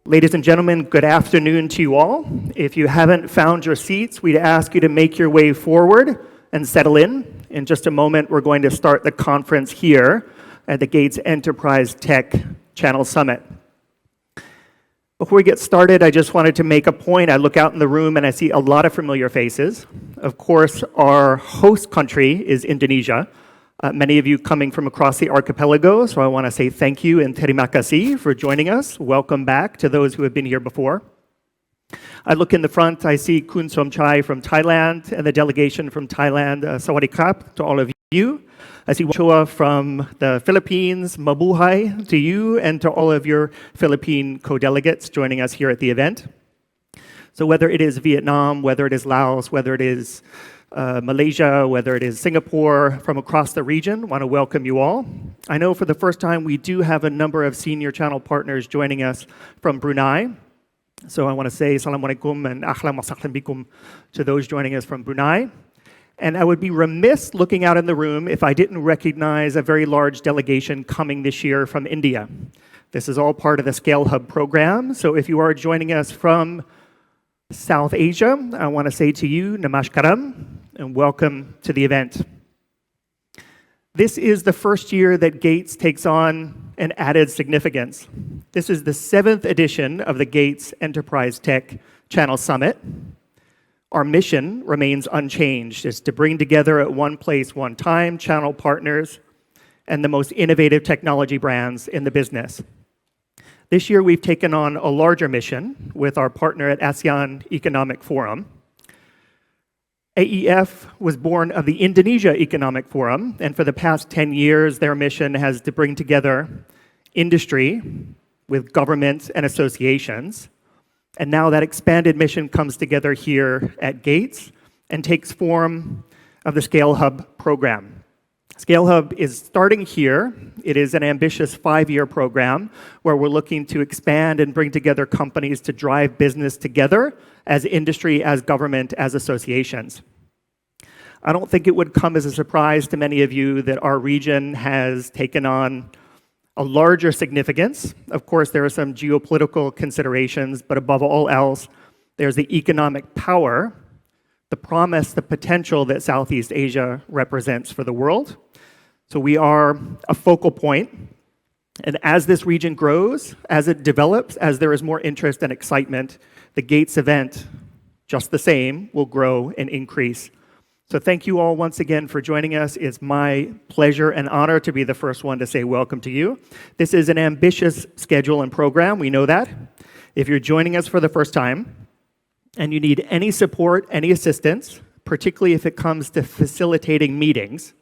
Ladies and gentlemen, good afternoon to you all. If you haven't found your seats, we'd ask you to make your way forward and settle in. In just a moment, we're going to start the conference here at the Gates Enterprise Tech Channel Summit. Before we get started, I just wanted to make a point. I look out in the room and I see a lot of familiar faces. Of course, our host country is Indonesia. Many of you coming from across the archipelago, so I want to say thank you and terima kasih for joining us. Welcome back to those who have been here before. I look in the front, I see Kun Somchai from Thailand and the delegation from Thailand. Sawadee krap to all of you. I see Chua from the Philippines, mabuhay to you and to all of your Philippine co-delegates joining us here at the event. So whether it is Vietnam, whether it is Laos, whether it is Malaysia, whether it is Singapore, from across the region, want to welcome you all. I know for the first time we do have a number of senior channel partners joining us from Brunei. So I want to say Assalamualaikum and Ahlan wa sahlan bikum to those joining us from Brunei. And I would be remiss looking out in the room if I didn't recognize a very large delegation coming this year from India. This is all part of the ScaleHub program. So if you are joining us from South Asia, I want to say to you, Namaskaram, and welcome to the event. This is the first year that Gates takes on an added significance. This is the 7th edition of the Gates Enterprise Tech Channel Summit. Our mission remains unchanged. It's to bring together at one place, one time, channel partners and the most innovative technology brands in the business. This year, we've taken on a larger mission with our partner at ASEAN Economic Forum. AEF was born of the Indonesia Economic Forum, and for the past 10 years, their mission has to bring together industry with governments and associations. And now that expanded mission comes together here at Gates and takes form of the ScaleHub program. ScaleHub is starting here. It is an ambitious 5-year program where we're looking to expand and bring together companies to drive business together as industry, as government, as associations. I don't think it would come as a surprise to many of you that our region has taken on a larger significance. Of course, there are some geopolitical considerations, but above all else, there's the economic power, the promise, the potential that Southeast Asia represents for the world. So we are a focal point. And as this region grows, as it develops, as there is more interest and excitement, the Gates event, just the same, will grow and increase. So thank you all once again for joining us. It's my pleasure and honor to be the first one to say welcome to you. This is an ambitious schedule and program. We know that. If you're joining us for the first time and you need any support, any assistance, particularly if it comes to facilitating meetings,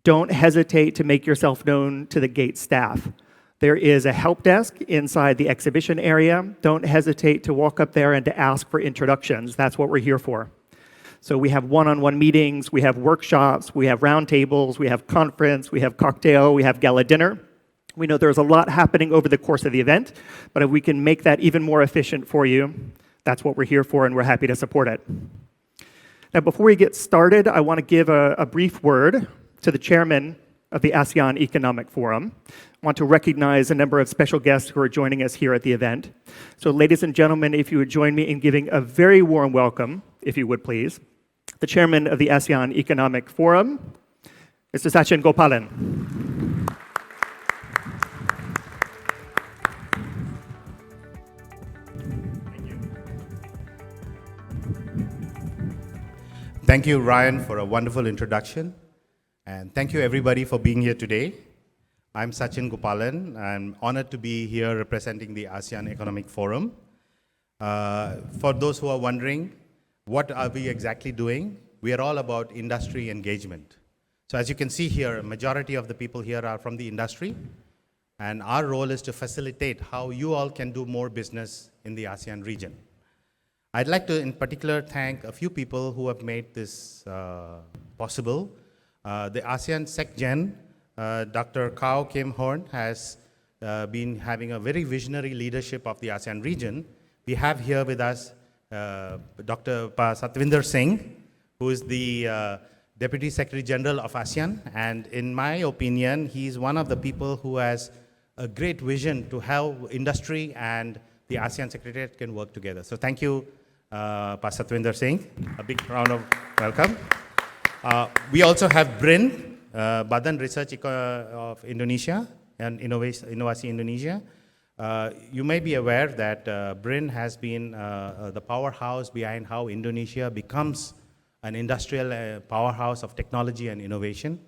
don't hesitate to make yourself known to the Gates staff. There is a help desk inside the exhibition area. Don't hesitate to walk up there and to ask for introductions. That's what we're here for. So we have one-on-one meetings, we have workshops, we have roundtables, we have conference, we have cocktail, we have gala dinner. We know there's a lot happening over the course of the event, but if we can make that even more efficient for you, that's what we're here for, and we're happy to support it. Now, before we get started, I want to give a brief word to the chairman of the ASEAN Economic Forum. I want to recognize a number of special guests who are joining us here at the event. So ladies and gentlemen, if you would join me in giving a very warm welcome, if you would please, the chairman of the ASEAN Economic Forum, Mr. Sachin Gopalan. Thank you, Ryan, for a wonderful introduction. And thank you, everybody, for being here today. I'm Sachin Gopalan. I'm honored to be here representing the ASEAN Economic Forum. For those who are wondering, what are we exactly doing? We are all about industry engagement. So as you can see here, a majority of the people here are from the industry. And our role is to facilitate how you all can do more business in the ASEAN region. I'd like to, in particular, thank a few people who have made this possible. The ASEAN SecGen, Dr. Kao Kim Horn, has been having a very visionary leadership of the ASEAN region. We have here with us Dr. Satvinder Singh, who is the Deputy Secretary General of ASEAN. And in my opinion, he's one of the people who has a great vision to how industry and the ASEAN Secretariat can work together. So thank you, Pak Satwinder Singh. A big round of welcome. We also have BRIN, Badan Research of Indonesia and Innovasi Indonesia. You may be aware that BRIN has been the powerhouse behind how Indonesia becomes an industrial powerhouse of technology and innovation.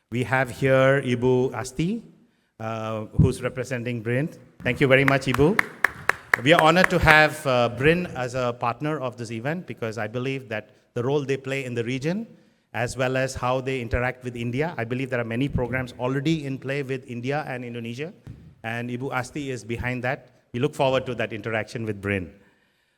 We have here Ibu Asti, who's representing BRIN. Thank you very much, Ibu. We are honored to have BRIN as a partner of this event because I believe that the role they play in the region, as well as how they interact with India. I believe there are many programs already in play with India and Indonesia, and Ibu Asti is behind that. We look forward to that interaction with BRIN.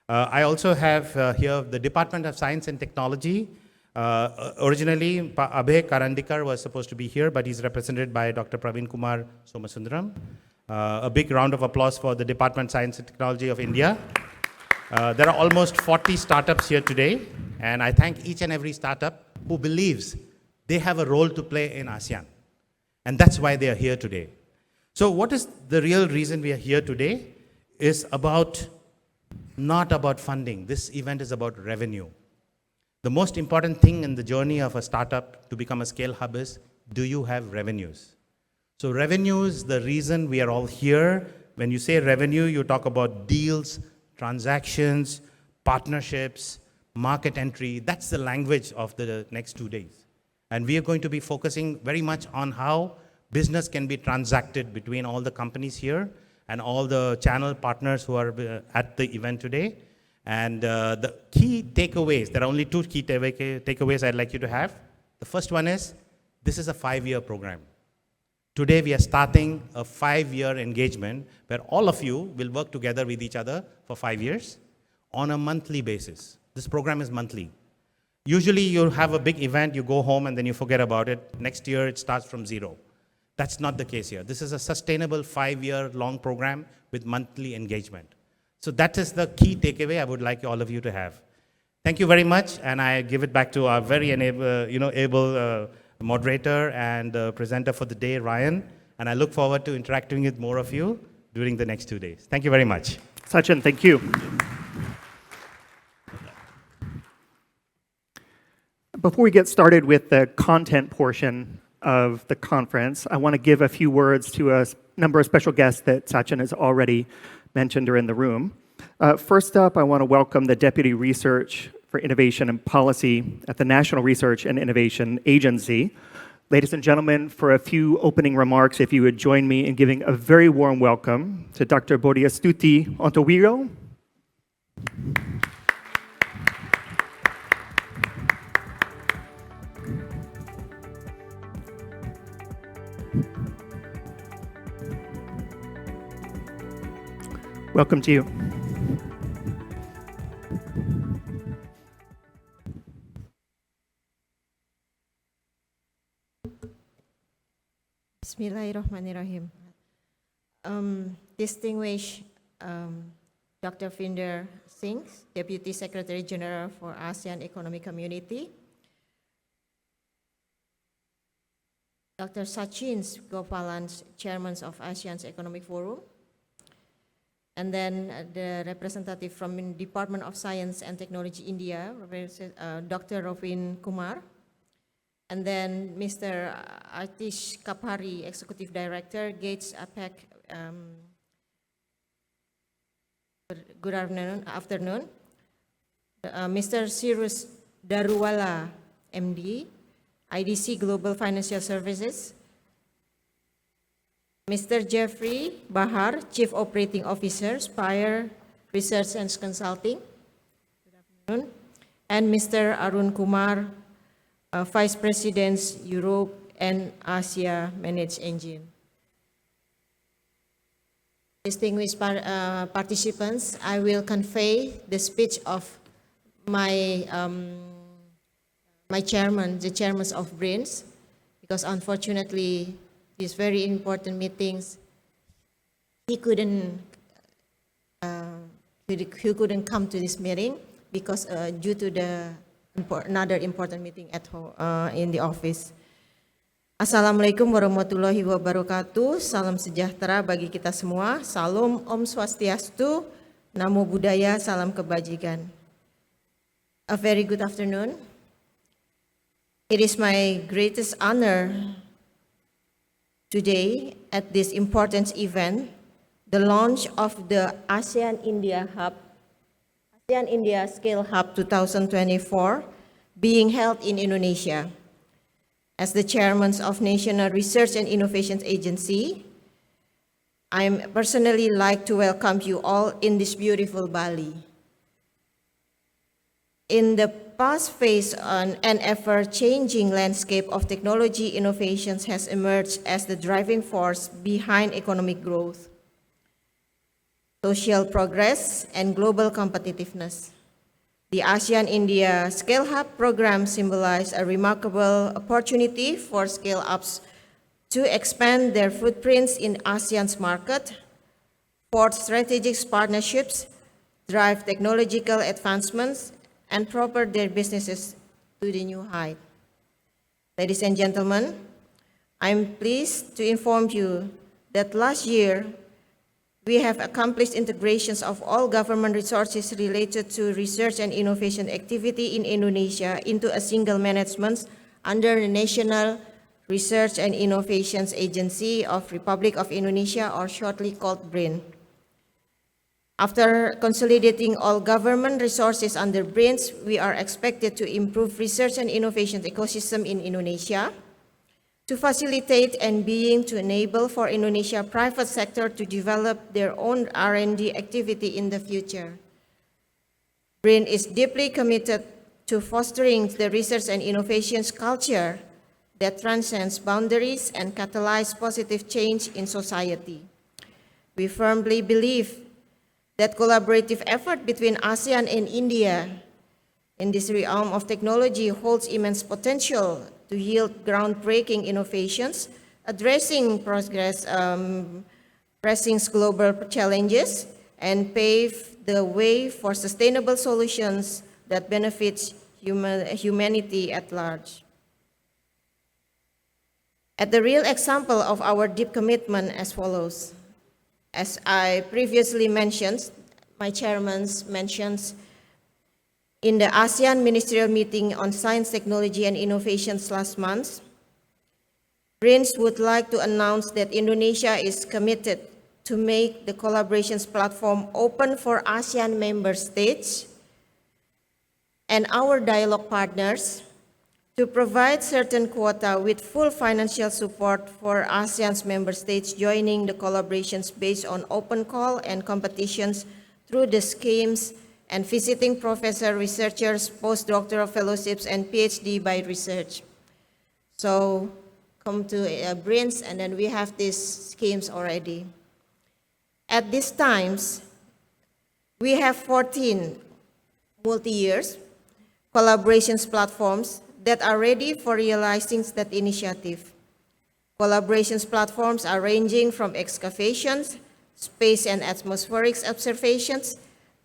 I also have here the Department of Science and Technology. Originally, Abhay Karandikar was supposed to be here, but he's represented by Dr. Praveen Kumar Somasundaram. A big round of applause for the Department of Science and Technology of India. There are almost 40 startups here today, and I thank each and every startup who believes they have a role to play in ASEAN. And that's why they are here today. So what is the real reason we are here today is not about funding. This event is about revenue. The most important thing in the journey of a startup to become a scale hub is, do you have revenues? So revenue is the reason we are all here. When you say revenue, you talk about deals, transactions, partnerships, market entry. That's the language of the next 2 days. And we are going to be focusing very much on how business can be transacted between all the companies here and all the channel partners who are at the event today. And the key takeaways, there are only 2 key takeaways I'd like you to have. The first one is, this is a 5-year program. Today we are starting a 5-year engagement where all of you will work together with each other for 5 years on a monthly basis. This program is monthly. Usually you have a big event, you go home and then you forget about it. Next year it starts from 0. That's not the case here. This is a sustainable 5-year long program with monthly engagement. So that is the key takeaway I would like all of you to have. Thank you very much, and I give it back to our very able moderator and presenter for the day, Ryan. And I look forward to interacting with more of you during the next 2 days. Thank you very much. Sachin, thank you. Before we get started with the content portion of the conference, I want to give a few words to a number of special guests that Sachin has already mentioned are in the room. First up, I want to welcome the Deputy Research for Innovation and Policy at the National Research and Innovation Agency. Ladies and gentlemen, for a few opening remarks, if you would join me in giving a very warm welcome to Dr. Bodiastuti Ontowiro. Welcome to you. Bismillahirrahmanirrahim. Distinguished Dr. Finder Singh, Deputy Secretary General for ASEAN Economic Community, Dr. Sachin Gopalan, Chairman of ASEAN's Economic Forum, and then the representative from the Department of Science and Technology India, Dr. Rovin Kumar, and then Mr. Atish Kapari, Executive Director, Gates APEC. Good afternoon. Mr. Cyrus Daruwala, MD, IDC Global Financial Services, Mr. Jeffrey Bahar, Chief Operating Officer, Spire Research and Consulting, good afternoon, and Mr. Arun Kumar, Vice President, Europe and Asia Managed Engine. Distinguished participants, I will convey the speech of my chairman, the chairman of BRINS, because unfortunately, these very important meetings, he couldn't come to this meeting because due to another important meeting at home in the office. Assalamualaikum warahmatullahi wabarakatuh. Salam sejahtera bagi kita semua. Salam Om Swastiastu, Namo Buddhaya, Salam Kebajikan. A very good afternoon. It is my greatest honor today at this important event, the launch of the ASEAN India Hub, ASEAN India ScaleHub 2024, being held in Indonesia. As the chairman of National Research and Innovation Agency, I personally like to welcome you all in this beautiful Bali. In the past phase on an ever-changing landscape of technology, innovations has emerged as the driving force behind economic growth, social progress, and global competitiveness. The ASEAN India ScaleHub program symbolized a remarkable opportunity for scale-ups to expand their footprints in ASEAN's market, forge strategic partnerships, drive technological advancements, and propel their businesses to the new height. Ladies and gentlemen, I'm pleased to inform you that last year, we have accomplished integrations of all government resources related to research and innovation activity in Indonesia into a single management under the National Research and Innovations Agency of Republic of Indonesia, or shortly called BRIN. After consolidating all government resources under BRINS, we are expected to improve research and innovation ecosystem in Indonesia, to facilitate and being to enable for Indonesia private sector to develop their own R&D activity in the future. BRIN is deeply committed to fostering the research and innovations culture that transcends boundaries and catalyze positive change in society. We firmly believe that collaborative effort between ASEAN and India in this realm of technology holds immense potential to yield groundbreaking innovations, addressing pressing global challenges, and pave the way for sustainable solutions that benefit humanity at large. At the real example of our deep commitment as follows. As I previously mentioned, my chairman mentions, in the ASEAN Ministerial Meeting on Science, Technology and Innovations last month, BRINS would like to announce that Indonesia is committed to make the collaborations platform open for ASEAN member states and our dialogue partners to provide certain quota with full financial support for ASEAN's member states joining the collaborations based on open call and competitions through the schemes and visiting professor, researchers, postdoctoral fellowships, and PhD by research. So come to BRINS, and then we have these schemes already. At these times, we have 14 multi-years collaborations platforms that are ready for realizing that initiative. Collaborations platforms are ranging from excavations, space and atmospheric observations,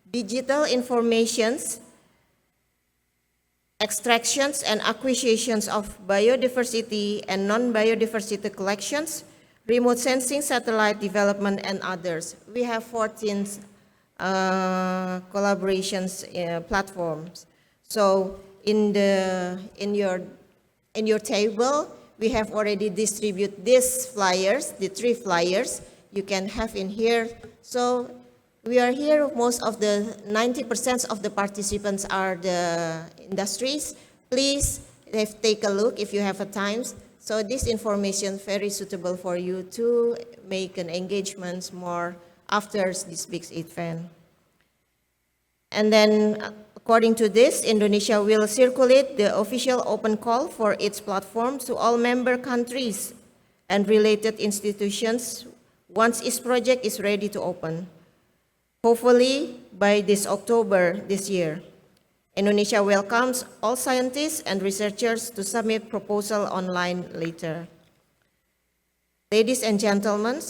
digital informations, extractions and acquisitions of biodiversity and non-biodiversity collections, remote sensing, satellite development, and others. We have 14 collaborations platforms. So in your table, we have already distributed these flyers, the 3 flyers you can have in here. So we are here, most of the 90% of the participants are the industries. Please take a look if you have a time. So this information is very suitable for you to make an engagement more after this big event. And then according to this, Indonesia will circulate the official open call for its platform to all member countries and related institutions once its project is ready to open. Hopefully, by this October this year, Indonesia welcomes all scientists and researchers to submit proposal online later. Ladies and gentlemen,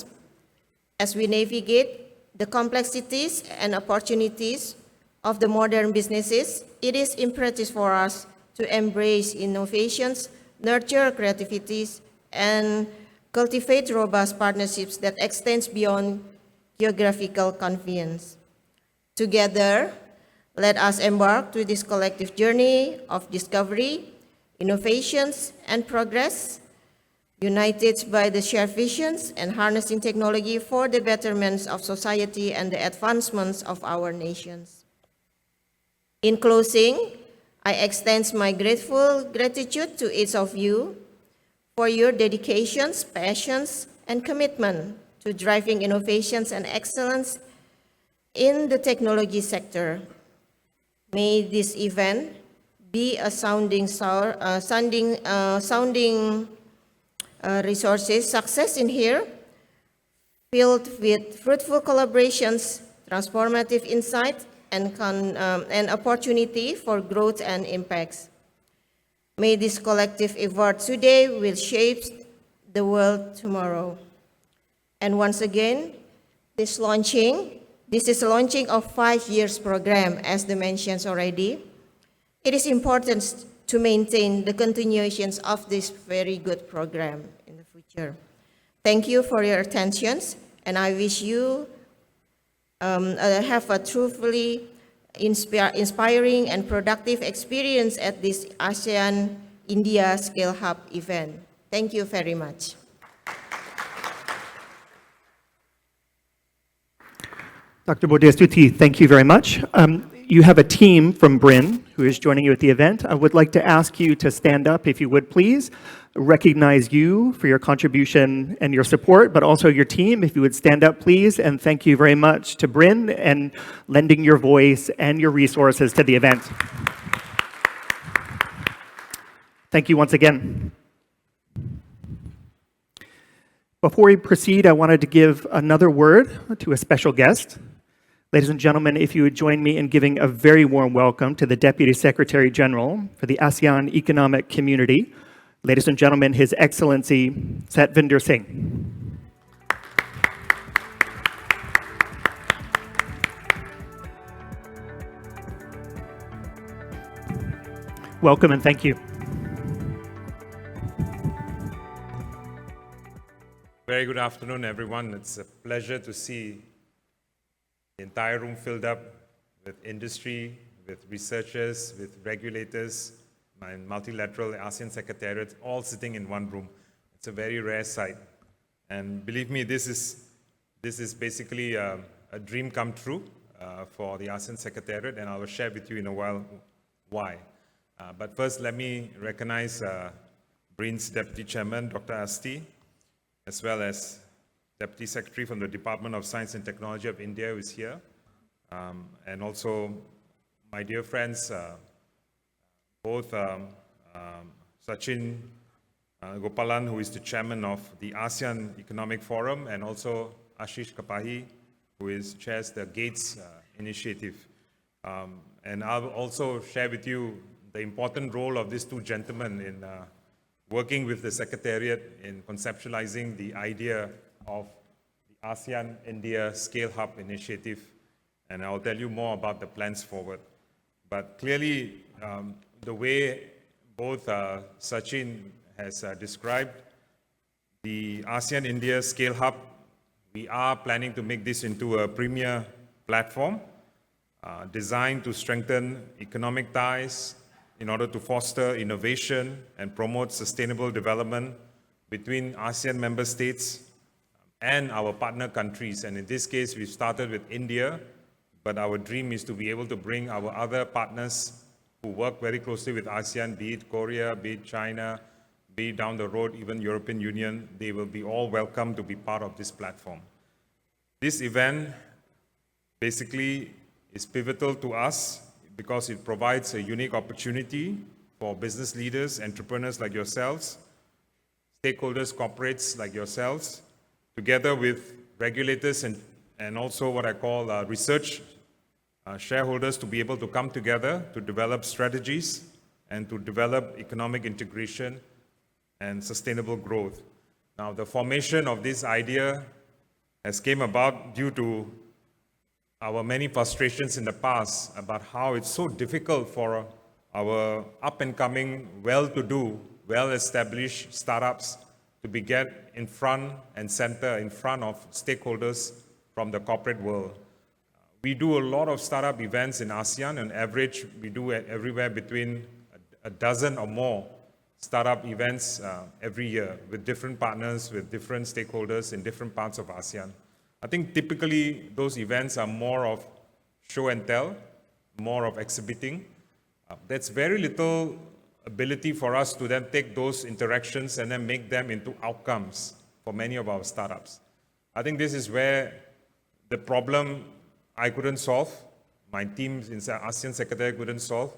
as we navigate the complexities and opportunities of the modern businesses, it is imperative for us to embrace innovations, nurture creativities, and cultivate robust partnerships that extend beyond geographical convenience. Together, let us embark to this collective journey of discovery, innovations, and progress, united by the shared visions and harnessing technology for the betterment of society and the advancements of our nations. In closing, I extend my grateful gratitude to each of you for your dedications, passions, and commitment to driving innovations and excellence in the technology sector. May this event be a resources success in here, filled with fruitful collaborations, transformative insight, and opportunity for growth and impacts. May this collective effort today will shape the world tomorrow. And once again, this is a launching of 5 years program, as the mentioned already. It is important to maintain the continuations of this very good program in the future. Thank you for your attentions, and I wish you have a truthfully inspiring and productive experience at this ASEAN India ScaleHub event. Thank you very much. Dr. Bodhistuti, thank you very much. You have a team from BRIN who is joining you at the event. I would like to ask you to stand up, if you would please, recognize you for your contribution and your support, but also your team, if you would stand up, please, and thank you very much to BRIN and lending your voice and your resources to the event. Thank you once again. Before we proceed, I wanted to give another word to a special guest. Ladies and gentlemen, if you would join me in giving a very warm welcome to the Deputy Secretary General for the ASEAN Economic Community, ladies and gentlemen, His Excellency Satvinder Singh. Welcome and thank you. Very good afternoon, everyone. It's a pleasure to see the entire room filled up with industry, with researchers, with regulators, and multilateral ASEAN Secretariat, all sitting in one room. It's a very rare sight. And believe me, this is basically a dream come true for the ASEAN Secretariat, and I will share with you in a while why. But first, let me recognize BRIN's Deputy Chairman, Dr. Asti, as well as Deputy Secretary from the Department of Science and Technology of India, who is here, and also my dear friends, both Sachin Gopalan, who is the chairman of the ASEAN Economic Forum, and also Ashish Kapahi, who chairs the Gates Initiative. And I'll also share with you the important role of these two gentlemen in working with the Secretariat in conceptualizing the idea of the ASEAN India ScaleHub initiative, and I'll tell you more about the plans forward. But clearly, the way both Sachin has described the ASEAN India ScaleHub, we are planning to make this into a premier platform designed to strengthen economic ties in order to foster innovation and promote sustainable development between ASEAN member states and our partner countries. And in this case, we've started with India, but our dream is to be able to bring our other partners who work very closely with ASEAN, be it Korea, be it China, be it down the road, even European Union. They will be all welcome to be part of this platform. This event basically is pivotal to us because it provides a unique opportunity for business leaders, entrepreneurs like yourselves, stakeholders, corporates like yourselves, together with regulators and also what I call research shareholders, to be able to come together to develop strategies and to develop economic integration and sustainable growth. Now, the formation of this idea has came about due to our many frustrations in the past about how it's so difficult for our up-and-coming, well-to-do, well-established startups to be get in front and center in front of stakeholders from the corporate world. we do a lot of startup events in ASEAN. On average, we do everywhere between a dozen or more startup events every year with different partners, with different stakeholders in different parts of ASEAN. I think typically those events are more of show and tell, more of exhibiting. There's very little ability for us to then take those interactions and then make them into outcomes for many of our startups. I think this is where the problem I couldn't solve, my team in ASEAN Secretariat couldn't solve,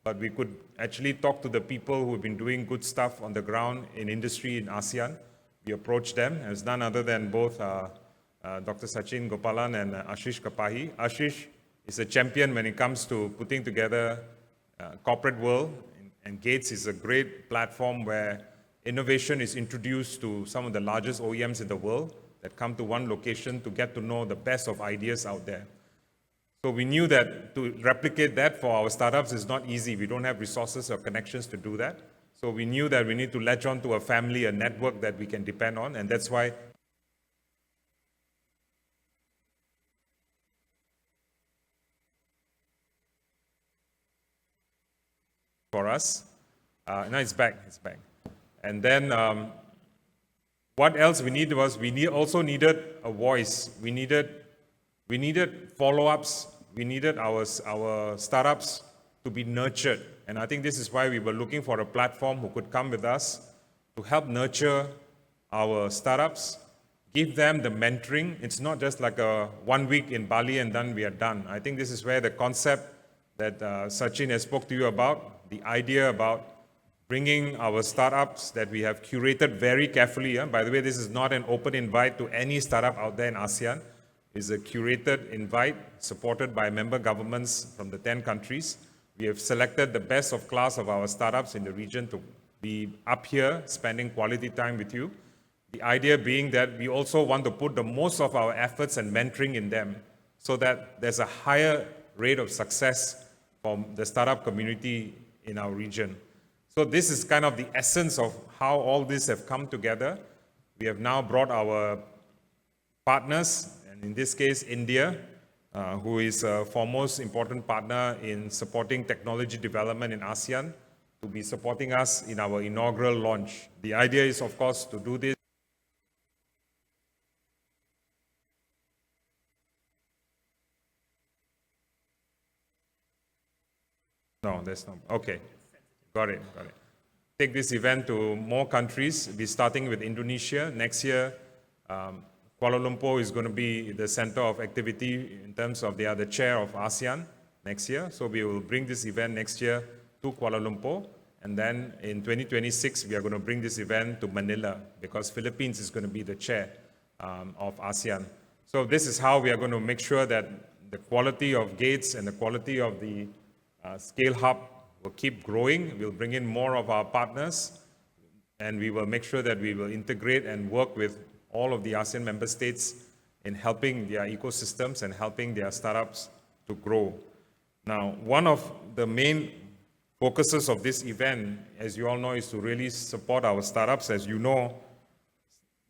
but we could actually talk to the people who have been doing good stuff on the ground in industry in ASEAN. We approached them, as none other than both Dr. Sachin Gopalan and Ashish Kapahi. Ashish is a champion when it comes to putting together corporate world, and Gates is a great platform where innovation is introduced to some of the largest OEMs in the world that come to one location to get to know the best of ideas out there. So we knew that to replicate that for our startups is not easy. We don't have resources or connections to do that. So we knew that we need to latch on to a family, a network that we can depend on, and that's why for us. No, it's back. And then what else we needed was also needed a voice. We needed follow-ups. We needed our startups to be nurtured. And I think this is why we were looking for a platform who could come with us to help nurture our startups, give them the mentoring. It's not just like a 1 week in Bali and then we are done. I think this is where the concept that Sachin has spoke to you about, the idea about bringing our startups that we have curated very carefully. By the way, this is not an open invite to any startup out there in ASEAN. It's a curated invite supported by member governments from the 10 countries. We have selected the best of class of our startups in the region to be up here spending quality time with you. The idea being that we also want to put the most of our efforts and mentoring in them so that there's a higher rate of success from the startup community in our region. So this is kind of the essence of how all this have come together. We have now brought our partners, and in this case, India, who is a foremost important partner in supporting technology development in ASEAN, to be supporting us in our inaugural launch. The idea is, of course, to do this No, that's not. Okay. Got it. Take this event to more countries. We're starting with Indonesia. Next year, Kuala Lumpur is going to be the center of activity in terms of they are the chair of ASEAN next year. So we will bring this event next year to Kuala Lumpur. And then in 2026, we are going to bring this event to Manila because Philippines is going to be the chair of ASEAN. So this is how we are going to make sure that the quality of Gates and the quality of the ScaleHub will keep growing. We'll bring in more of our partners, and we will make sure that we will integrate and work with all of the ASEAN member states in helping their ecosystems and helping their startups to grow. Now, one of the main focuses of this event, as you all know, is to really support our startups. As you know,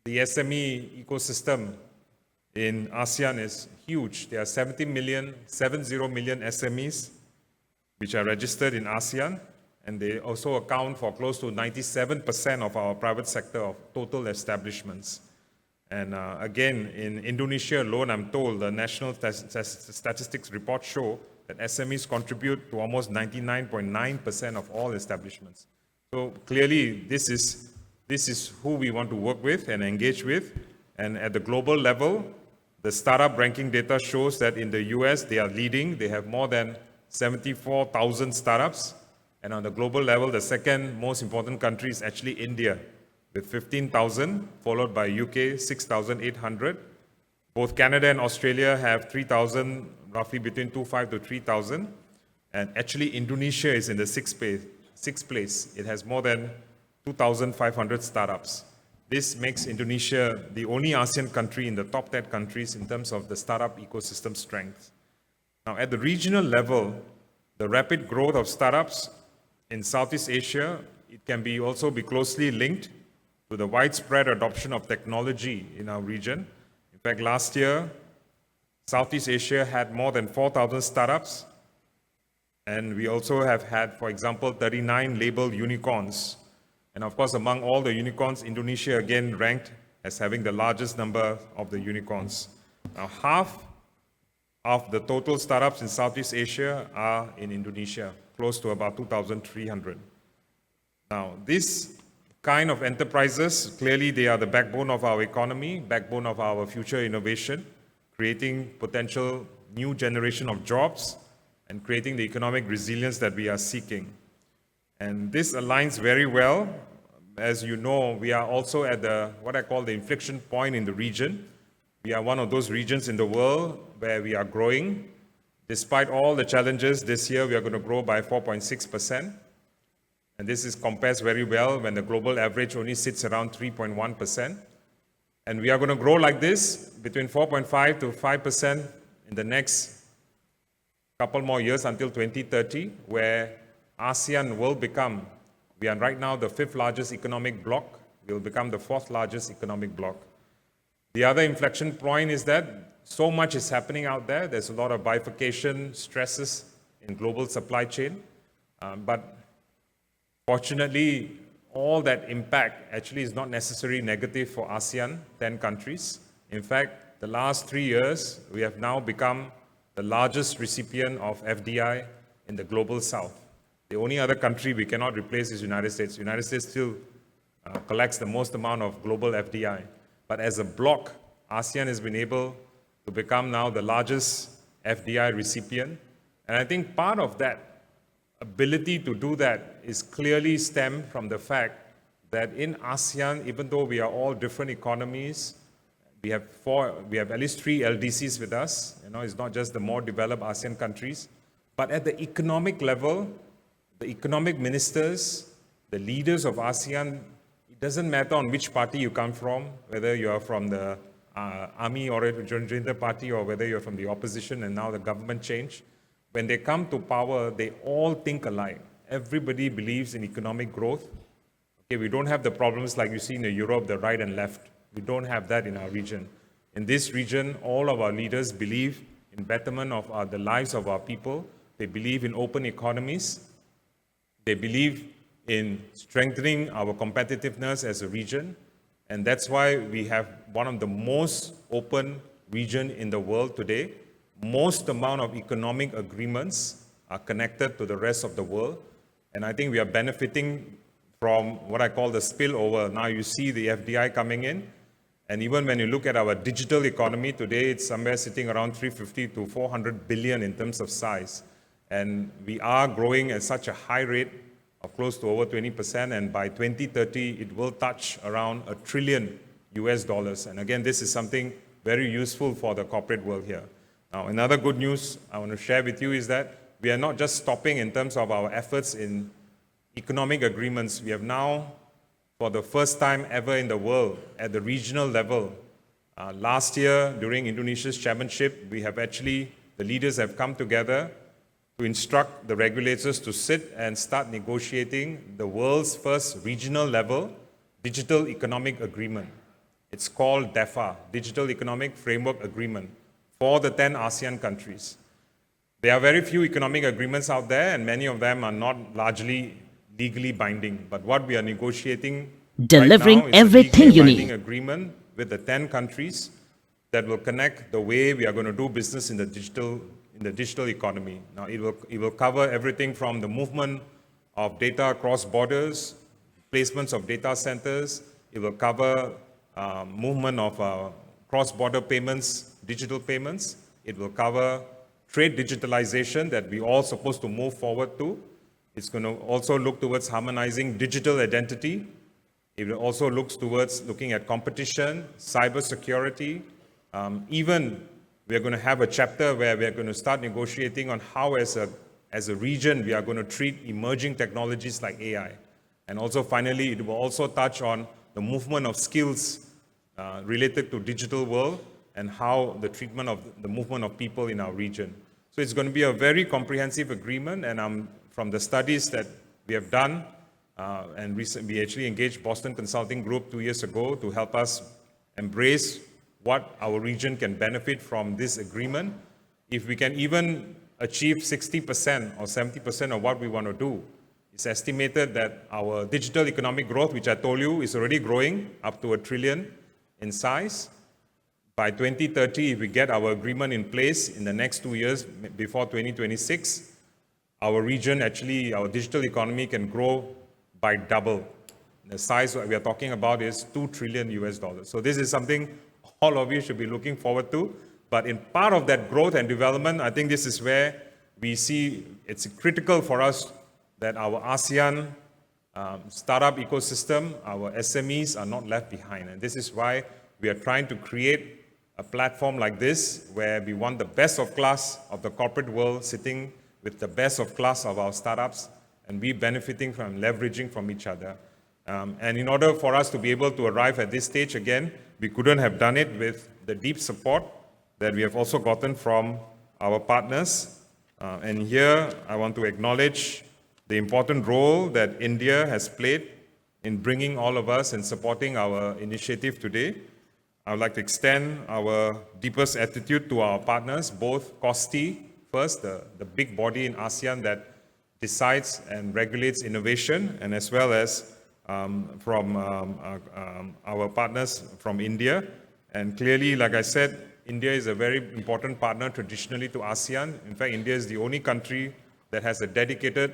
the SME ecosystem in ASEAN is huge. There are 70 million SMEs which are registered in ASEAN, and they also account for close to 97% of our private sector of total establishments. And again, in Indonesia alone, I'm told the national statistics reports show that SMEs contribute to almost 99.9% of all establishments. So clearly, this is who we want to work with and engage with. And at the global level, the startup ranking data shows that in the US, they are leading. They have more than 74,000 startups. And on the global level, the second most important country is actually India, with 15,000, followed by UK, 6,800. Both Canada and Australia have 3,000, roughly between 2,500 to 3,000. And actually, Indonesia is in the sixth place. It has more than 2,500 startups. This makes Indonesia the only ASEAN country in the top 10 countries in terms of the startup ecosystem strength. Now, at the regional level, the rapid growth of startups in Southeast Asia, it can also be closely linked to the widespread adoption of technology in our region. In fact, last year, Southeast Asia had more than 4,000 startups. And we also have had, for example, 39 labeled unicorns. And of course, among all the unicorns, Indonesia again ranked as having the largest number of the unicorns. Now, half of the total startups in Southeast Asia are in Indonesia, close to about 2,300. Now, these kind of enterprises, clearly they are the backbone of our economy, backbone of our future innovation, creating potential new generation of jobs and creating the economic resilience that we are seeking. And this aligns very well. As you know, we are also at what I call the inflection point in the region. We are one of those regions in the world where we are growing. Despite all the challenges, this year we are going to grow by 4.6%. And this compares very well when the global average only sits around 3.1%. And we are going to grow like this between 4.5 to 5% in the next couple more years until 2030, where ASEAN will become, we are right now the 5th largest economic bloc, we will become the 4th largest economic bloc. The other inflection point is that so much is happening out there. There's a lot of bifurcation, stresses in global supply chain. But fortunately, all that impact actually is not necessarily negative for ASEAN 10 countries. In fact, the last 3 years, we have now become the largest recipient of FDI in the global south. The only other country we cannot replace is the United States. The United States still collects the most amount of global FDI. But as a bloc, ASEAN has been able to become now the largest FDI recipient. And I think part of that ability to do that is clearly stemmed from the fact that in ASEAN, even though we are all different economies, we have at least 3 LDCs with us. It's not just the more developed ASEAN countries. But at the economic level, the economic ministers, the leaders of ASEAN, it doesn't matter on which party you come from, whether you are from the army or the party, or whether you're from the opposition and now the government change. When they come to power, they all think alike. Everybody believes in economic growth. Okay, we don't have the problems like you see in Europe, the right and left. We don't have that in our region. In this region, all of our leaders believe in betterment of the lives of our people. They believe in open economies. They believe in strengthening our competitiveness as a region. And that's why we have one of the most open region in the world today. Most amount of economic agreements are connected to the rest of the world. And I think we are benefiting from what I call the spillover. Now you see the FDI coming in. And even when you look at our digital economy today, it's somewhere sitting around 350 to 400 billion in terms of size. And we are growing at such a high rate of close to over 20%. And by 2030, it will touch around $1 trillion. And again, this is something very useful for the corporate world here. Now, another good news I want to share with you is that we are not just stopping in terms of our efforts in economic agreements. We have now, for the first time ever in the world, at the regional level, last year during Indonesia's chairmanship, the leaders have come together to instruct the regulators to sit and start negotiating the world's first regional level digital economic agreement. It's called DEFA, Digital Economic Framework Agreement, for the 10 ASEAN countries. There are very few economic agreements out there, and many of them are not largely legally binding. But what we are negotiating delivering right now is everything a legally you binding need. agreement with the 10 countries that will connect the way we are going to do business in the digital economy. Now, it will cover everything from the movement of data across borders, placements of data centers. It will cover movement of cross-border payments, digital payments. It will cover trade digitalization that we all supposed to move forward to. It's going to also look towards harmonizing digital identity. It will also look towards looking at competition, cybersecurity. Even we are going to have a chapter where we are going to start negotiating on how as a region we are going to treat emerging technologies like AI. And also finally, it will also touch on the movement of skills related to digital world and how the treatment of the movement of people in our region. So it's going to be a very comprehensive agreement, and from the studies that we have done, and we actually engaged Boston Consulting Group 2 years ago to help us embrace what our region can benefit from this agreement. If we can even achieve 60% or 70% of what we want to do, it's estimated that our digital economic growth, which I told you is already growing up to $1 trillion in size. By 2030, if we get our agreement in place in the next 2 years before 2026, our region, actually, our digital economy can grow by double. The size we are talking about is $2 trillion US. So this is something all of you should be looking forward to. But in part of that growth and development, I think this is where we see it's critical for us that our ASEAN startup ecosystem, our SMEs are not left behind. And this is why we are trying to create a platform like this, where we want the best of class of the corporate world sitting with the best of class of our startups, and we benefiting from leveraging from each other. And in order for us to be able to arrive at this stage again, we couldn't have done it with the deep support that we have also gotten from our partners. And here I want to acknowledge the important role that India has played in bringing all of us and supporting our initiative today. I would like to extend our deepest gratitude to our partners, both COSTI, first, the big body in ASEAN that decides and regulates innovation, and as well as from our partners from India. And clearly, like I said, India is a very important partner traditionally to ASEAN. In fact, India is the only country that has a dedicated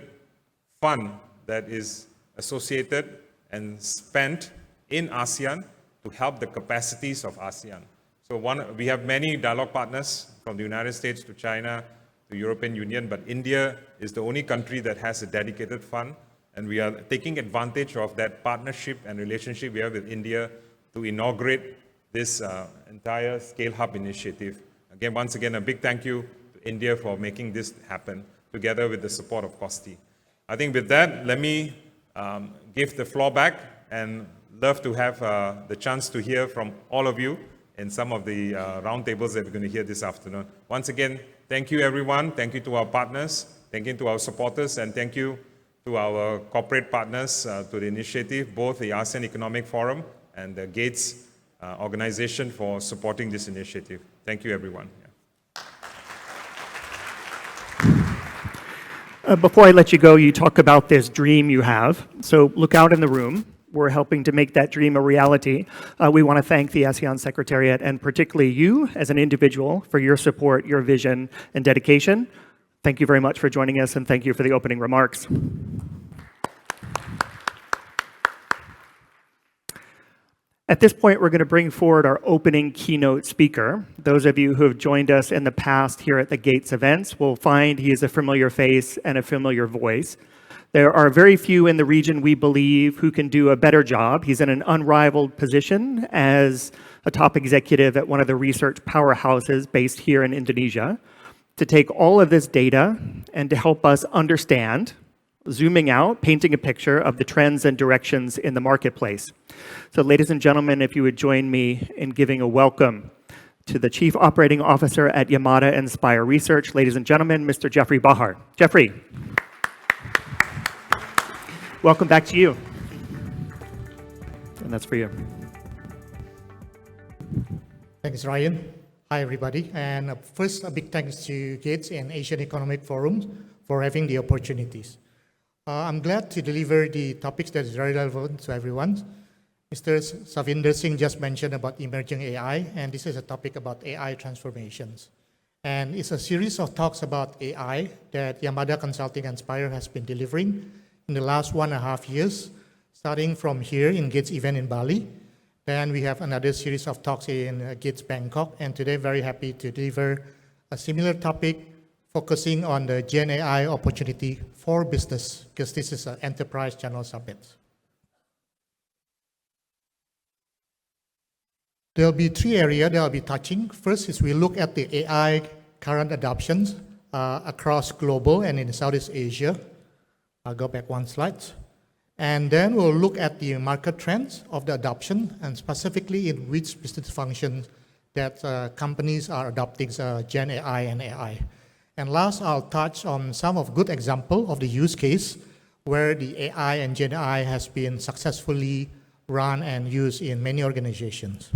fund that is associated and spent in ASEAN to help the capacities of ASEAN. So we have many dialogue partners from the United States to China to European Union, but India is the only country that has a dedicated fund, and we are taking advantage of that partnership and relationship we have with India to inaugurate this entire ScaleHub initiative. Again, once again, a big thank you to India for making this happen, together with the support of COSTI. I think with that, let me give the floor back, and love to have the chance to hear from all of you in some of the roundtables that we're going to hear this afternoon. Once again, thank you everyone. Thank you to our partners. Thank you to our supporters, and thank you to our corporate partners to the initiative, both the ASEAN Economic Forum and the Gates organization for supporting this initiative. Thank you everyone. Before I let you go, you talk about this dream you have. So look out in the room. We're helping to make that dream a reality. We want to thank the ASEAN Secretariat, and particularly you as an individual, for your support, your vision, and dedication. Thank you very much for joining us, and thank you for the opening remarks. At this point, we're going to bring forward our opening keynote speaker. Those of you who have joined us in the past here at the Gates events will find he is a familiar face and a familiar voice. There are very few in the region, we believe, who can do a better job. He's in an unrivaled position as a top executive at one of the research powerhouses based here in Indonesia, to take all of this data and to help us understand, zooming out, painting a picture of the trends and directions in the marketplace. So ladies and gentlemen, if you would join me in giving a welcome to the Chief Operating Officer at Yamada Inspire Research, ladies and gentlemen, Mr. Jeffrey Bahar. Jeffrey. Welcome back to you. And that's for you. Thanks, Ryan. Hi, everybody. And first, a big thanks to Gates and Asian Economic Forum for having the opportunities. I'm glad to deliver the topics that is very relevant to everyone. Mr. Savinder Singh just mentioned about emerging AI, and this is a topic about AI transformations. And it's a series of talks about AI that Yamada Consulting Inspire has been delivering in the last 1.5 years, starting from here in Gates event in Bali. Then we have another series of talks in Gates Bangkok, and today very happy to deliver a similar topic focusing on the Gen AI opportunity for business, because this is an enterprise channel summit. There'll be 3 areas that I'll be touching. First is we look at the AI current adoptions across global and in Southeast Asia. I'll go back 1 slide. And then we'll look at the market trends of the adoption, and specifically in which business functions that companies are adopting Gen AI and AI. And last, I'll touch on some of good example of the use case where the AI and Gen AI has been successfully run and used in many organizations.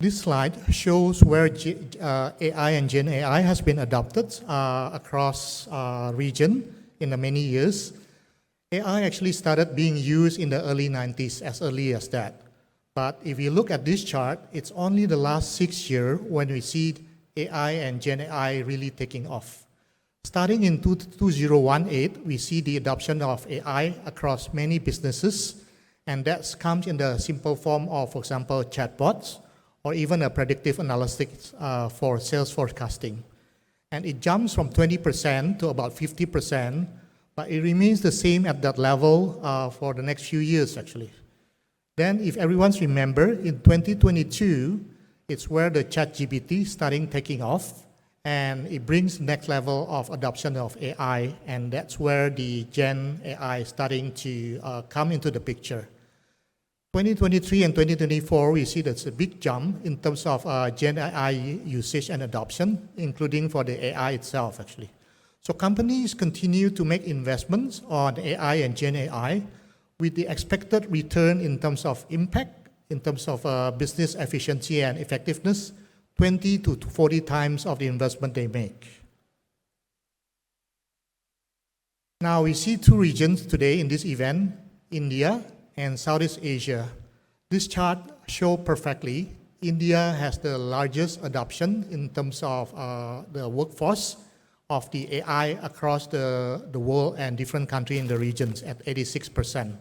This slide shows where AI and Gen AI has been adopted across region in the many years. AI actually started being used in the early 90s, as early as that. But if you look at this chart, it's only the last 6 years when we see AI and Gen AI really taking off. Starting in 2018, we see the adoption of AI across many businesses, and that comes in the simple form of, for example, chatbots, or even a predictive analytics for sales forecasting. And it jumps from 20% to about 50%, but it remains the same at that level for the next few years, actually. Then, if everyone's remember, in 2022, it's where the ChatGPT starting taking off, and it brings next level of adoption of AI, and that's where the Gen AI starting to come into the picture. 2023 and 2024, we see that's a big jump in terms of Gen AI usage and adoption, including for the AI itself, actually. So companies continue to make investments on AI and Gen AI with the expected return in terms of impact, in terms of business efficiency and effectiveness, 20 to 40 times of the investment they make. Now we see two regions today in this event, India and Southeast Asia. This chart shows perfectly India has the largest adoption in terms of the workforce of the AI across the world and different countries in the regions at 86%.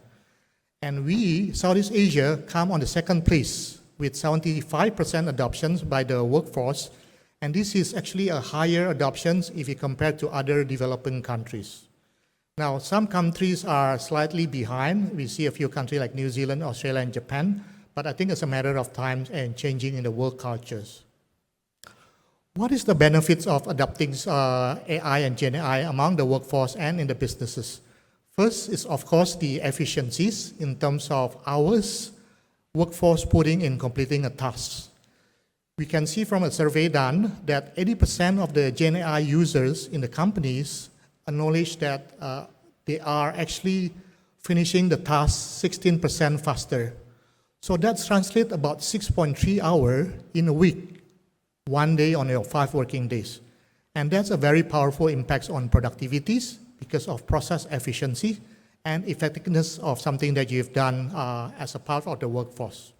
And we, Southeast Asia, come on the second place with 75% adoptions by the workforce. And this is actually a higher adoption if you compare to other developing countries. Now, some countries are slightly behind. We see a few countries like New Zealand, Australia, and Japan, but I think it's a matter of time and changing in the work cultures. What is the benefits of adopting AI and Gen AI among the workforce and in the businesses? First is, of course, the efficiencies in terms of hours workforce putting in completing a task. We can see from a survey done that 80% of the Gen AI users in the companies acknowledge that they are actually finishing the task 16% faster. So that translates about 6.3 hours in a week, 1 day on your 5 working days. And that's a very powerful impact on productivities because of process efficiency and effectiveness of something that you've done as a part of the workforce.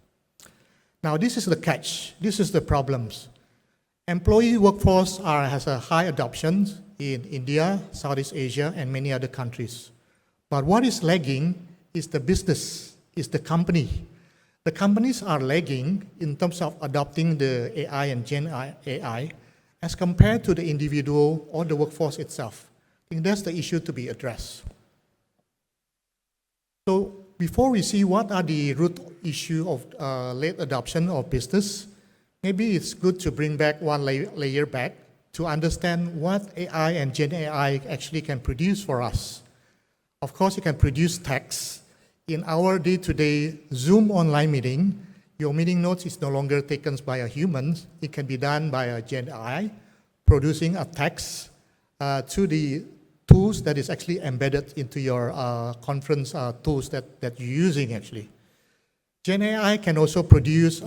Now, this is the catch. This is the problems. Employee workforce has a high adoption in India, Southeast Asia, and many other countries. But what is lagging is the business, is the company. The companies are lagging in terms of adopting the AI and Gen AI as compared to the individual or the workforce itself. I think that's the issue to be addressed. So before we see what are the root issue of late adoption of business, maybe it's good to bring back one layer back to understand what AI and Gen AI actually can produce for us. Of course, it can produce text. In our day-to-day Zoom online meeting, your meeting notes is no longer taken by a human. It can be done by a Gen AI, producing a text to the tools that is actually embedded into your conference tools that you're using actually. Gen AI can also produce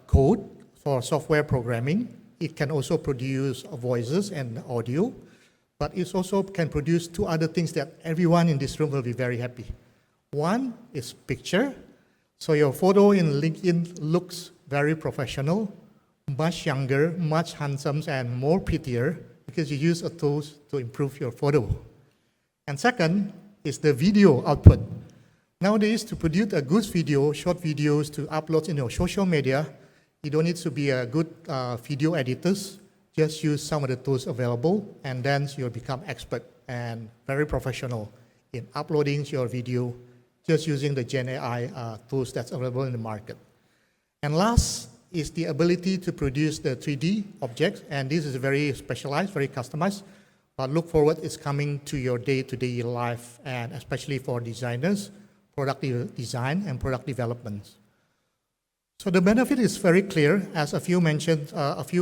code for software programming. It can also produce voices and audio, but it also can produce 2 other things that everyone in this room will be very happy. One is picture. So your photo in LinkedIn looks very professional, much younger, much handsome, and more prettier because you use a tool to improve your photo. And second is the video output. Nowadays, to produce a good video, short videos to upload in your social media, you don't need to be a good video editors. Just use some of the tools available, and then you'll become expert and very professional in uploading your video just using the Gen AI tools that's available in the market. And last is the ability to produce the 3D objects, and this is very specialized, very customized, but look forward, it's coming to your day-to-day life, and especially for designers, product design, and product development. So the benefit is very clear, as a few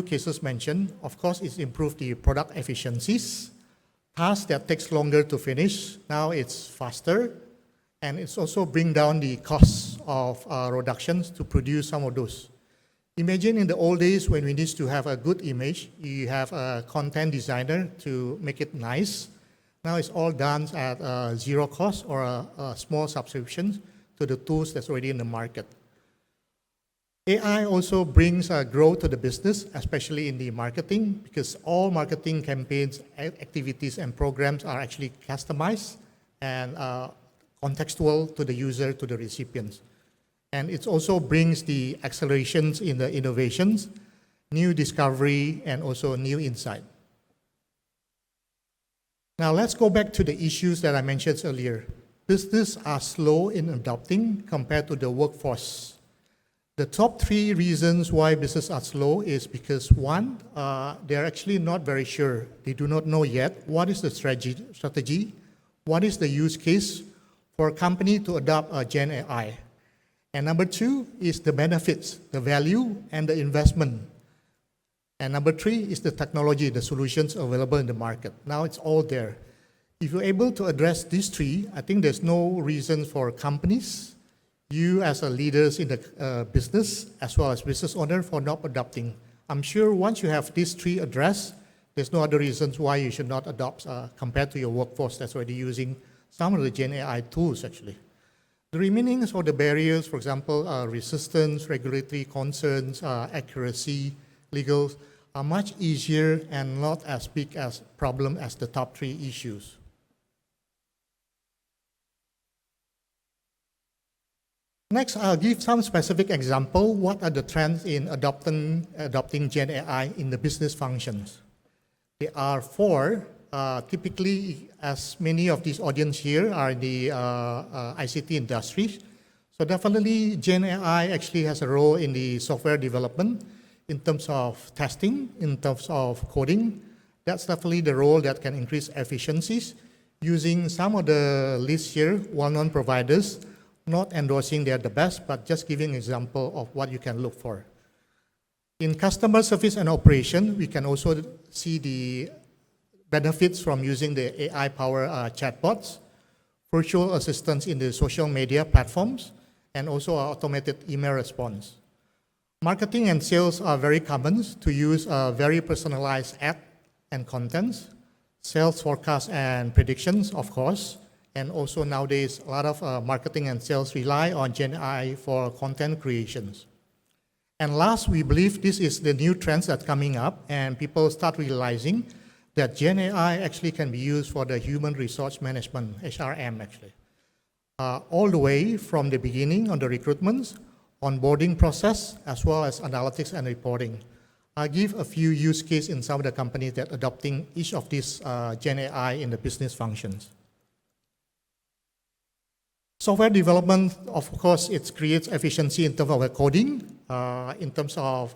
cases mentioned. Of course, it's improved the product efficiencies. Tasks that takes longer to finish, now it's faster, and it's also bring down the costs of reductions to produce some of those. Imagine in the old days when we need to have a good image, you have a content designer to make it nice. Now it's all done at zero cost or a small subscription to the tools that's already in the market. AI also brings growth to the business, especially in the marketing, because all marketing campaigns, activities, and programs are actually customized and contextual to the user, to the recipients. And it also brings the accelerations in the innovations, new discovery, and also new insight. Now let's go back to the issues that I mentioned earlier. Businesses are slow in adopting compared to the workforce. The top 3 reasons why businesses are slow is because one, they're actually not very sure. They do not know yet what is the strategy, what is the use case for a company to adopt Gen AI. And number 2 is the benefits, the value, and the investment. And number 3 is the technology, the solutions available in the market. Now it's all there. If you're able to address these 3, I think there's no reason for companies, you as a leaders in the business, as well as business owner, for not adopting. I'm sure once you have these 3 addressed, there's no other reasons why you should not adopt compared to your workforce that's already using some of the Gen AI tools actually. The remaining for the barriers, for example, resistance, regulatory concerns, accuracy, legal, are much easier and not as big as problem as the top 3 issues. Next, I'll give some specific example. What are the trends in adopting Gen AI in the business functions? There are 4. Typically, as many of these audience here are in the ICT industry, so definitely Gen AI actually has a role in the software development in terms of testing, in terms of coding. That's definitely the role that can increase efficiencies using some of the lists here, well-known providers, not endorsing they're the best, but just giving an example of what you can look for. In customer service and operation, we can also see the benefits from using the AI-powered chatbots, virtual assistants in the social media platforms, and also automated email response. Marketing and sales are very common to use very personalized ad and contents, sales forecasts and predictions, of course, and also nowadays a lot of marketing and sales rely on Gen AI for content creations. And last, we believe this is the new trends that's coming up, and people start realizing that Gen AI actually can be used for the human resource management, HRM actually. All the way from the beginning on the recruitment, onboarding process, as well as analytics and reporting. I'll give a few use cases in some of the companies that are adopting each of these Gen AI in the business functions. Software development, of course, it creates efficiency in terms of coding, in terms of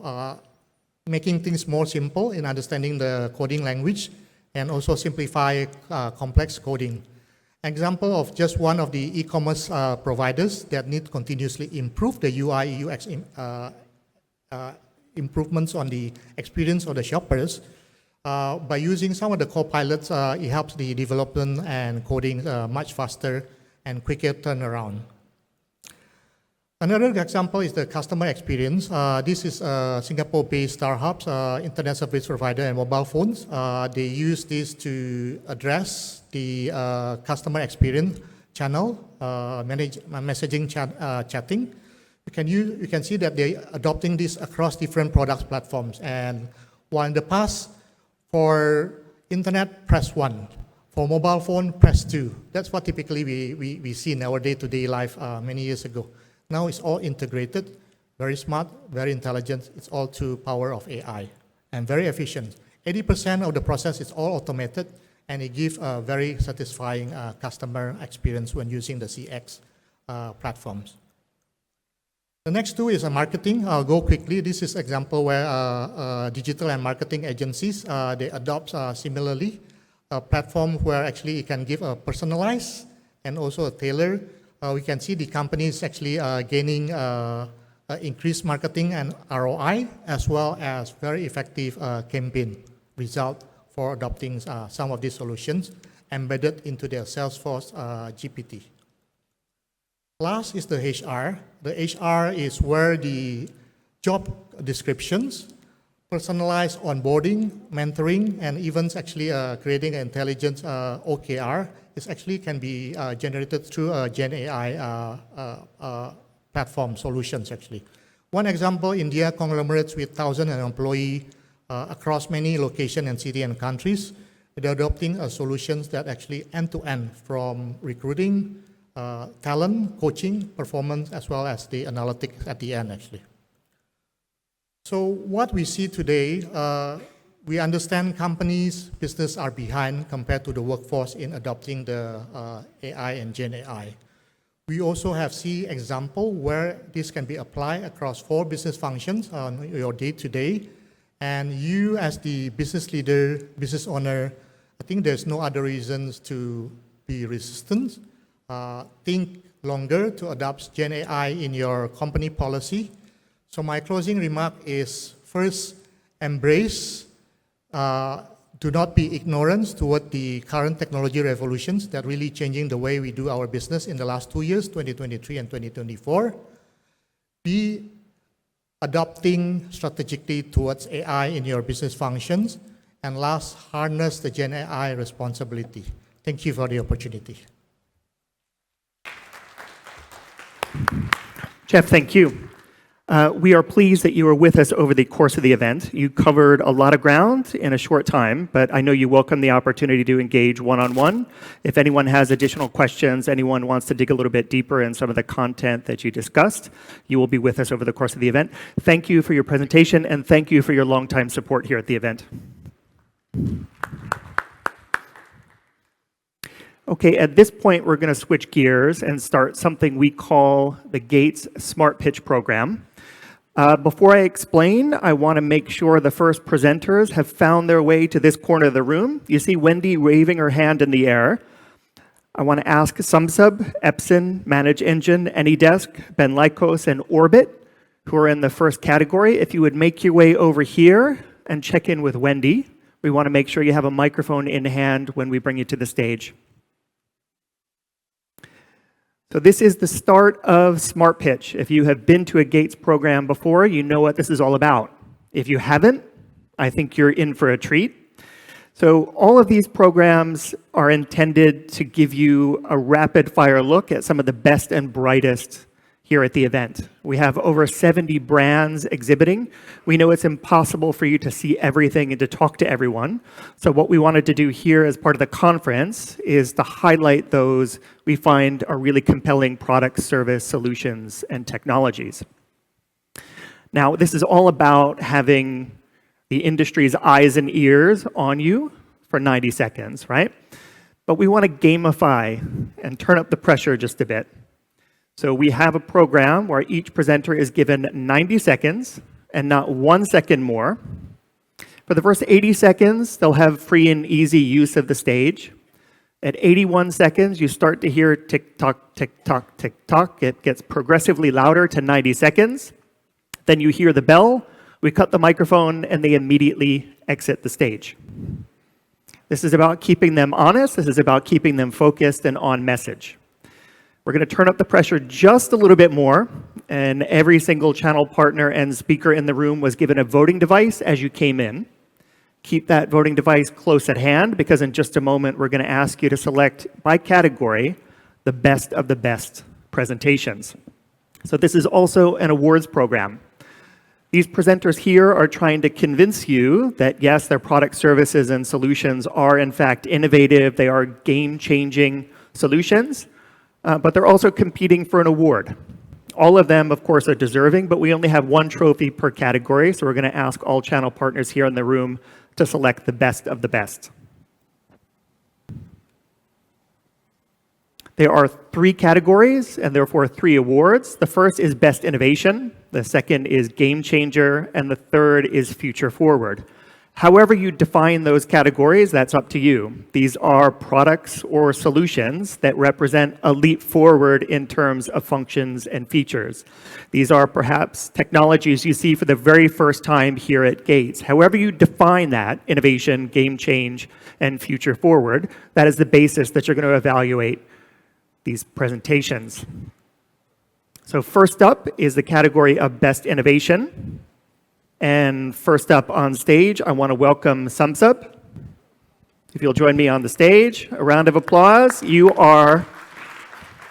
making things more simple in understanding the coding language, and also simplify complex coding. Example of just one of the e-commerce providers that need to continuously improve the UI UX improvements on the experience of the shoppers. By using some of the co-pilots, it helps the development and coding much faster and quicker turnaround. Another example is the customer experience. This is Singapore-based StarHub's internet service provider and mobile phones. They use this to address the customer experience channel, messaging chatting. You can see that they're adopting this across different product platforms. And while in the past, for internet, press 1. For mobile phone, press 2. That's what typically we see in our day-to-day life many years ago. Now it's all integrated, very smart, very intelligent. It's all to power of AI and very efficient. 80% of the process is all automated, and it gives a very satisfying customer experience when using the CX platforms. The next 2 is marketing. I'll go quickly. This is an example where digital and marketing agencies, they adopt similarly a platform where actually it can give a personalized and also a tailor. We can see the companies actually gaining increased marketing and ROI, as well as very effective campaign result for adopting some of these solutions embedded into their Salesforce GPT. Last is the HR. The HR is where the job descriptions, personalized onboarding, mentoring, and even actually creating an intelligent OKR is actually can be generated through Gen AI platform solutions actually. One example, India conglomerates with thousands of employees across many locations and cities and countries. They're adopting solutions that actually end-to-end from recruiting, talent, coaching, performance, as well as the analytics at the end actually. So what we see today, we understand companies, business are behind compared to the workforce in adopting the AI and Gen AI. We also have seen example where this can be applied across 4 business functions on your day-to-day. And you as the business leader, business owner, I think there's no other reasons to be resistant. Think longer to adopt Gen AI in your company policy. So my closing remark is, first, embrace, do not be ignorant toward the current technology revolutions that really changing the way we do our business in the last 2 years, 2023 and 2024. Be adopting strategically towards AI in your business functions. And last, harness the Gen AI responsibility. Thank you for the opportunity. Jeff, thank you. We are pleased that you were with us over the course of the event. You covered a lot of ground in a short time, but I know you welcome the opportunity to engage one-on-one. If anyone has additional questions, anyone wants to dig a little bit deeper in some of the content that you discussed, you will be with us over the course of the event. Thank you for your presentation, and thank you for your long-time support here at the event. Okay, at this point, we're going to switch gears and start something we call the Gates Smart Pitch program. Before I explain, I want to make sure the first presenters have found their way to this corner of the room. You see Wendy waving her hand in the air. I want to ask Sumsub, Epson, Manage Engine, AnyDesk, Ben Lycos, and Orbit, who are in the first category, if you would make your way over here and check in with Wendy. We want to make sure you have a microphone in hand when we bring you to the stage. So this is the start of Smart Pitch. If you have been to a Gates program before, you know what this is all about. If you haven't, I think you're in for a treat. So all of these programs are intended to give you a rapid-fire look at some of the best and brightest here at the event. We have over 70 brands exhibiting. We know it's impossible for you to see everything and to talk to everyone. So what we wanted to do here as part of the conference is to highlight those we find are really compelling products, service, solutions, and technologies. Now, this is all about having the industry's eyes and ears on you for 90 seconds, right? But we want to gamify and turn up the pressure just a bit. So we have a program where each presenter is given 90 seconds and not 1 second more. For the first 80 seconds, they'll have free and easy use of the stage. At 81 seconds, you start to hear tick-tock, tick-tock, tick-tock. It gets progressively louder to 90 seconds. Then you hear the bell, we cut the microphone, and they immediately exit the stage. This is about keeping them honest. This is about keeping them focused and on message. We're going to turn up the pressure just a little bit more, and every single channel partner and speaker in the room was given a voting device as you came in. Keep that voting device close at hand, because in just a moment, we're going to ask you to select by category the best of the best presentations. So this is also an awards program. These presenters here are trying to convince you that, yes, their product, services, and solutions are, in fact, innovative. They are game-changing solutions. But they're also competing for an award. All of them, of course, are deserving, but we only have 1 trophy per category, so we're going to ask all channel partners here in the room to select the best of the best. There are 3 categories, and therefore 3 awards. The first is Best Innovation, the second is Game Changer, and the third is Future Forward. However you define those categories, that's up to you. These are products or solutions that represent a leap forward in terms of functions and features. These are perhaps technologies you see for the very first time here at Gates. However you define that, innovation, game change, and future forward, that is the basis that you're going to evaluate these presentations. So first up is the category of Best Innovation. And first up on stage, I want to welcome Samsub. If you'll join me on the stage, a round of applause. You are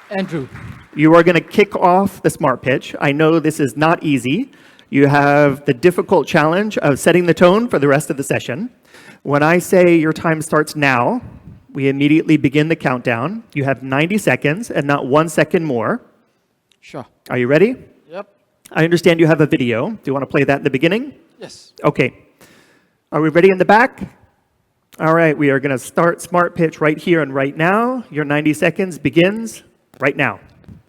Andrew. going to kick off the smart pitch. I know this is not easy. You have the difficult challenge of setting the tone for the rest of the session. When I say your time starts now, we immediately begin the countdown. You have 90 seconds and not 1 second more. Sure. Are you ready? Yep. I understand you have a video. Do you want to play that in the beginning? Yes. Okay. Are we ready in the back? All right, we are going to start Smart Pitch right here and right now. Your 90 seconds begins right now.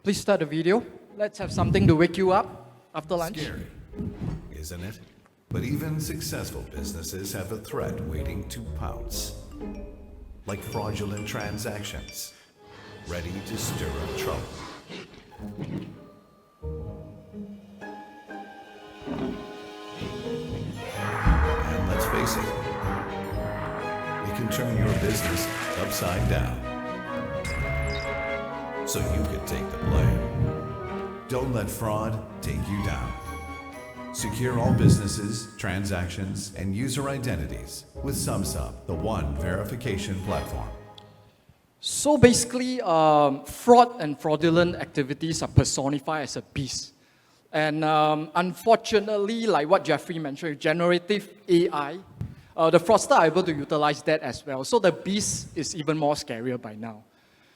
Please start the video. Let's have something to wake you up after lunch. Scary, isn't it? But even successful businesses have a threat waiting to pounce. Like fraudulent transactions, ready to stir up trouble. And let's face it, it can turn your business upside down. So you can take the blame. Don't let fraud take you down. Secure all businesses, transactions, and user identities with SumSub, the one verification platform. So basically, fraud and fraudulent activities are personified as a beast. And unfortunately, like what Jeffrey mentioned, generative AI, the fraudsters are able to utilize that as well. So the beast is even more scarier by now.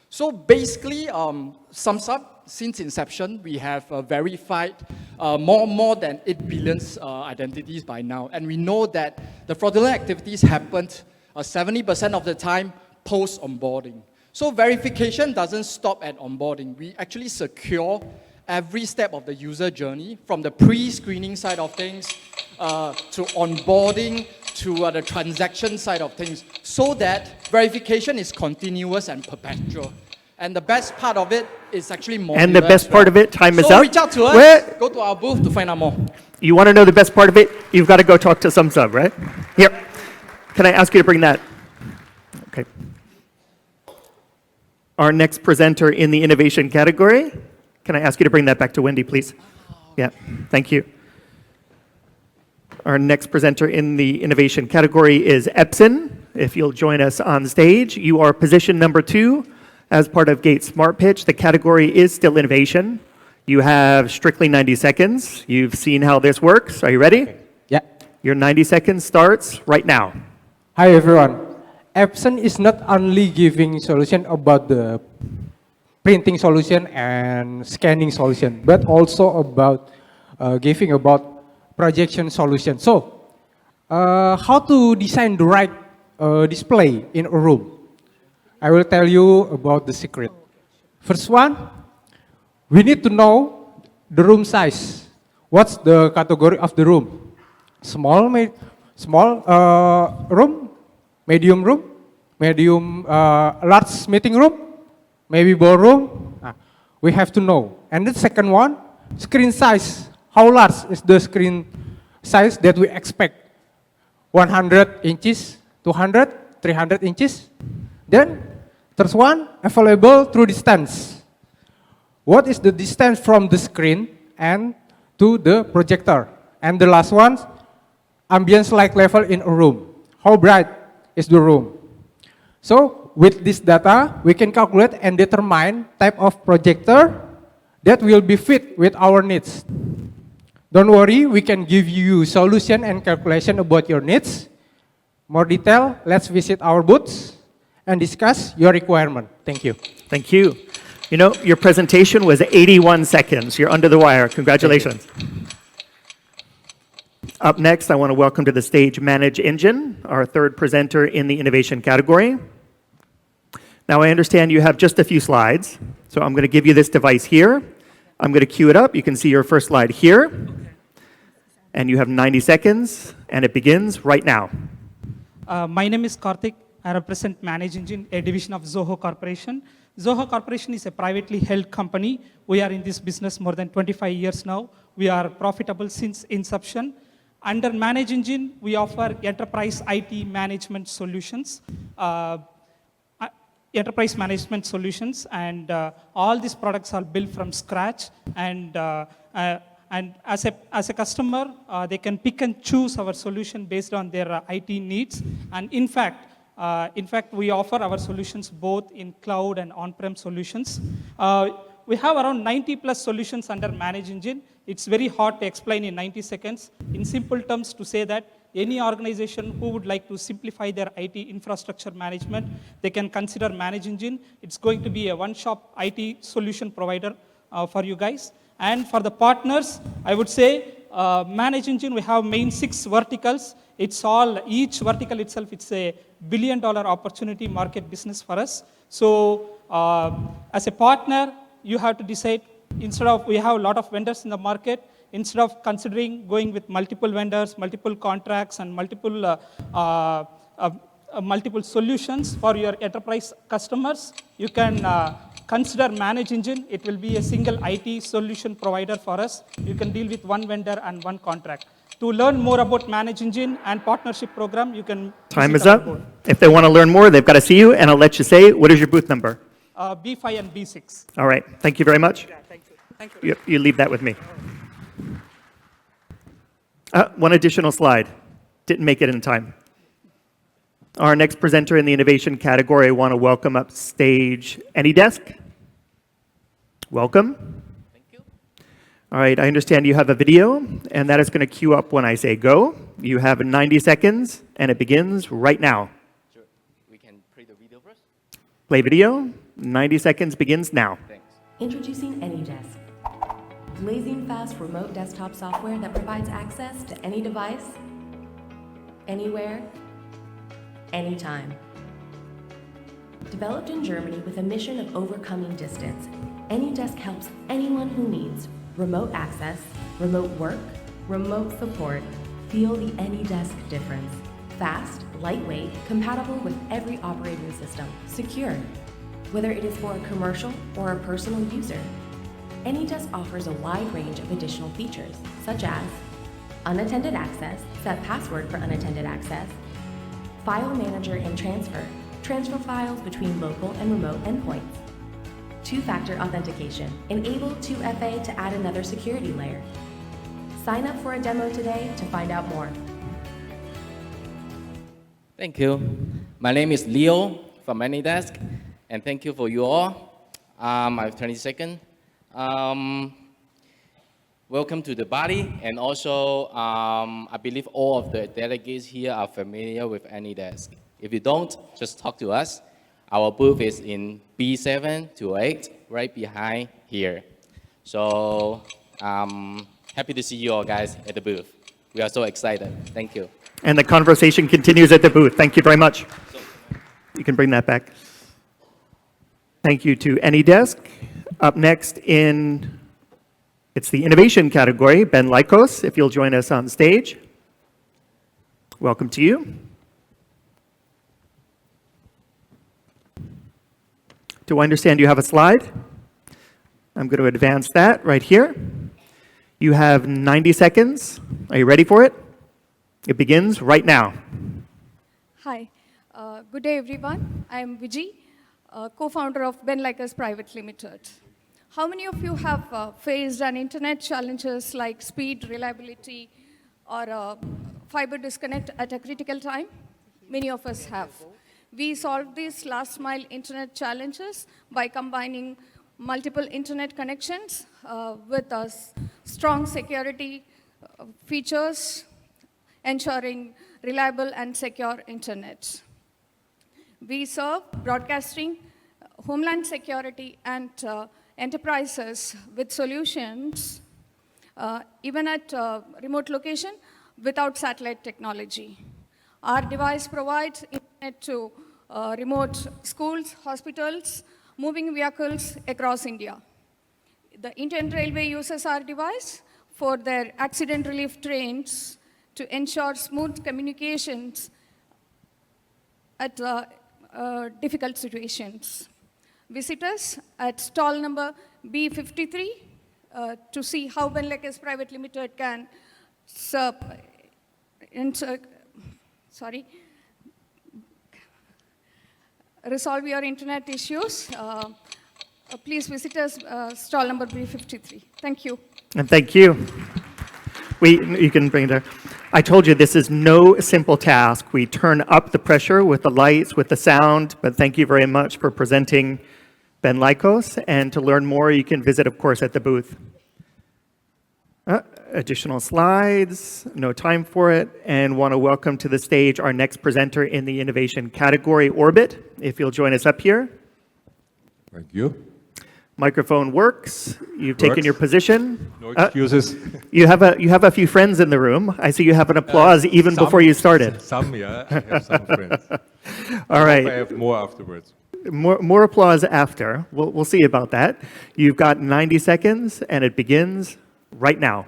So basically, SumSub, since inception, we have verified more than 8 billion identities by now. And we know that the fraudulent activities happened 70% of the time post-onboarding. So verification doesn't stop at onboarding. We actually secure every step of the user journey, from the pre-screening side of things to onboarding to the transaction side of things, so that verification is continuous and perpetual. And the best part of it is actually modular. And the best part of it, time is So up. reach out to us, Where? go to our booth to find out more. You want to know the best part of it? You've got to go talk to SumSub, right? Here. Can I ask you to bring that? Okay. Our next presenter in the innovation category. Can I ask you to bring that back to Wendy, please? Yeah, thank you. Our next presenter in the innovation category is Epson. If you'll join us on stage, you are position number 2 as part of Gates Smart Pitch. The category is still innovation. You have strictly 90 seconds. You've seen how this works. Are you ready? Yeah. Your 90 seconds starts right now. Hi everyone. Epson is not only giving solution about the printing solution and scanning solution, but also about giving about projection solution. So, how to design the right display in a room? I will tell you about the secret. First one, we need to know the room size. What's the category of the room? Small room, medium room, large meeting room, maybe ballroom. We have to know. And the second one, screen size. How large is the screen size that we expect? 100 inches, 200, 300 inches. Then, there's one, available through distance. What is the distance from the screen and to the projector? And the last one, ambience light level in a room. How bright is the room? So, with this data, we can calculate and determine type of projector that will be fit with our needs. Don't worry, we can give you solution and calculation about your needs. More detail, let's visit our booths and discuss your requirement. Thank you. Thank you. You know, your presentation was 81 seconds. You're under the wire. Congratulations. Up next, I want to welcome to the stage Manage Engine, our third presenter in the innovation category. Now, I understand you have just a few slides, so I'm going to give you this device here. I'm going to cue it up. You can see your first slide here. And you have 90 seconds, and it begins right now. My name is Karthik. I represent Manage Engine, a division of Zoho Corporation. Zoho Corporation is a privately held company. We are in this business more than 25 years now. We are profitable since inception. Under Manage Engine, we offer enterprise IT management solutions. And all these products are built from scratch, and And as a customer, they can pick and choose our solution based on their IT needs. And in fact, we offer our solutions both in cloud and on-prem solutions. We have around 90 plus solutions under Manage Engine. It's very hard to explain in 90 seconds. In simple terms, to say that any organization who would like to simplify their IT infrastructure management, they can consider Manage Engine. It's going to be a one-shop IT solution provider for you guys. And for the partners, I would say Manage Engine, we have main 6 verticals. It's all, each vertical itself, it's a $1 billion opportunity market business for us. So as a partner, you have to decide, instead of, we have a lot of vendors in the market, instead of considering going with multiple vendors, multiple contracts, and multiple solutions for your enterprise customers, you can consider Manage Engine. It will be a single IT solution provider for us. You can deal with one vendor and one contract. To learn more about Manage Engine and partnership program, you can Time visit is our up. board. If they want to learn more, they've got to see you, and I'll let you say, what is your booth number? B5 and B6. All right, thank you very much. Yeah, thank you. Thank you. You leave that with me. One additional slide. Didn't make it in time. Our next presenter in the innovation category, I want to welcome up stage AnyDesk. Welcome. Thank you. All right, I understand you have a video, and that is going to queue up when I say go. You have 90 seconds, and it begins right now. Sure. We can play the video first. Play video. 90 seconds begins now. Thanks. Introducing AnyDesk, blazing fast remote desktop software that provides access to any device, anywhere, anytime. Developed in Germany with a mission of overcoming distance, AnyDesk helps anyone who needs remote access, remote work, remote support feel the AnyDesk difference. Fast, lightweight, compatible with every operating system, secure, whether it is for a commercial or a personal user. AnyDesk offers a wide range of additional features, such as unattended access, set password for unattended access, file manager and transfer files between local and remote endpoints, two-factor authentication, enable 2FA to add another security layer. Sign up for a demo today to find out more. Thank you. My name is Leo from AnyDesk, and thank you for you all. I have 20 seconds. Welcome to the body, and also I believe all of the delegates here are familiar with AnyDesk. If you don't, just talk to us. Our booth is in B7 to 8, right behind here. So happy to see you all guys at the booth. We are so excited. Thank you. And the conversation continues at the booth. Thank you very much. You can bring that back. Thank you to AnyDesk. Up next it's the innovation category, Ben Lykos, if you'll join us on stage. Welcome to you. Do I understand you have a slide? I'm going to advance that right here. You have 90 seconds. Are you ready for it? It begins right now. Hi. Good day, everyone. I am Vijay, co-founder of Ben Lykos Private Limited. How many of you have faced an internet challenges like speed, reliability, or fiber disconnect at a critical time? Many of us have. We solved these last mile internet challenges by combining multiple internet connections with strong security features, ensuring reliable and secure internet. We serve broadcasting, homeland security, and enterprises with solutions, even at remote location, without satellite technology. Our device provides internet to remote schools, hospitals, moving vehicles across India. The Indian Railway uses our device for their accident relief trains to ensure smooth communications at difficult situations. Visit us at stall number B53 to see how Ben Lykos Private Limited can resolve your internet issues. please visit us, stall number B53. Thank you. And thank you. You can bring it there. I told you this is no simple task. We turn up the pressure with the lights, with the sound, but thank you very much for presenting Ben Lycos. And to learn more, you can visit, of course, at the booth. Additional slides, no time for it, and want to welcome to the stage our next presenter in the innovation category, Orbit, if you'll join us up here. Thank you. Microphone works. You've taken your position. No excuses. You have a few friends in the room. I see you have an applause even before you started. Some, yeah. I have some friends. All right. I have more afterwards. More applause after. We'll see about that. You've got 90 seconds, and it begins right now.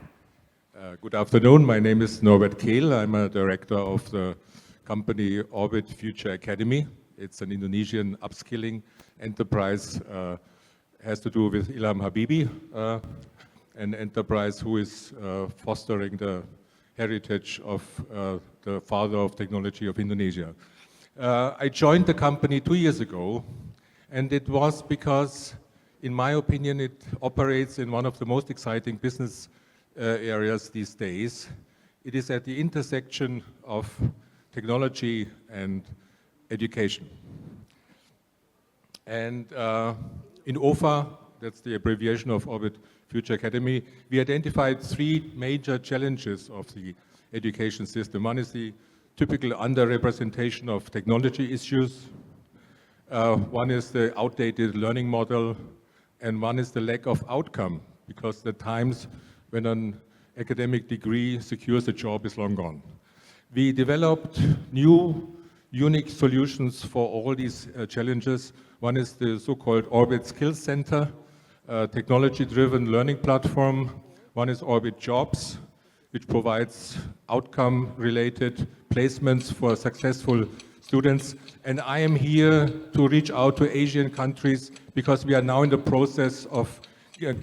Good afternoon. My name is Norbert Kehl. I'm a director of the company Orbit Future Academy. It's an Indonesian upskilling enterprise. Has to do with Ilham Habibi, an enterprise who is fostering the heritage of the father of technology of Indonesia. I joined the company 2 years ago, and it was because, in my opinion, it operates in one of the most exciting business areas these days. It is at the intersection of technology and education. And in OFA, that's the abbreviation of Orbit Future Academy, we identified 3 major challenges of the education system. One is the typical underrepresentation of technology issues. One is the outdated learning model, and one is the lack of outcome, because the times when an academic degree secures a job is long gone. We developed new, unique solutions for all these challenges. One is the so-called Orbit Skills Center, technology-driven learning platform. One is Orbit Jobs, which provides outcome-related placements for successful students. And I am here to reach out to Asian countries because we are now in the process of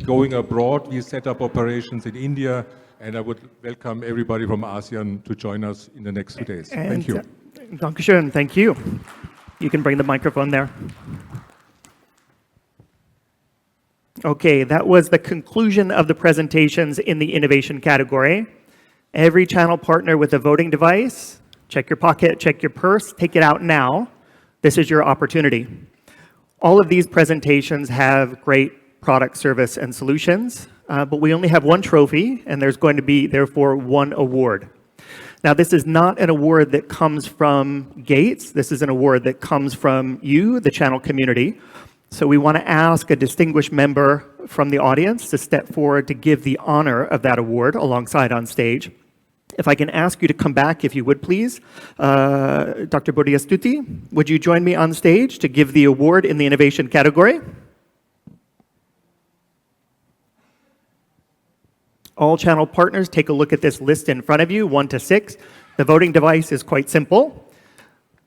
going abroad. We set up operations in India, and I would welcome everybody from ASEAN to join us in the next 2 days. Thank you. Dankeschön, thank you. You can bring the microphone there. Okay, that was the conclusion of the presentations in the innovation category. Every channel partner with a voting device, check your pocket, check your purse, take it out now. This is your opportunity. All of these presentations have great product, service, and solutions, but we only have one trophy, and there's going to be, therefore, one award. Now, this is not an award that comes from Gates. This is an award that comes from you, the channel community. So we want to ask a distinguished member from the audience to step forward to give the honor of that award alongside on stage. If I can ask you to come back, if you would, please. Dr. Budiastuti, would you join me on stage to give the award in the innovation category? All channel partners, take a look at this list in front of you, 1 to 6. The voting device is quite simple.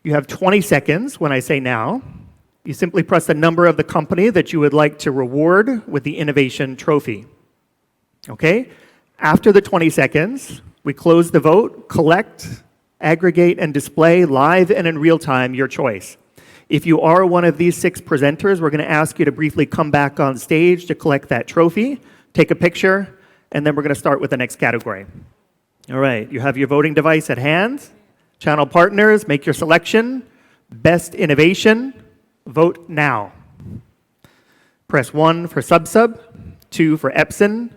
You have 20 seconds when I say now. You simply press the number of the company that you would like to reward with the innovation trophy. Okay? After the 20 seconds, we close the vote, collect, aggregate, and display live and in real time your choice. If you are one of these 6 presenters, we're going to ask you to briefly come back on stage to collect that trophy, take a picture, and then we're going to start with the next category. All right, you have your voting device at hand. Channel partners, make your selection. Best innovation, vote now. Press 1 for SubSub, 2 for Epson,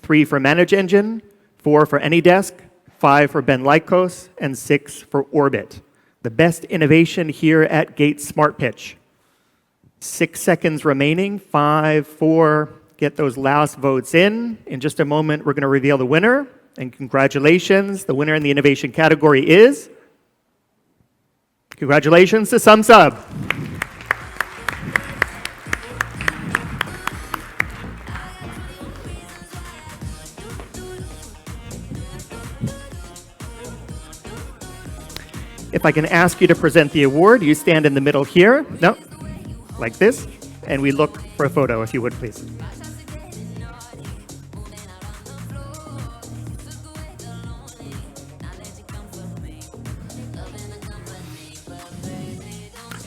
3 for Manage Engine, 4 for AnyDesk, 5 for Ben Lycos, and 6 for Orbit. The best innovation here at Gates Smart Pitch. 6 seconds remaining, 5, 4, get those last votes in. In just a moment, we're going to reveal the winner. And congratulations, the winner in the innovation category is... Congratulations to SumSub. If I can ask you to present the award, you stand in the middle here. No, like this. And we look for a photo, if you would, please.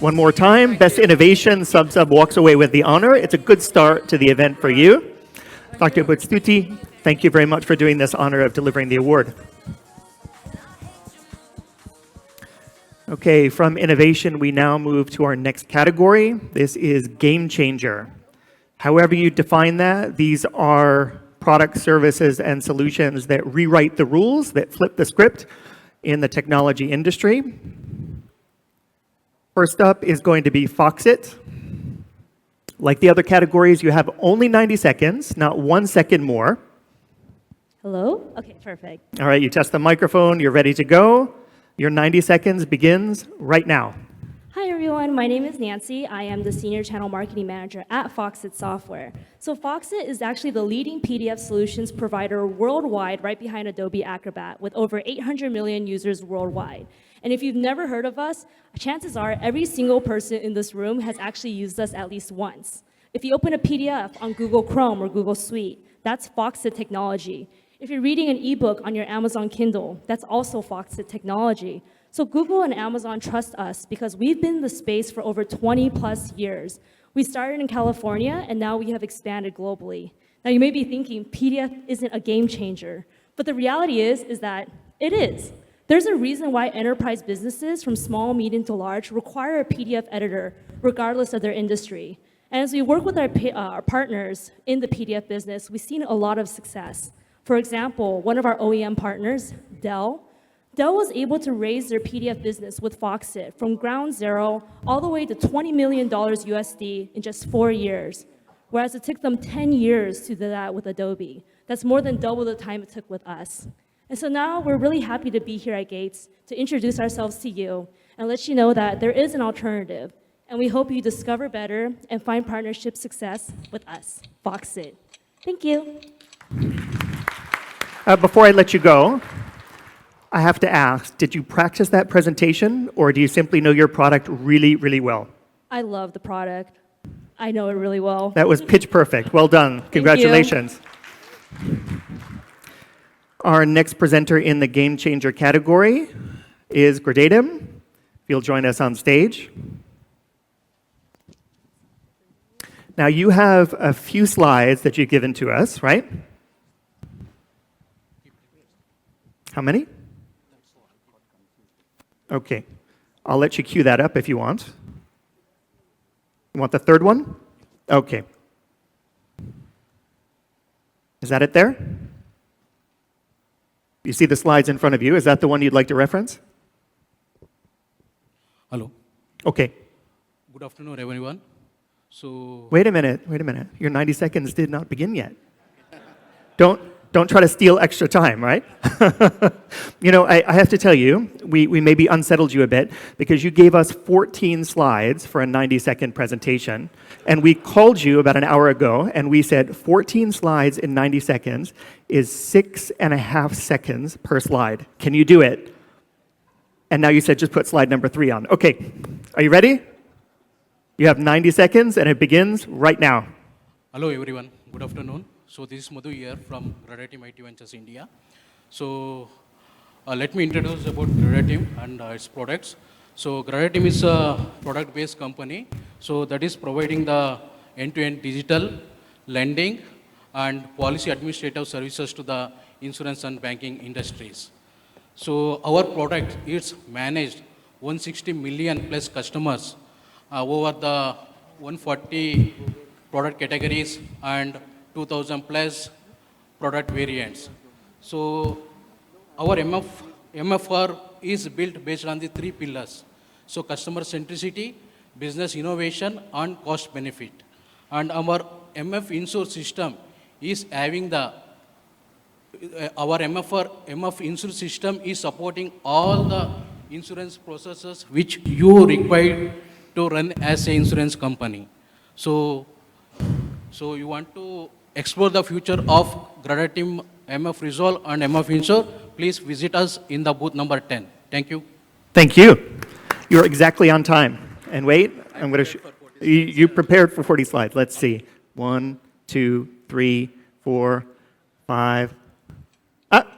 One more time, best innovation, Sub walks away with the honor. It's a good start to the event for you. Dr. Butstuti, thank you very much for doing this honor of delivering the award. Okay, from innovation, we now move to our next category. This is game changer. However you define that, these are products, services, and solutions that rewrite the rules, that flip the script in the technology industry. First up is going to be Foxit. Like the other categories, you have only 90 seconds, not 1 second more. Hello? Okay, perfect. All right, you test the microphone, you're ready to go. Your 90 seconds begins right now. Hi everyone, my name is Nancy. I am the Senior Channel Marketing Manager at Foxit Software. So Foxit is actually the leading PDF solutions provider worldwide, right behind Adobe Acrobat, with over 800 million users worldwide. And if you've never heard of us, chances are every single person in this room has actually used us at least once. If you open a PDF on Google Chrome or Google Suite, that's Foxit technology. If you're reading an ebook on your Amazon Kindle, that's also Foxit technology. So Google and Amazon trust us because we've been in the space for over 20 plus years. We started in California, and now we have expanded globally. Now you may be thinking PDF isn't a game changer, but the reality is that it is. There's a reason why enterprise businesses from small, medium to large require a PDF editor regardless of their industry. And as we work with our partners in the PDF business, we've seen a lot of success. For example, one of our OEM partners, Dell was able to raise their PDF business with Foxit from ground zero all the way to $20 million USD in just 4 years, whereas it took them 10 years to do that with Adobe. That's more than double the time it took with us. And so now we're really happy to be here at Gates to introduce ourselves to you and let you know that there is an alternative. And we hope you discover better and find partnership success with us, Foxit. Thank you. Before I let you go, I have to ask, did you practice that presentation, or do you simply know your product really, really well? I love the product. I know it really well. That was pitch perfect. Well done. Congratulations. Our next presenter in the Game Changer category is Gradatum. If you'll join us on stage. Now, you have a few slides that you've given to us, right? How many? Okay. I'll let you cue that up if you want. You want the third one? Okay. Is that it there? You see the slides in front of you. Is that the one you'd like to reference? Hello. Okay. Good afternoon, everyone. So Wait a minute. Your 90 seconds did not begin yet. Don't try to steal extra time, right? You know, I have to tell you, we maybe unsettled you a bit because you gave us 14 slides for a 90-second presentation, and we called you about an hour ago, and we said 14 slides in 90 seconds is 6.5 seconds per slide. Can you do it? And now you said just put slide number 3 on. Okay, are you ready? You have 90 seconds, and it begins right now. hello, everyone. Good afternoon. So this is Madhu here from Gradatum IT Ventures India. So let me introduce about Gradatum and its products. So Gradatum is a product-based company. So that is providing the end-to-end digital lending and policy administrative services to the insurance and banking industries. So our product is managed 160 million plus customers over the 140 product categories and 2,000 plus product variants. So our MFR is built based on the 3 pillars. So customer centricity, business innovation, and cost benefit. And our MF Insure system is having the, our MF Insure system is supporting all the insurance processes which you require to run as an insurance company. So you want to explore the future of Gradatum MF Resolve and MF Insure, please visit us in the booth number 10. Thank you. Thank you. You're exactly on time. And wait, I'm going to you prepared for 40 slides. Let's see. 1, 2, 3, 4, 5.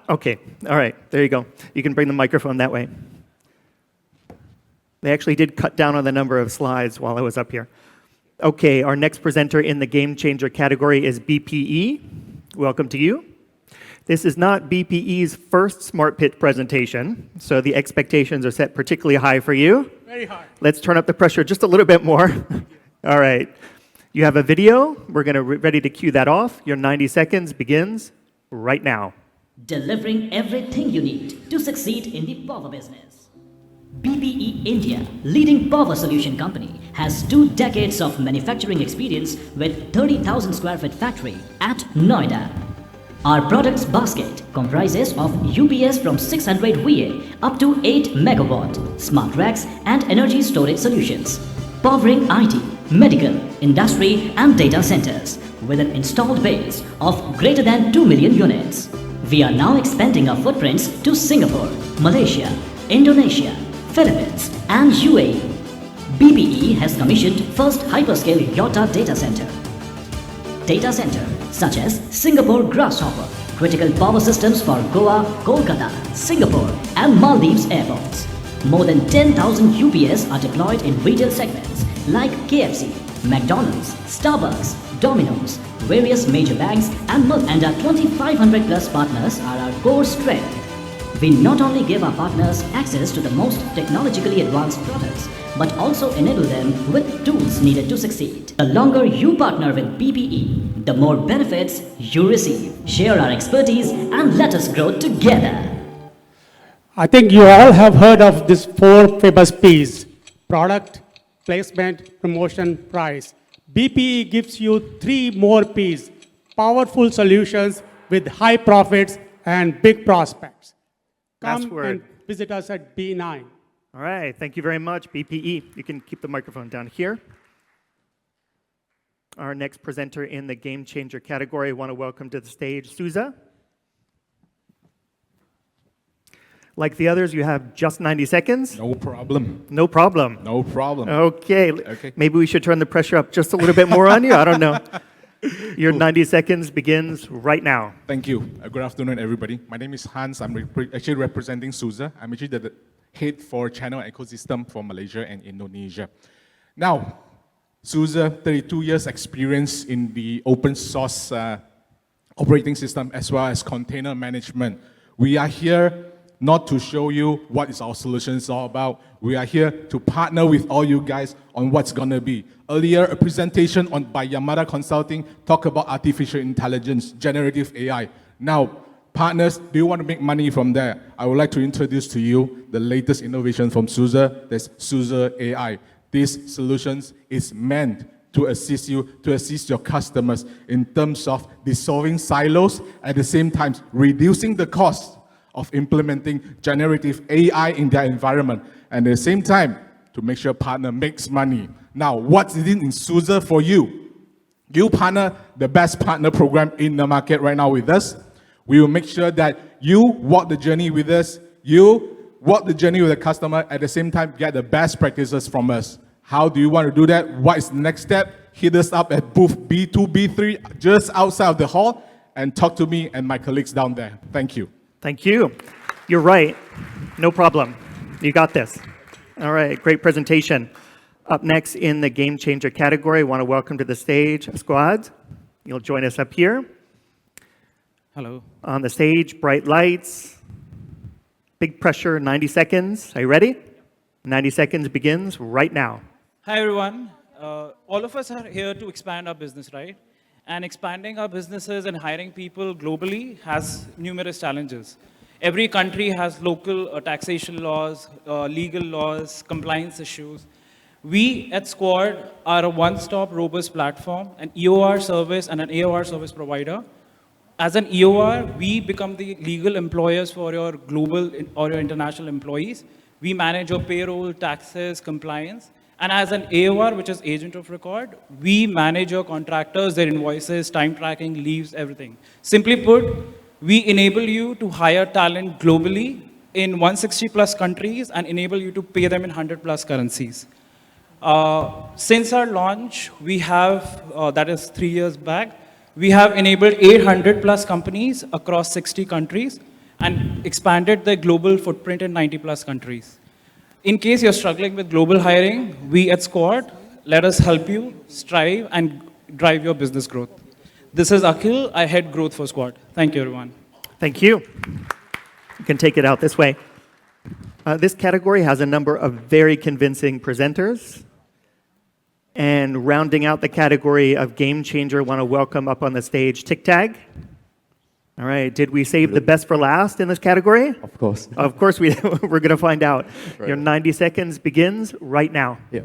Okay. All right. There you go. You can bring the microphone that way. They actually did cut down on the number of slides while I was up here. Okay, our next presenter in the game changer category is BPE. Welcome to you. This is not BPE's first Smart Pitch presentation, so the expectations are set particularly high for you. Very high. Let's turn up the pressure just a little bit more. All right. You have a video. We're going to ready to cue that off. Your 90 seconds begins right now. Delivering everything you need to succeed in the power business. BPE India, leading power solution company, has 2 decades of manufacturing experience with 30,000 square feet factory at Noida. Our products basket comprises of UPS from 600 VA up to 8 megawatt, smart racks and energy storage solutions, powering IT, medical, industry and data centers with an installed base of greater than 2 million units. We are now expanding our footprints to Singapore, Malaysia, Indonesia, Philippines and UAE. BPE has commissioned first hyperscale Yotta data center. Data center such as Singapore Grasshopper, critical power systems for Goa, Kolkata, Singapore and Maldives airports. More than 10,000 UPS are deployed in retail segments like KFC, McDonald's, Starbucks, Domino's, various major banks and our 2,500 plus partners are our core strength. We not only give our partners access to the most technologically advanced products, but also enable them with tools needed to succeed. The longer you partner with BPE, the more benefits you receive. Share our expertise and let us grow together. I think you all have heard of these 4 famous P's: product, placement, promotion, price. BPE gives you 3 more P's: powerful solutions with high profits and big prospects. Come and visit us at B9. All right, thank you very much, BPE. You can keep the microphone down here. Our next presenter in the game changer category, I want to welcome to the stage Souza. Like the others, you have just 90 seconds. No problem. No problem. No problem. Okay. Maybe we should turn the pressure up just a little bit more on you. I don't know. Your 90 seconds begins right now. Thank you. Good afternoon, everybody. My name is Hans. I'm actually representing Souza. I'm actually the head for channel ecosystem for Malaysia and Indonesia. Now, Souza, 32 years experience in the open source operating system as well as container management. We are here not to show you what is our solutions all about. We are here to partner with all you guys on what's going to be. Earlier, a presentation by Yamada Consulting talked about artificial intelligence, generative AI. Now, partners, do you want to make money from there? I would like to introduce to you the latest innovation from Souza. That's Souza AI. These solutions is meant to assist you, to assist your customers in terms of dissolving silos, at the same time reducing the cost of implementing generative AI in their environment, and at the same time, to make sure partner makes money. Now, what's it in Souza for you? You partner the best partner program in the market right now with us. We will make sure that you walk the journey with us, you walk the journey with the customer, at the same time, get the best practices from us. How do you want to do that? What is the next step? Hit us up at booth B2, B3, just outside of the hall, and talk to me and my colleagues down there. Thank you. Thank you. You're right. No problem. You got this. All right, great presentation. Up next in the game changer category, I want to welcome to the stage Squad. You'll join us up here. Hello. On the stage, bright lights, big pressure, 90 seconds. Are you ready? 90 seconds begins right now. Hi, everyone. All of us are here to expand our business, right? And expanding our businesses and hiring people globally has numerous challenges. Every country has local taxation laws, legal laws, compliance issues. We at Squad are a one-stop robust platform, an EOR service and an AOR service provider. As an EOR, we become the legal employers for your global or your international employees. We manage your payroll, taxes, compliance. And as an AOR, which is agent of record, we manage your contractors, their invoices, time tracking, leaves, everything. Simply put, we enable you to hire talent globally in 160 plus countries and enable you to pay them in 100 plus currencies. Since our launch, we have, that is 3 years back, we have enabled 800 plus companies across 60 countries and expanded their global footprint in 90 plus countries. In case you're struggling with global hiring, we at Squad, let us help you strive and drive your business growth. This is Akhil. I head growth for Squad. Thank you, everyone. Thank you. You can take it out this way. This category has a number of very convincing presenters. And rounding out the category of game changer, I want to welcome up on the stage TicTag. All right, did we save the best for last in this category? Of course. Of course, we're going to find out. Right. Your 90 seconds begins right now. Yeah.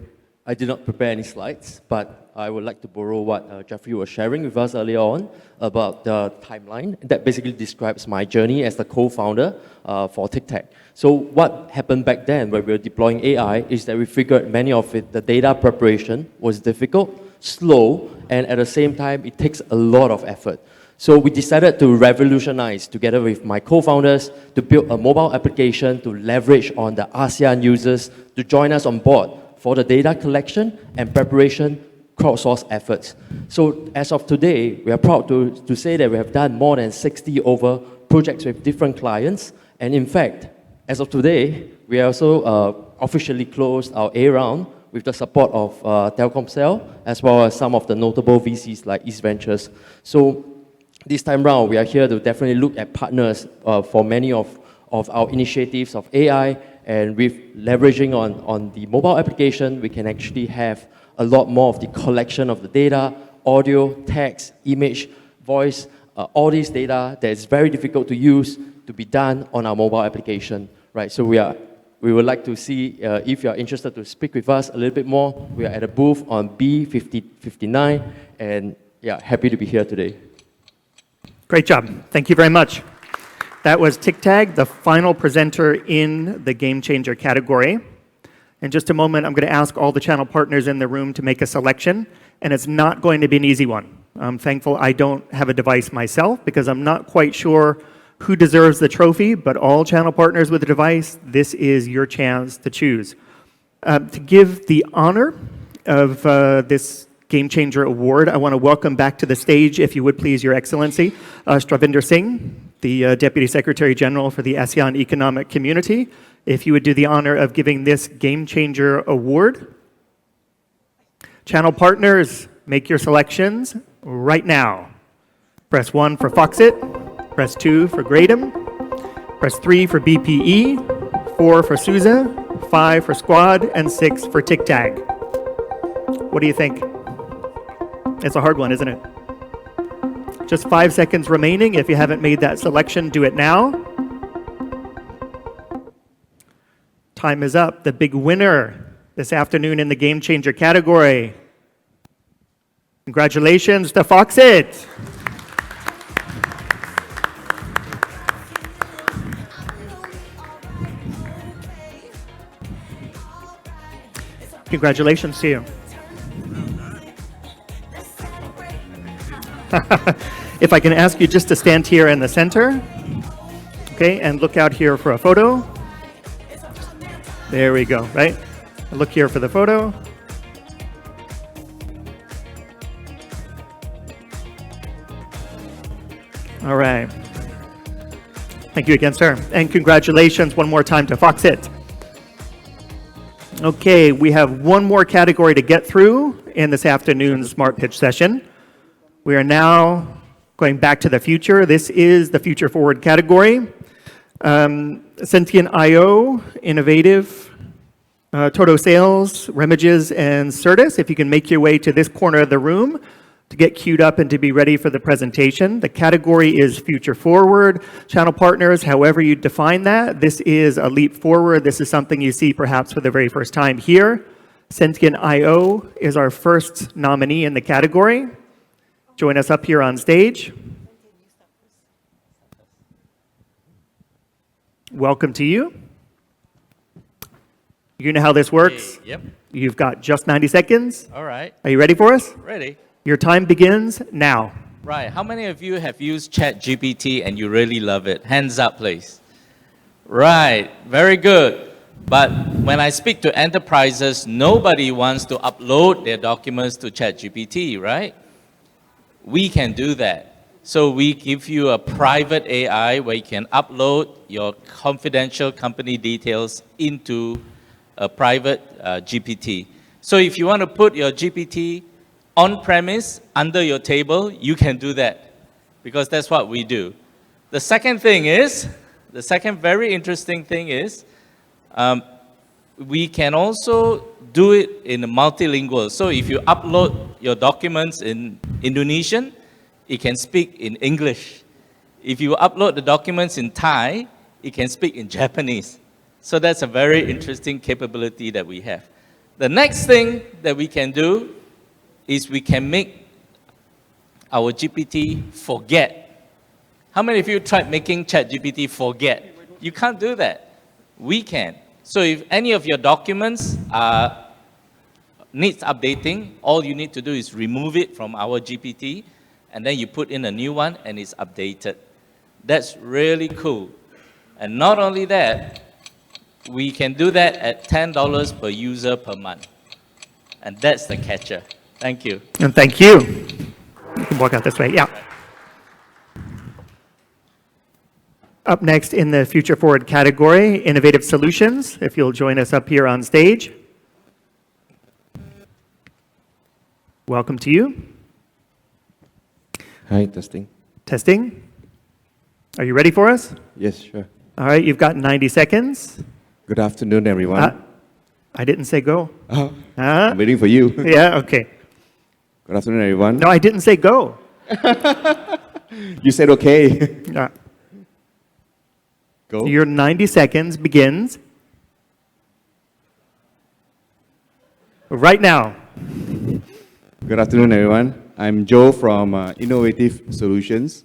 I did not prepare any slides, but I would like to borrow what Jeffrey was sharing with us earlier on about the timeline. That basically describes my journey as the co-founder for TicTag. So what happened back then when we were deploying AI is that we figured many of it, the data preparation was difficult, slow, and at the same time, it takes a lot of effort. So we decided to revolutionize together with my co-founders to build a mobile application to leverage on the ASEAN users to join us on board for the data collection and preparation crowdsource efforts. So as of today, we are proud to say that we have done more than 60 over projects with different clients. And in fact, as of today, we also officially closed our A round with the support of Telkomsel, as well as some of the notable VCs like East Ventures. So this time round, we are here to definitely look at partners for many of our initiatives of AI, and with leveraging on the mobile application, we can actually have a lot more of the collection of the data, audio, text, image, voice, all these data that is very difficult to use to be done on our mobile application, right? So we would like to see if you are interested to speak with us a little bit more. We are at a booth on B59, and yeah, happy to be here today. Great job. Thank you very much. That was TicTag, the final presenter in the Game Changer category. In just a moment, I'm going to ask all the channel partners in the room to make a selection, and it's not going to be an easy one. I'm thankful I don't have a device myself because I'm not quite sure who deserves the trophy, but all channel partners with a device, this is your chance to choose. To give the honor of this Game Changer Award, I want to welcome back to the stage, if you would please, Your Excellency, Stravinder Singh, the Deputy Secretary General for the ASEAN Economic Community. If you would do the honor of giving this Game Changer Award. Channel partners, make your selections right now. Press 1 for Foxit, press 2 for Gradam, press 3 for BPE, 4 for Souza, 5 for Squad, and 6 for TicTag. What do you think? It's a hard one, isn't it? Just 5 seconds remaining. If you haven't made that selection, do it now. Time is up. The big winner this afternoon in the Game Changer category. Congratulations to Foxit. Congratulations to you. If I can ask you just to stand here in the center, okay, and look out here for a photo. There we go, right? Look here for the photo. All right. Thank you again, sir. And congratulations one more time to Foxit. Okay, we have one more category to get through in this afternoon's Smart Pitch session. We are now going back to the future. This is the Future Forward category. Sentient IO, Innovative, Toto Sales, Remages, and Certus. If you can make your way to this corner of the room to get queued up and to be ready for the presentation. The category is Future Forward. Channel partners, however you define that, this is a leap forward. This is something you see perhaps for the very first time here. Sentient IO is our first nominee in the category. Join us up here on stage. Welcome to you. You know how this works? Hey, yep. You've got just 90 seconds. All right. Are you ready for us? Ready. Your time begins now. Right. How many of you have used ChatGPT and you really love it? Hands up, please. Right. Very good. But when I speak to enterprises, nobody wants to upload their documents to ChatGPT, right? We can do that. So we give you a private AI where you can upload your confidential company details into a private GPT. So if you want to put your GPT on premise under your table, you can do that, because that's what we do. The second thing is, the second very interesting thing is, we can also do it in a multilingual. So if you upload your documents in Indonesian, it can speak in English. If you upload the documents in Thai, it can speak in Japanese. So that's a very interesting capability that we have. The next thing that we can do is we can make our GPT forget. How many of you tried making ChatGPT forget? You can't do that. We can. So if any of your documents needs updating, all you need to do is remove it from our GPT, and then you put in a new one, and it's updated. That's really cool. And not only that, we can do that at $10 per user per month. And that's the catcher. Thank you. And thank you. You can walk out this way. Yeah. Up next in the Future Forward category, Innovative Solutions, if you'll join us up here on stage. Welcome to you. Hi, testing. Testing. Are you ready for us? Yes, sure. All right, you've got 90 seconds. Good afternoon, everyone. I didn't say go. I'm waiting for you. Yeah, okay. Good afternoon, everyone. No, I didn't say go. You said okay. Go. Your 90 seconds begins right now. Good afternoon, everyone. I'm Joe from Innovative Solutions.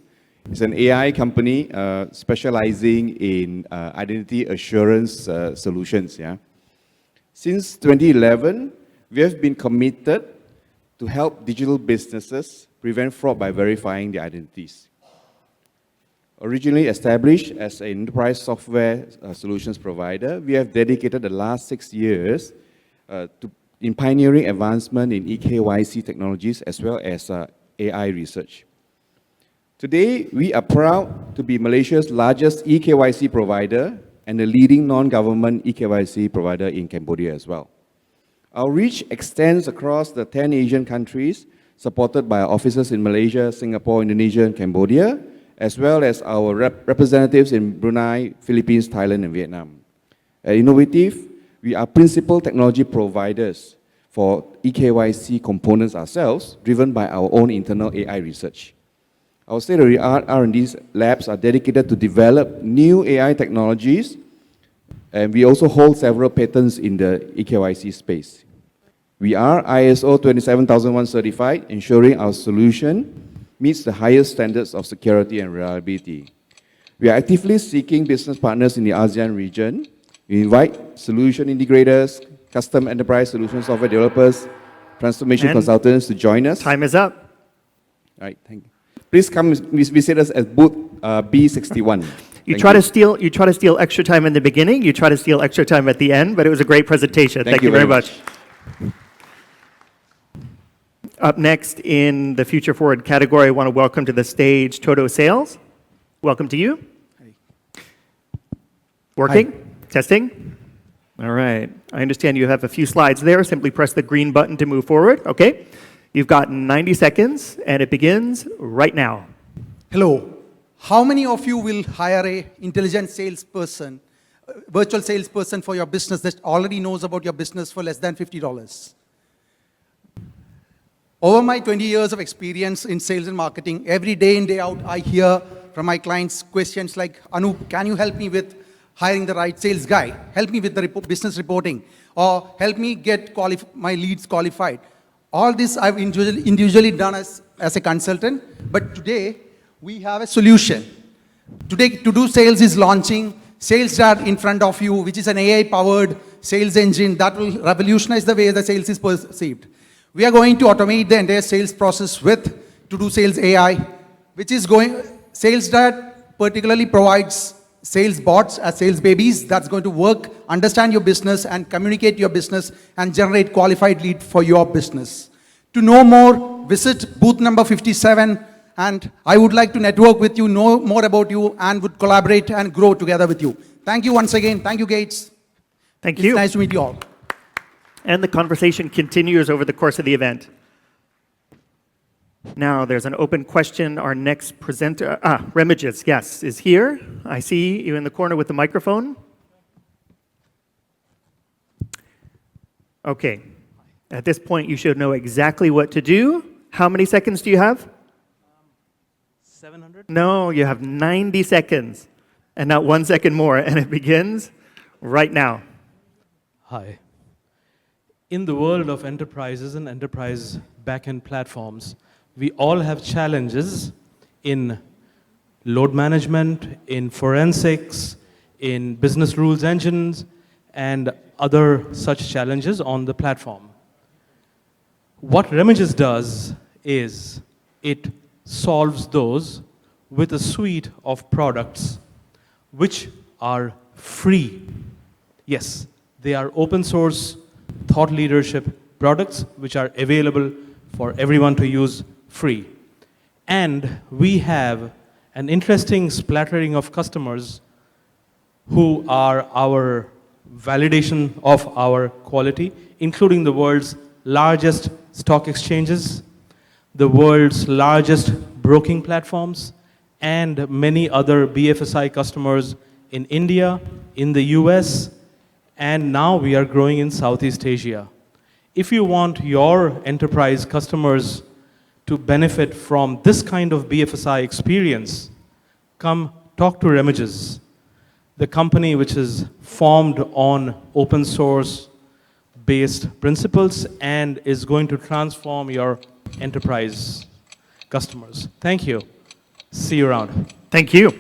It's an AI company specializing in identity assurance solutions. Yeah. Since 2011, we have been committed to help digital businesses prevent fraud by verifying their identities. Originally established as an enterprise software solutions provider, we have dedicated the last 6 years in pioneering advancement in eKYC technologies as well as AI research. Today, we are proud to be Malaysia's largest eKYC provider and the leading non-government eKYC provider in Cambodia as well. Our reach extends across the 10 Asian countries, supported by our offices in Malaysia, Singapore, Indonesia, and Cambodia, as well as our representatives in Brunei, Philippines, Thailand, and Vietnam. At Innovative, we are principal technology providers for eKYC components ourselves, driven by our own internal AI research. Our state-of-the-art R&D labs are dedicated to develop new AI technologies, and we also hold several patents in the eKYC space. We are ISO 27001 certified, ensuring our solution meets the highest standards of security and reliability. We are actively seeking business partners in the ASEAN region. We invite solution integrators, custom enterprise solution software developers, transformation consultants to join us. Time is up. All right, thank you. Please come visit us at booth B61. You try to steal extra time in the beginning, you try to steal extra time at the end, but it was a great presentation. Thank you very much. Up next in the Future Forward category, I want to welcome to the stage Toto Sales. Welcome to you. Hi. Working? Hi. Testing? All right. I understand you have a few slides there. Simply press the green button to move forward. Okay. You've got 90 seconds, and it begins right now. Hello. How many of you will hire a intelligent salesperson, virtual salesperson for your business that already knows about your business for less than $50? Over my 20 years of experience in sales and marketing, every day in, day out, I hear from my clients questions like, Anup, can you help me with hiring the right sales guy? Help me with the business reporting, or help me get my leads qualified. All this I've individually done as a consultant, but today we have a solution. Today, To Do Sales is launching Sales Dart in front of you, which is an AI-powered sales engine that will revolutionize the way the sales is perceived. We are going to automate the entire sales process with To Do Sales AI, which is Sales Dart particularly provides sales bots as sales babies that's going to work, understand your business, and communicate your business and generate qualified lead for your business. To know more, visit booth number 57, and I would like to network with you, know more about you, and would collaborate and grow together with you. Thank you once again. Thank you, Gates. Thank you. It's nice to meet you all. And the conversation continues over the course of the event. Now, there's an open question. Our next presenter, Remiges, yes, is here. I see you in the corner with the microphone. Okay. At this point, you should know exactly what to do. How many seconds do you have? 700? No, you have 90 seconds. And not 1 second more. And it begins right now. Hi. In the world of enterprises and enterprise backend platforms, we all have challenges in load management, in forensics, in business rules engines, and other such challenges on the platform. What Remiges does is it solves those with a suite of products which are free. Yes, they are open source thought leadership products which are available for everyone to use free. And we have an interesting splattering of customers who are our validation of our quality, including the world's largest stock exchanges, the world's largest broking platforms, and many other BFSI customers in India, in the US, and now we are growing in Southeast Asia. If you want your enterprise customers to benefit from this kind of BFSI experience, come talk to Remiges, the company which is formed on open source based principles and is going to transform your enterprise customers. Thank you. See you around. Thank you.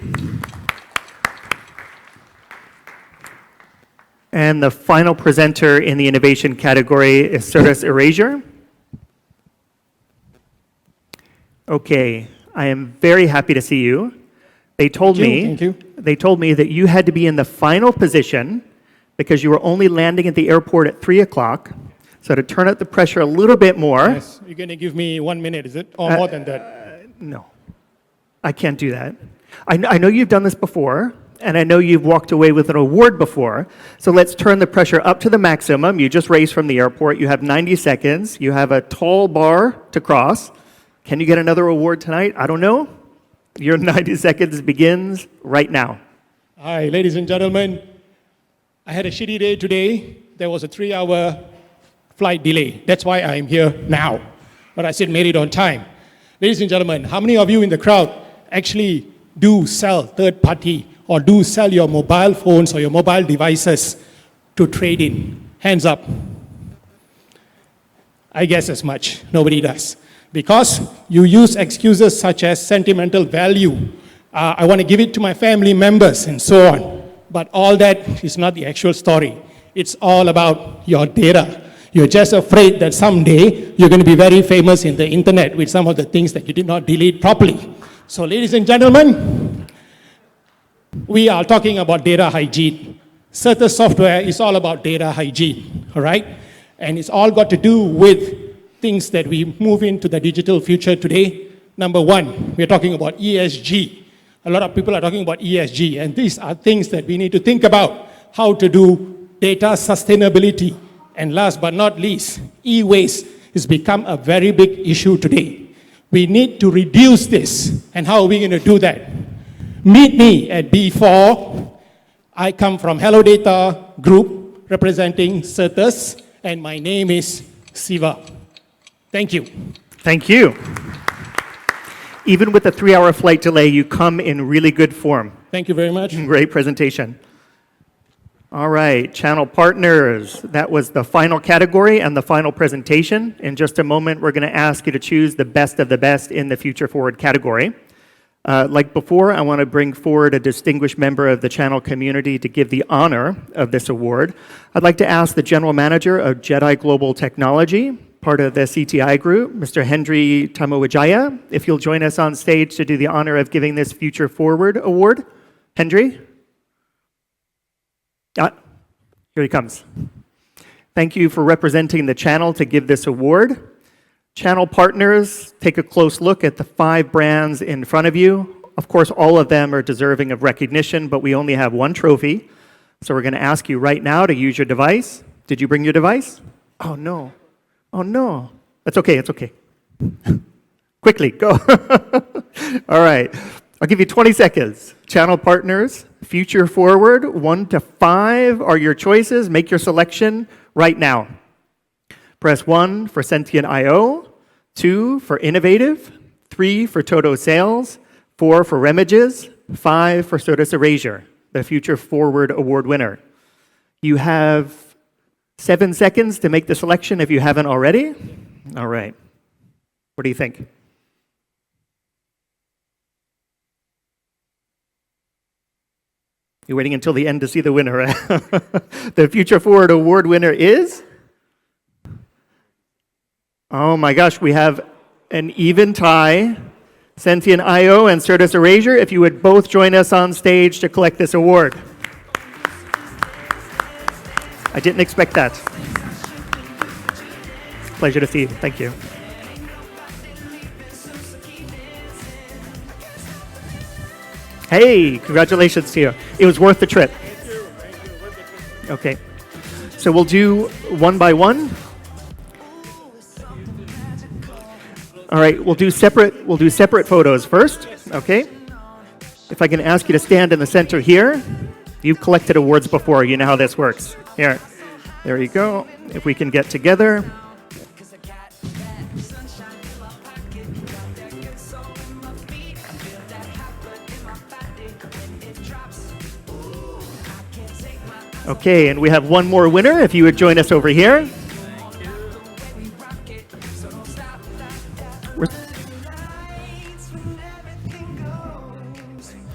And the final presenter in the innovation category is Service Erasure. Okay, I am very happy to see you. They told me that you had to be in the final position because you were only landing at the airport at 3 o'clock. So to turn up the pressure a little bit more. Yes, you're going to give me 1 minute, is it? Or more than that? No, I can't do that. I know you've done this before, and I know you've walked away with an award before. So let's turn the pressure up to the maximum. You just raced from the airport. You have 90 seconds. You have a tall bar to cross. Can you get another award tonight? I don't know. Your 90 seconds begins right now. Hi, ladies and gentlemen. I had a shitty day today. There was a 3-hour flight delay. That's why I'm here now. But I said made it on time. Ladies and gentlemen, how many of you in the crowd actually do sell third party or do sell your mobile phones or your mobile devices to trade in? Hands up. I guess as much. Nobody does. Because you use excuses such as sentimental value. I want to give it to my family members and so on. But all that is not the actual story. It's all about your data. You're just afraid that someday you're going to be very famous in the internet with some of the things that you did not delete properly. So ladies and gentlemen, we are talking about data hygiene. Certain software is all about data hygiene, all right? And it's all got to do with things that we move into the digital future today. Number one, we're talking about ESG. A lot of people are talking about ESG, and these are things that we need to think about, how to do data sustainability. And last but not least, e-waste has become a very big issue today. We need to reduce this, and how are we going to do that? Meet me at B4. I come from Hello Data Group, representing Certus, and my name is Siva. Thank you. Thank you. Even with a 3-hour flight delay, you come in really good form. Thank you very much. Great presentation. All right, channel partners. That was the final category and the final presentation. In just a moment, we're going to ask you to choose the best of the best in the Future Forward category. Like before, I want to bring forward a distinguished member of the channel community to give the honor of this award. I'd like to ask the General Manager of Jedi Global Technology, part of the CTI group, Mr. Hendry Tamuwijaya, if you'll join us on stage to do the honor of giving this Future Forward award. Hendry? Here he comes. Thank you for representing the channel to give this award. Channel partners, take a close look at the 5 brands in front of you. Of course, all of them are deserving of recognition, but we only have one trophy. So we're going to ask you right now to use your device. Did you bring your device? Oh, no. Oh, no. That's okay. It's okay. Quickly, go. All right. I'll give you 20 seconds. Channel partners, future forward, 1 to 5 are your choices. Make your selection right now. Press 1 for Sentient IO, 2 for Innovative, 3 for Toto Sales, 4 for Remages, 5 for Sodas Erasure, the Future Forward Award winner. You have 7 seconds to make the selection if you haven't already. All right. What do you think? You're waiting until the end to see the winner. The Future Forward Award winner is? Oh my gosh, we have an even tie. Sentient IO and Sodas Erasure, if you would both join us on stage to collect this award. I didn't expect that. Pleasure to see you. Thank you. Hey, congratulations to you. It was worth the trip. Okay. So we'll do one by one. All right, we'll do separate photos first, okay? If I can ask you to stand in the center here. You've collected awards before, you know how this works. Here, there you go. If we can get together. Okay, and we have one more winner. If you would join us over here.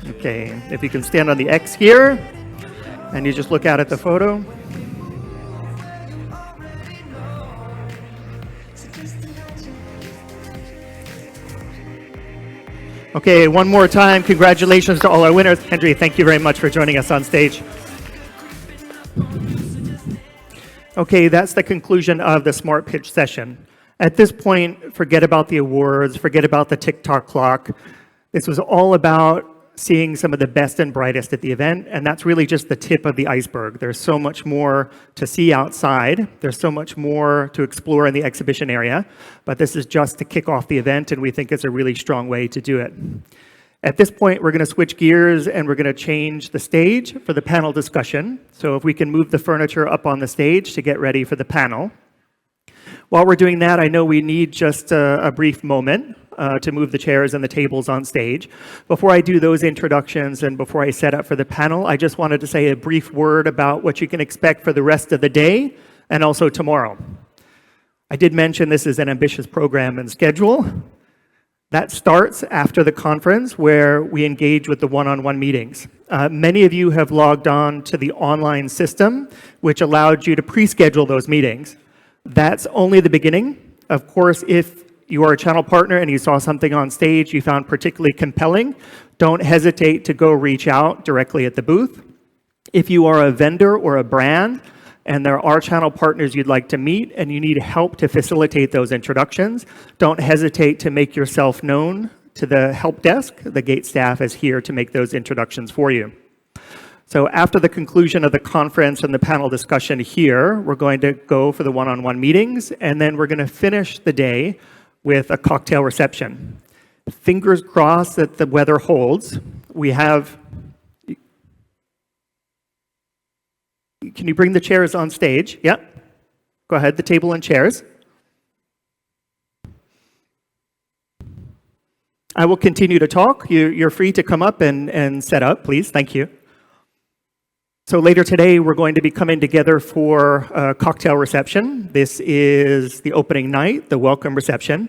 Okay, if you can stand on the X here, and you just look out at the photo. Okay, one more time, congratulations to all our winners. Henry, thank you very much for joining us on stage. Okay, that's the conclusion of the Smart Pitch session. At this point, forget about the awards, forget about the TikTok clock. This was all about seeing some of the best and brightest at the event, and that's really just the tip of the iceberg. There's so much more to see outside. There's so much more to explore in the exhibition area, but this is just to kick off the event, and we think it's a really strong way to do it. At this point, we're going to switch gears and we're going to change the stage for the panel discussion. So if we can move the furniture up on the stage to get ready for the panel. While we're doing that, I know we need just a brief moment to move the chairs and the tables on stage. Before I do those introductions and before I set up for the panel, I just wanted to say a brief word about what you can expect for the rest of the day and also tomorrow. I did mention this is an ambitious program and schedule. That starts after the conference where we engage with the one-on-one meetings. Many of you have logged on to the online system, which allowed you to pre-schedule those meetings. That's only the beginning. Of course, if you are a channel partner and you saw something on stage you found particularly compelling, don't hesitate to go reach out directly at the booth. If you are a vendor or a brand, and there are channel partners you'd like to meet and you need help to facilitate those introductions, don't hesitate to make yourself known to the help desk. The gate staff is here to make those introductions for you. So after the conclusion of the conference and the panel discussion here, we're going to go for the one-on-one meetings, and then we're going to finish the day with a cocktail reception. Fingers crossed that the weather holds. We have... Can you bring the chairs on stage? Yeah. Go ahead, the table and chairs. I will continue to talk. You're free to come up and set up, please. Thank you. So later today, we're going to be coming together for a cocktail reception. This is the opening night, the welcome reception.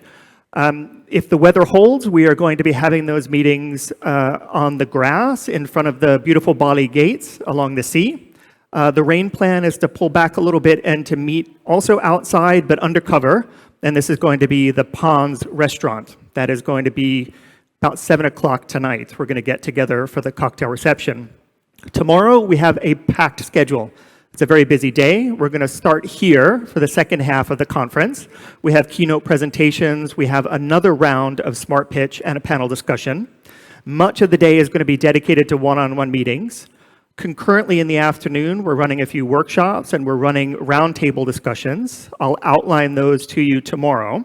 If the weather holds, we are going to be having those meetings on the grass in front of the beautiful Bali gates along the sea. The rain plan is to pull back a little bit and to meet also outside but undercover. And this is going to be the Ponds restaurant. That is going to be about 7 o'clock tonight. We're going to get together for the cocktail reception. Tomorrow, we have a packed schedule. It's a very busy day. We're going to start here for the second half of the conference. We have keynote presentations. We have another round of Smart Pitch and a panel discussion. Much of the day is going to be dedicated to one-on-one meetings. Concurrently in the afternoon, we're running a few workshops and we're running roundtable discussions. I'll outline those to you tomorrow.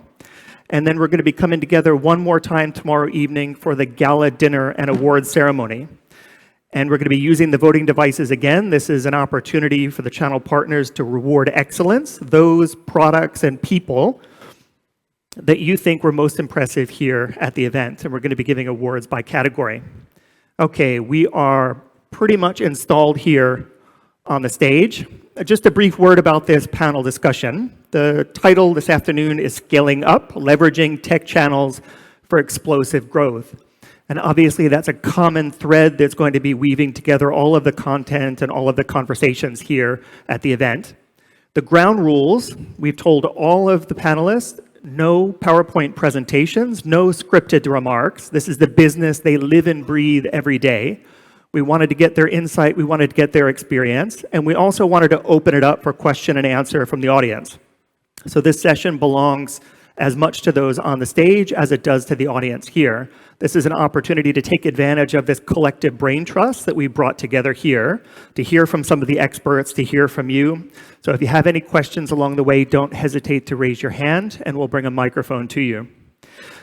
And then we're going to be coming together one more time tomorrow evening for the gala dinner and award ceremony. And we're going to be using the voting devices again. This is an opportunity for the channel partners to reward excellence, those products and people that you think were most impressive here at the event. And we're going to be giving awards by category. Okay, we are pretty much installed here on the stage. Just a brief word about this panel discussion. The title this afternoon is Scaling Up, Leveraging Tech Channels for Explosive Growth. And obviously that's a common thread that's going to be weaving together all of the content and all of the conversations here at the event. The ground rules, we've told all of the panelists, no PowerPoint presentations, no scripted remarks. This is the business they live and breathe every day. We wanted to get their insight, we wanted to get their experience, and we also wanted to open it up for question and answer from the audience. So this session belongs as much to those on the stage as it does to the audience here. This is an opportunity to take advantage of this collective brain trust that we brought together here, to hear from some of the experts, to hear from you. So if you have any questions along the way, don't hesitate to raise your hand and we'll bring a microphone to you.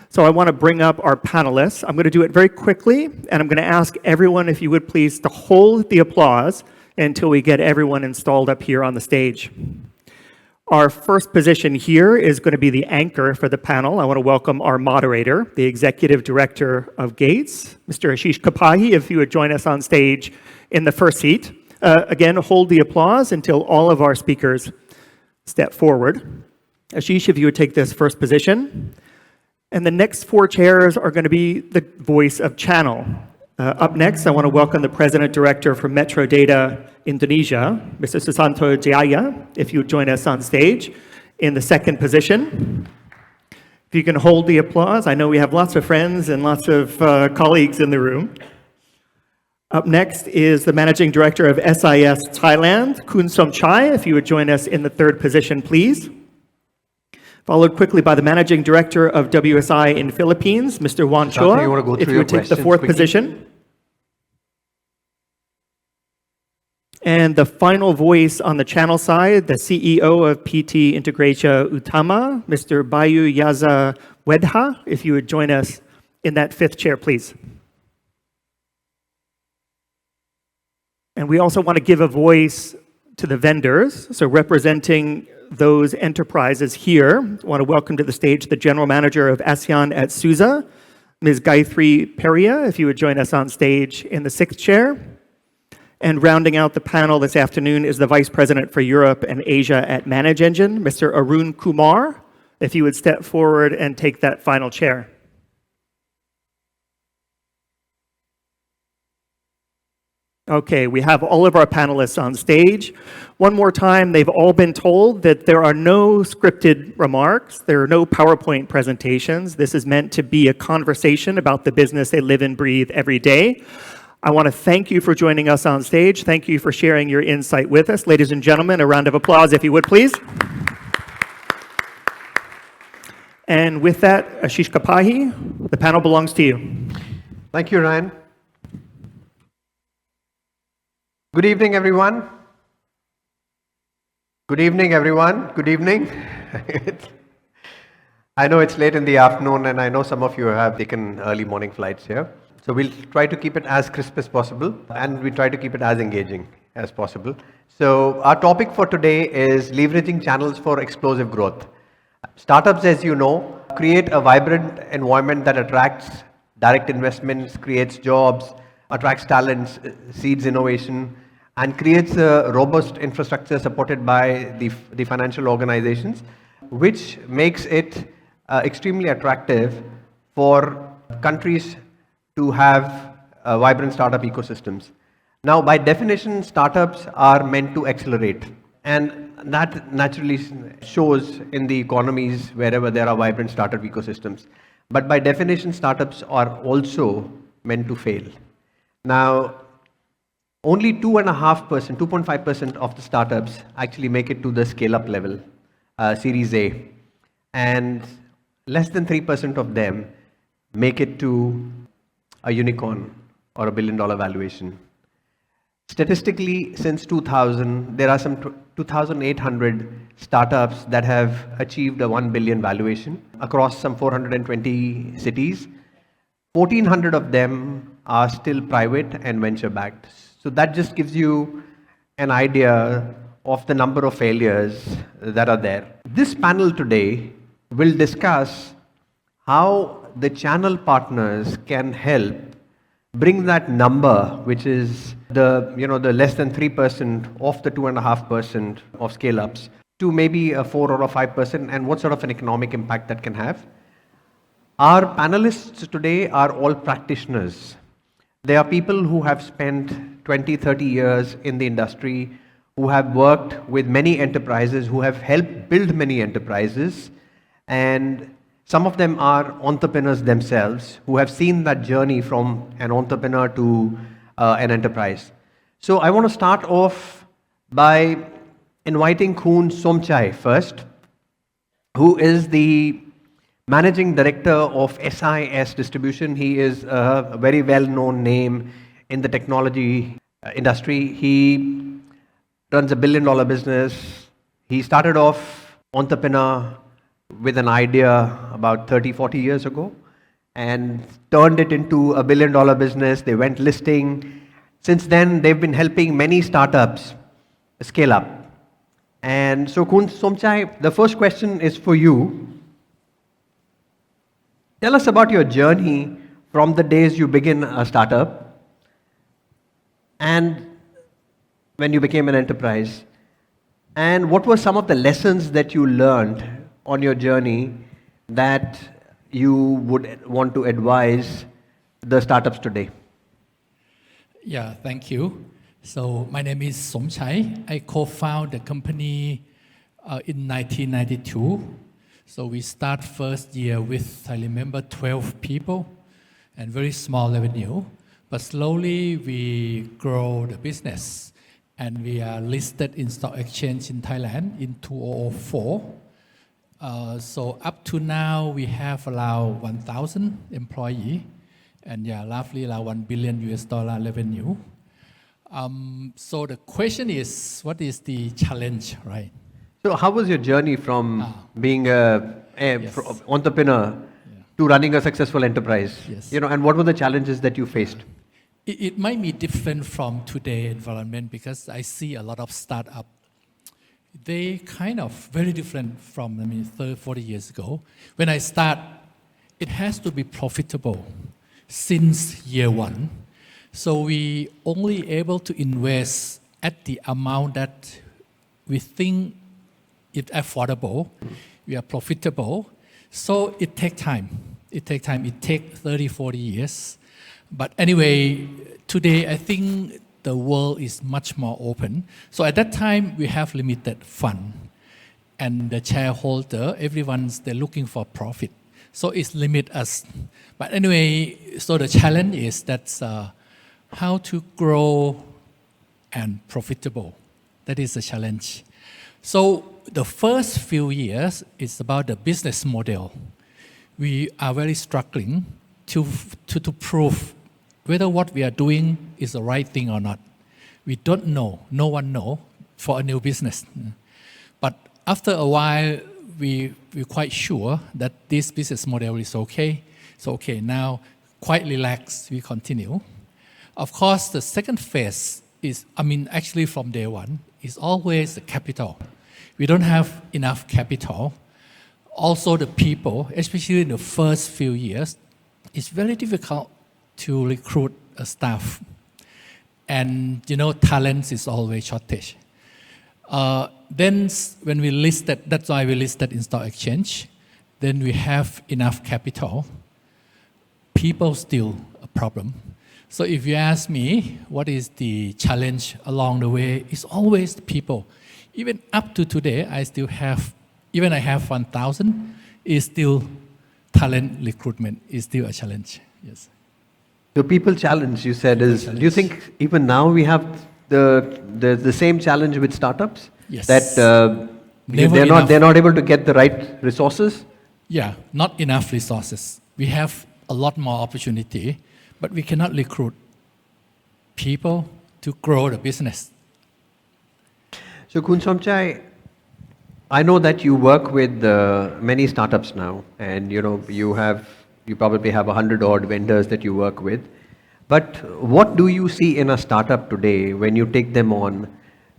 So I want to bring up our panelists. I'm going to do it very quickly, and I'm going to ask everyone, if you would please, to hold the applause until we get everyone installed up here on the stage. Our first position here is going to be the anchor for the panel. I want to welcome our moderator, the Executive Director of Gates, Mr. Ashish Kapahi, if you would join us on stage in the first seat. Again, hold the applause until all of our speakers step forward. Ashish, if you would take this first position. And the next four chairs are going to be the voice of channel. Up next, I want to welcome the President Director for Metro Data Indonesia, Mr. Susanto Jaya, if you would join us on stage in the second position. If you can hold the applause. I know we have lots of friends and lots of colleagues in the room. Up next is the Managing Director of SIS Thailand, Kun Somchai, if you would join us in the third position, please. Followed quickly by the Managing Director of WSI in Philippines, Mr. Juan Chua, if you would take the fourth position. And the final voice on the channel side, the CEO of PT Integratia Utama, Mr. Bayu Yaza Wedha, if you would join us in that fifth chair, please. And we also want to give a voice to the vendors, so representing those enterprises here, I want to welcome to the stage the General Manager of ASEAN at SUSE, Ms. Gayatri Peria, if you would join us on stage in the sixth chair. And rounding out the panel this afternoon is the Vice President for Europe and Asia at ManageEngine, Mr. Arun Kumar, if you would step forward and take that final chair. Okay, we have all of our panelists on stage. One more time, they've all been told that there are no scripted remarks, there are no PowerPoint presentations. This is meant to be a conversation about the business they live and breathe every day. I want to thank you for joining us on stage. Thank you for sharing your insight with us. Ladies and gentlemen, a round of applause if you would, please. And with that, Ashish Kapahi, the panel belongs to you. Thank you, Ryan. Good evening, everyone. Good evening, everyone. Good evening. I know it's late in the afternoon, and I know some of you have taken early morning flights here. So we'll try to keep it as crisp as possible, and we try to keep it as engaging as possible. So our topic for today is leveraging channels for explosive growth. Startups, as you know, create a vibrant environment that attracts direct investments, creates jobs, attracts talents, seeds innovation, and creates a robust infrastructure supported by the financial organizations, which makes it extremely attractive for countries to have vibrant startup ecosystems. Now, by definition, startups are meant to accelerate, and that naturally shows in the economies wherever there are vibrant startup ecosystems. But by definition, startups are also meant to fail. Now, only 2.5%, 2.5% of the startups actually make it to the scale-up level, Series A, and less than 3% of them make it to a unicorn or $1 billion valuation. Statistically, since 2000, there are some 2,800 startups that have achieved a 1 billion valuation across some 420 cities. 1,400 of them are still private and venture backed. So that just gives you an idea of the number of failures that are there. This panel today will discuss how the channel partners can help bring that number, which is the less than 3% of the 2.5% of scale-ups, to maybe a 4 or a 5%, and what sort of an economic impact that can have. Our panelists today are all practitioners. They are people who have spent 20, 30 years in the industry, who have worked with many enterprises, who have helped build many enterprises, and some of them are entrepreneurs themselves who have seen that journey from an entrepreneur to an enterprise. So I want to start off by inviting Khun Somchai first, who is the Managing Director of SIS Distribution. He is a very well-known name in the technology industry. He runs a billion-dollar business. He started off entrepreneur with an idea about 30, 40 years ago and turned it into a billion-dollar business. They went listing. Since then, they've been helping many startups scale up. And so, Khun Somchai, the first question is for you. Tell us about your journey from the days you begin a startup and when you became an enterprise. And what were some of the lessons that you learned on your journey that you would want to advise the startups today? Yeah, thank you. So my name is Somchai. I co-founded the company in 1992. So we start first year with, I remember, 12 people and very small revenue. But slowly we grow the business and we are listed in stock exchange in Thailand in 2004. So up to now we have around 1,000 employees and roughly around $1 billion revenue. So the question is, what is the challenge, right? So how was your journey from being an entrepreneur to running a successful enterprise? Yes. And what were the challenges that you faced? It might be different from today's environment because I see a lot of startups. They kind of very different from 30, 40 years ago. When I start, it has to be profitable since year one. So we only able to invest at the amount that we think it's affordable, we are profitable. So it takes time. It takes 30, 40 years. But anyway, today I think the world is much more open. So at that time, we have limited fund. And the shareholder, they're looking for profit. So it's limit us. But anyway, so the challenge is that how to grow and profitable. That is the challenge. So the first few years is about the business model. We are very struggling to prove whether what we are doing is the right thing or not. We don't know. No one knows for a new business. But after a while, we're quite sure that this business model is okay. So okay, now quite relaxed, we continue. Of course, the second phase is, actually from day one, is always the capital. We don't have enough capital. Also the people, especially in the first few years, it's very difficult to recruit a staff. And talent is always shortage. Then when we listed, that's why we listed in stock exchange, then we have enough capital. People still a problem. So if you ask me, what is the challenge along the way, it's always the people. Even up to today, I have 1,000, is still talent recruitment is still a challenge, yes. The people challenge, you said, is, do you think even now we have the same challenge with startups? Yes. That they're not able to get the right resources? Yeah, not enough resources. We have a lot more opportunity, but we cannot recruit people to grow the business. So Khun Somchai, I know that you work with many startups now, and you probably have 100 odd vendors that you work with. But what do you see in a startup today when you take them on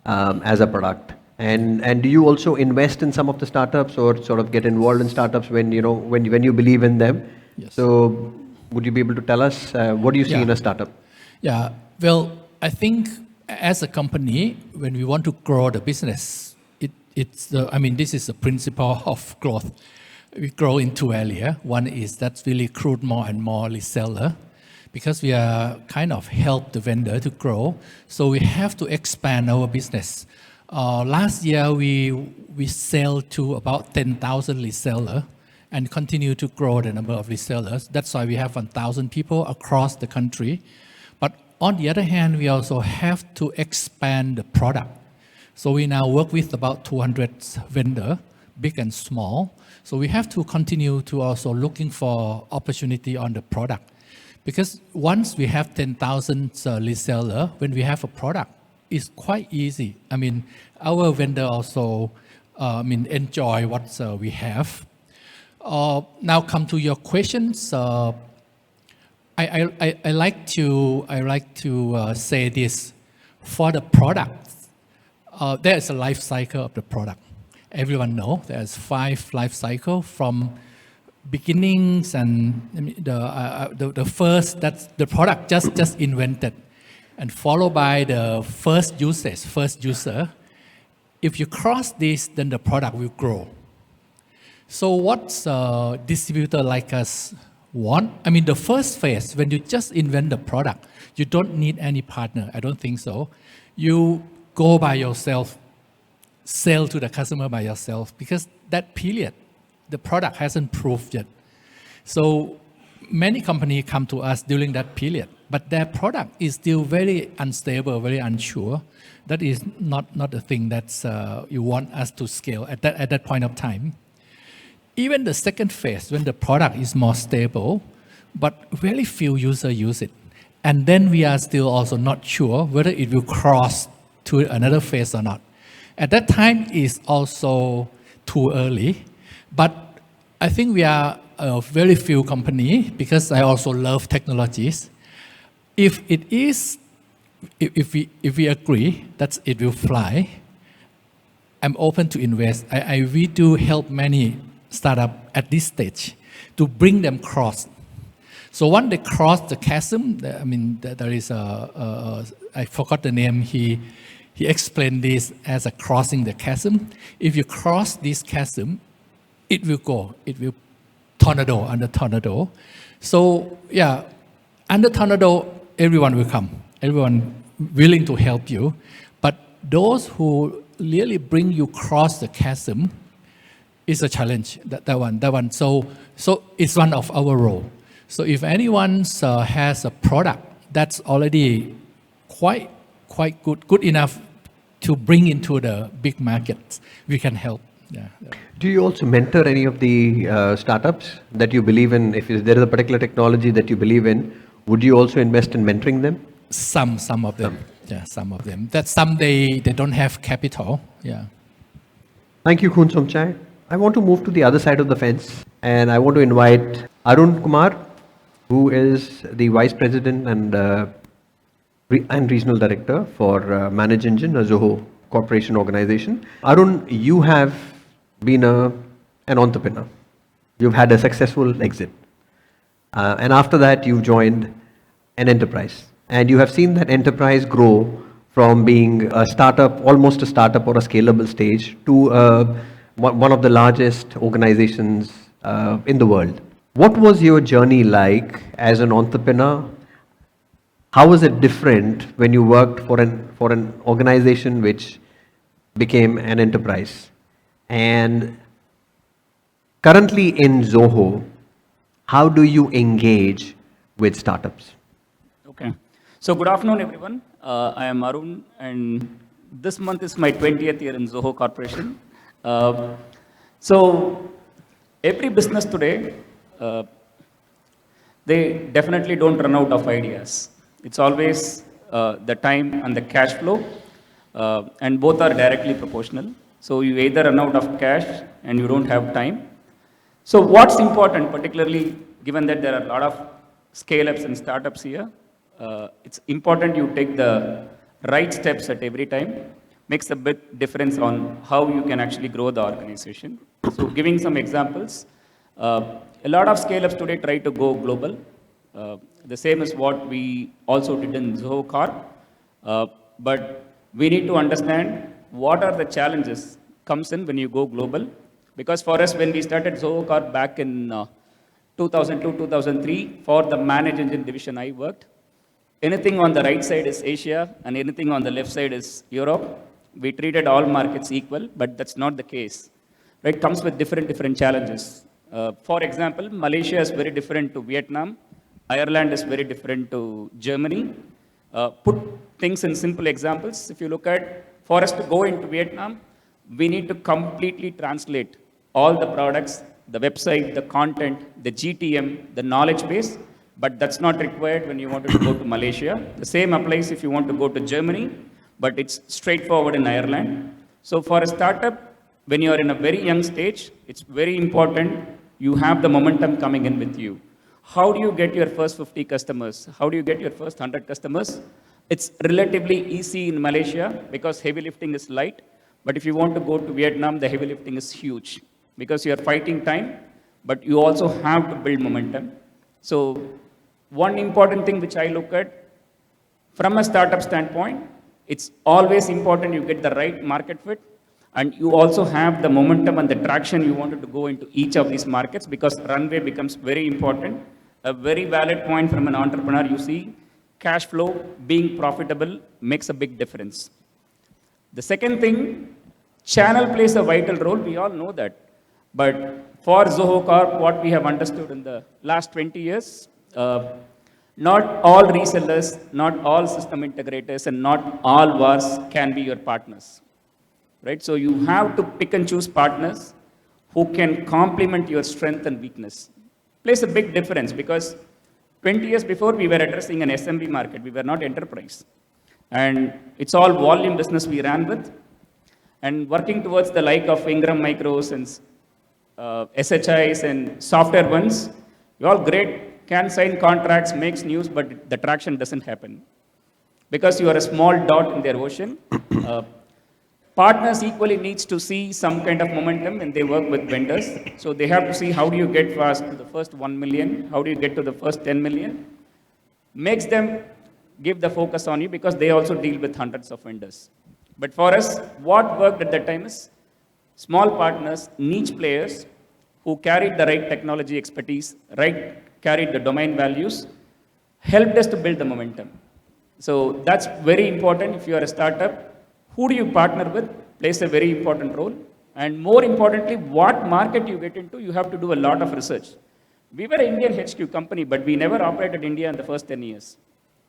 as a product? And do you also invest in some of the startups or sort of get involved in startups when you believe in them? Yes. So would you be able to tell us what do you see in a startup? Yeah, well, I think as a company, when we want to grow the business, this is the principle of growth. We grow in two areas. One is that we recruit more and more reseller because we are kind of help the vendor to grow. So we have to expand our business. Last year, we sell to about 10,000 resellers and continue to grow the number of resellers. That's why we have 1,000 people across the country. But on the other hand, we also have to expand the product. So we now work with about 200 vendors, big and small. So we have to continue to also looking for opportunity on the product. Because once we have 10,000 resellers, when we have a product, it's quite easy. Our vendor also enjoy what we have. Now come to your questions. I like to say this. For the product, there is a life cycle of the product. Everyone know there's 5 life cycle from beginnings and the first, that's the product just invented, and followed by the first user. If you cross this, then the product will grow. So what's a distributor like us want? The first phase, when you just invent the product, you don't need any partner. I don't think so. You go by yourself, sell to the customer by yourself, because that period, the product hasn't proved yet. So many companies come to us during that period, but their product is still very unstable, very unsure. That is not the thing that you want us to scale at that point of time. Even the second phase, when the product is more stable, but very few users use it. And then we are still also not sure whether it will cross to another phase or not. At that time is also too early, but I think we are a very few company, because I also love technologies. If we agree that it will fly, I'm open to invest. We do help many startup at this stage to bring them cross. So once they cross the chasm, there is I forgot the name. He explained this as a crossing the chasm. If you cross this chasm, it will go. It will under tornado. So yeah, under tornado, everyone will come. Everyone willing to help you. But those who really bring you cross the chasm is a challenge. That one. So it's one of our role. So if anyone has a product that's already quite good enough to bring into the big markets, we can help. Yeah. Do you also mentor any of the startups that you believe in? If there is a particular technology that you believe in, would you also invest in mentoring them? Some of them. Yeah, some of them. That some they don't have capital. Yeah. Thank you, Khun Somchai. I want to move to the other side of the fence, and I want to invite Arun Kumar, who is the Vice President and Regional Director for Manage Engine, a Zoho Corporation organization. Arun, you have been an entrepreneur. You've had a successful exit. And after that, you've joined an enterprise. And you have seen that enterprise grow from being a startup, almost a startup or a scalable stage, to one of the largest organizations in the world. What was your journey like as an entrepreneur? How was it different when you worked for an organization which became an enterprise? And currently in Zoho, how do you engage with startups? Okay. So good afternoon, everyone. I am Arun, and this month is my 20th year in Zoho Corporation. So every business today, they definitely don't run out of ideas. It's always the time and the cash flow, and both are directly proportional. So you either run out of cash and you don't have time. So what's important, particularly given that there are a lot of scale-ups and startups here, it's important you take the right steps at every time. Makes a big difference on how you can actually grow the organization. So giving some examples, a lot of scale-ups today try to go global. The same is what we also did in Zoho Corp. But we need to understand what are the challenges comes in when you go global. Because for us, when we started Zoho Corp back in 2002, 2003, for the Manage Engine division I worked, anything on the right side is Asia and anything on the left side is Europe. We treated all markets equal, but that's not the case. Right? It comes with different challenges. For example, Malaysia is very different to Vietnam. Ireland is very different to Germany. Put things in simple examples. If you look at, for us to go into Vietnam, we need to completely translate all the products, the website, the content, the GTM, the knowledge base, but that's not required when you want to go to Malaysia. The same applies if you want to go to Germany, but it's straightforward in Ireland. So for a startup, when you are in a very young stage, it's very important you have the momentum coming in with you. How do you get your first 50 customers? How do you get your first 100 customers? It's relatively easy in Malaysia because heavy lifting is light. But if you want to go to Vietnam, the heavy lifting is huge because you are fighting time, but you also have to build momentum. So one important thing which I look at from a startup standpoint, it's always important you get the right market fit and you also have the momentum and the traction you wanted to go into each of these markets because runway becomes very important. A very valid point from an entrepreneur, you see, cash flow, being profitable makes a big difference. The second thing, channel plays a vital role, we all know that. But for Zoho Corp, what we have understood in the last 20 years, not all resellers, not all system integrators, and not all VARs can be your partners. Right? So you have to pick and choose partners who can complement your strength and weakness. Plays a big difference because 20 years before we were addressing an SMB market, we were not enterprise. And it's all volume business we ran with. And working towards the like of Ingram Micros and SHIs and software ones, you're all great, can sign contracts, makes news, but the traction doesn't happen. Because you are a small dot in their ocean. Partners equally needs to see some kind of momentum when they work with vendors. So they have to see how do you get fast to the first 1 million, how do you get to the first 10 million. Makes them give the focus on you because they also deal with hundreds of vendors. But for us, what worked at that time is small partners, niche players who carried the right technology expertise, carried the domain values, helped us to build the momentum. So that's very important if you are a startup. Who do you partner with plays a very important role. And more importantly, what market you get into, you have to do a lot of research. We were an Indian HQ company, but we never operated India in the first 10 years.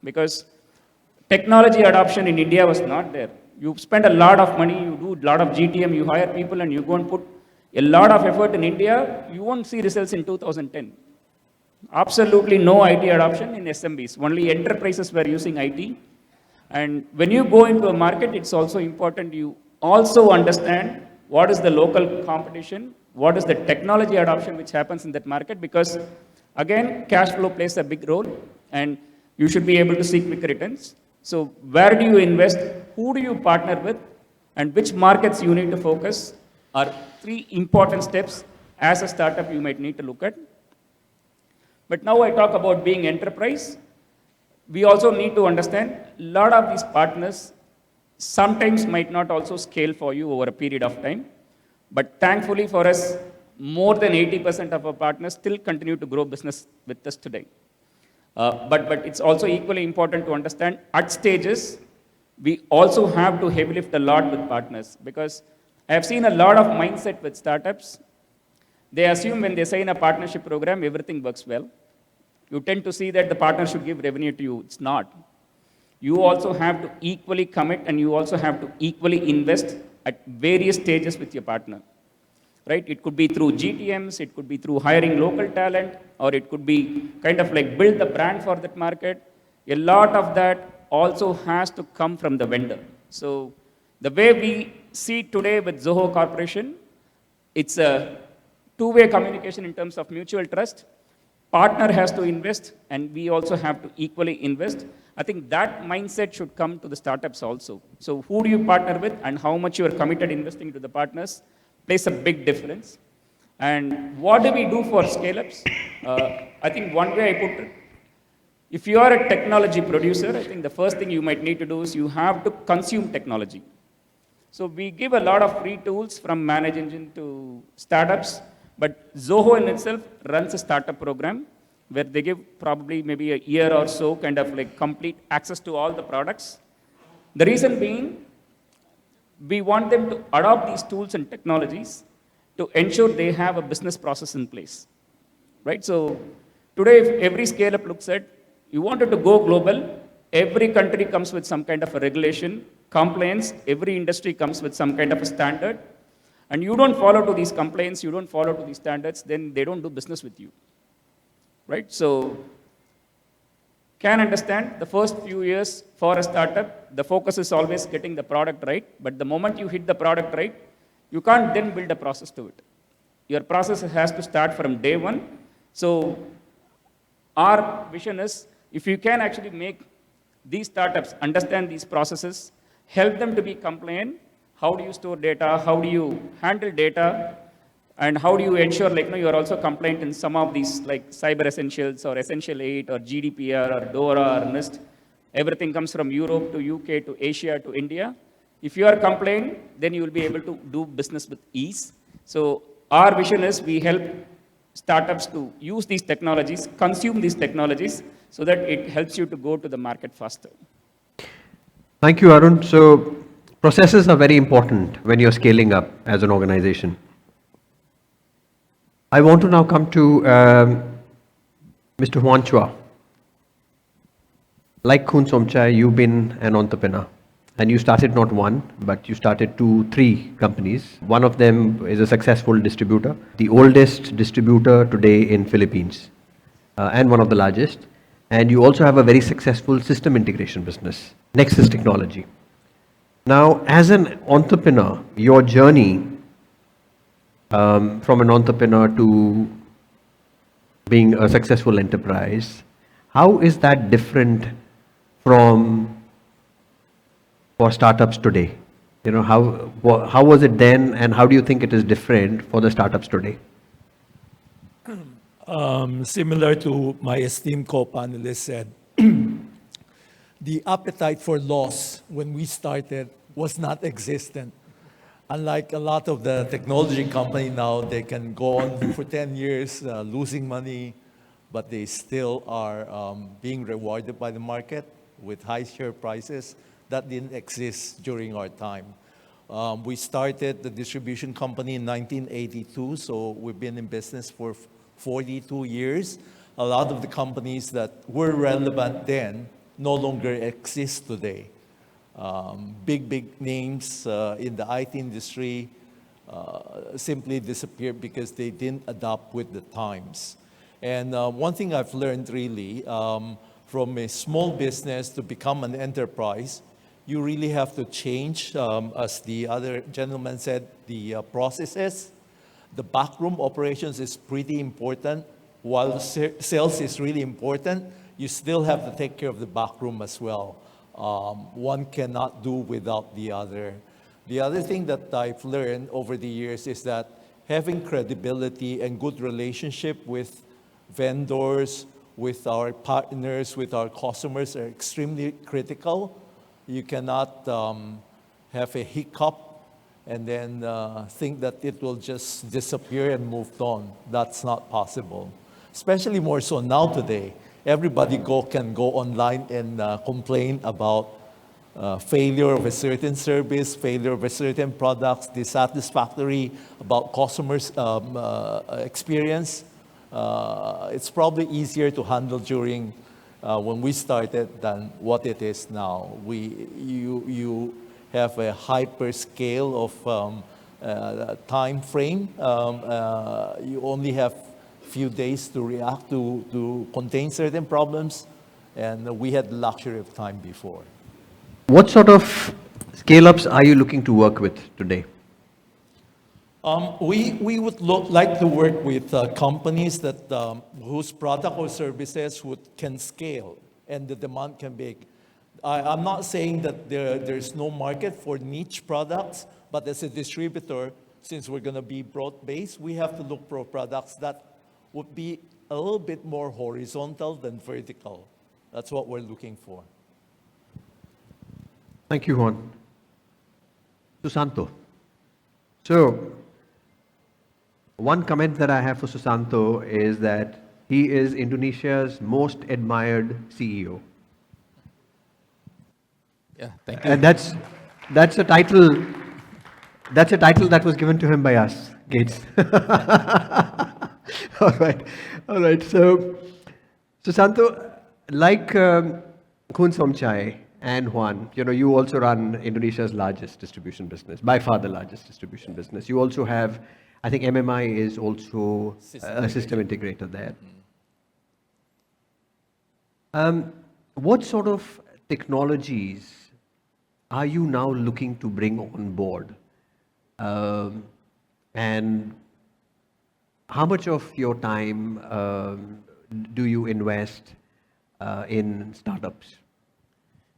Because technology adoption in India was not there. You spend a lot of money, you do a lot of GTM, you hire people and you go and put a lot of effort in India, you won't see results in 2010. Absolutely no IT adoption in SMBs. Only enterprises were using IT. And when you go into a market, it's also important you also understand what is the local competition, what is the technology adoption which happens in that market, because again, cash flow plays a big role and you should be able to see quick returns. So where do you invest, who do you partner with, and which markets you need to focus are 3 important steps as a startup you might need to look at. But now I talk about being enterprise. We also need to understand a lot of these partners sometimes might not also scale for you over a period of time. But thankfully for us, more than 80% of our partners still continue to grow business with us today. But it's also equally important to understand at stages, we also have to heavy lift a lot with partners because I have seen a lot of mindset with startups. They assume when they sign a partnership program, everything works well. You tend to see that the partner should give revenue to you. It's not. You also have to equally commit and you also have to equally invest at various stages with your partner. Right? It could be through GTMs, it could be through hiring local talent, or it could be kind of like build the brand for that market. A lot of that also has to come from the vendor. So the way we see today with Zoho Corporation, it's a two-way communication in terms of mutual trust. Partner has to invest, and we also have to equally invest. I think that mindset should come to the startups also. So who do you partner with and how much you are committed investing to the partners plays a big difference. And what do we do for scale-ups? I think one way I put it, if you are a technology producer, I think the first thing you might need to do is you have to consume technology. So we give a lot of free tools from Manage Engine to startups, but Zoho in itself runs a startup program where they give probably maybe a year or so kind of like complete access to all the products. The reason being, we want them to adopt these tools and technologies to ensure they have a business process in place, right? So today, if every scale-up looks at, you wanted to go global, every country comes with some kind of a regulation, compliance, every industry comes with some kind of a standard, and you don't follow to these complaints, you don't follow to these standards, then they don't do business with you, right? So, can understand the first few years for a startup, the focus is always getting the product right, but the moment you hit the product right, you can't then build a process to it. Your process has to start from day one. So, our vision is, if you can actually make these startups understand these processes, help them to be compliant, how do you store data, how do you handle data, and how do you ensure you are also compliant in some of these like Cyber Essentials or Essential 8 or GDPR or DORA or NIST. Everything comes from Europe to UK to Asia to India. If you are compliant, then you will be able to do business with ease. So our vision is we help startups to use these technologies, consume these technologies, so that it helps you to go to the market faster. Thank you, Arun. So processes are very important when you're scaling up as an organization. I want to now come to Mr. Huan Chua. Like Khun Somchai, you've been an entrepreneur. And you started not one, but you started 2, 3 companies. One of them is a successful distributor, the oldest distributor today in Philippines, and one of the largest. And you also have a very successful system integration business, Nexus Technology. Now, as an entrepreneur, your journey from an entrepreneur to being a successful enterprise, how is that different from for startups today? You know, how was it then, and how do you think it is different for the startups today? Similar to my esteemed co-panelist said, the appetite for loss when we started was not existent. Unlike a lot of the technology company now, they can go on for 10 years losing money, but they still are being rewarded by the market with high share prices. That didn't exist during our time. We started the distribution company in 1982, so we've been in business for 42 years. A lot of the companies that were relevant then no longer exist today. Big names in the IT industry simply disappeared because they didn't adapt with the times. And one thing I've learned really, from a small business to become an enterprise, you really have to change, as the other gentleman said, the processes. The backroom operations is pretty important. While sales is really important, you still have to take care of the backroom as well. One cannot do without the other. The other thing that I've learned over the years is that having credibility and good relationship with vendors, with our partners, with our customers are extremely critical. You cannot have a hiccup and then think that it will just disappear and move on. That's not possible. Especially more so now today. Everybody can go online and complain about failure of a certain service, failure of a certain product, dissatisfactory about customers' experience. It's probably easier to handle during when we started than what it is now. You have a hyper scale of time frame. You only have few days to react to contain certain problems. And we had the luxury of time before. What sort of scale-ups are you looking to work with today? We would like to work with companies that whose product or services can scale and the demand can be. I'm not saying that there's no market for niche products, but as a distributor, since we're going to be broad-based, we have to look for products that would be a little bit more horizontal than vertical. That's what we're looking for. Thank you, Juan. Susanto. So, one comment that I have for Susanto is that he is Indonesia's most admired CEO. Yeah, thank you. And that's a title that was given to him by us, Gates. All right. So, Susanto, like Khun Somchai and Juan, you also run Indonesia's largest distribution business, by far the largest distribution business. You also have, I think MMI is also a system integrator there. What sort of technologies are you now looking to bring on board? And how much of your time do you invest in startups?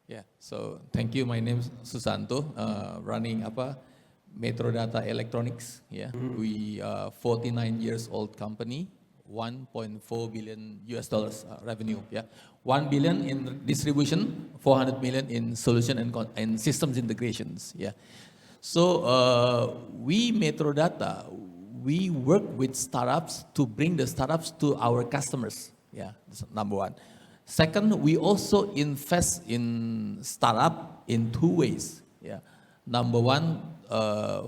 Yeah, so thank you. My name is Susanto, running Metrodata Electronics. Yeah, we are 49 years old company, 1.4 billion US dollars revenue. Yeah, 1 billion in distribution, 400 million in solution and systems integrations. Yeah, so we Metrodata, we work with startups to bring the startups to our customers. Yeah, that's number one. Second, we also invest in startup in two ways. Yeah, number one,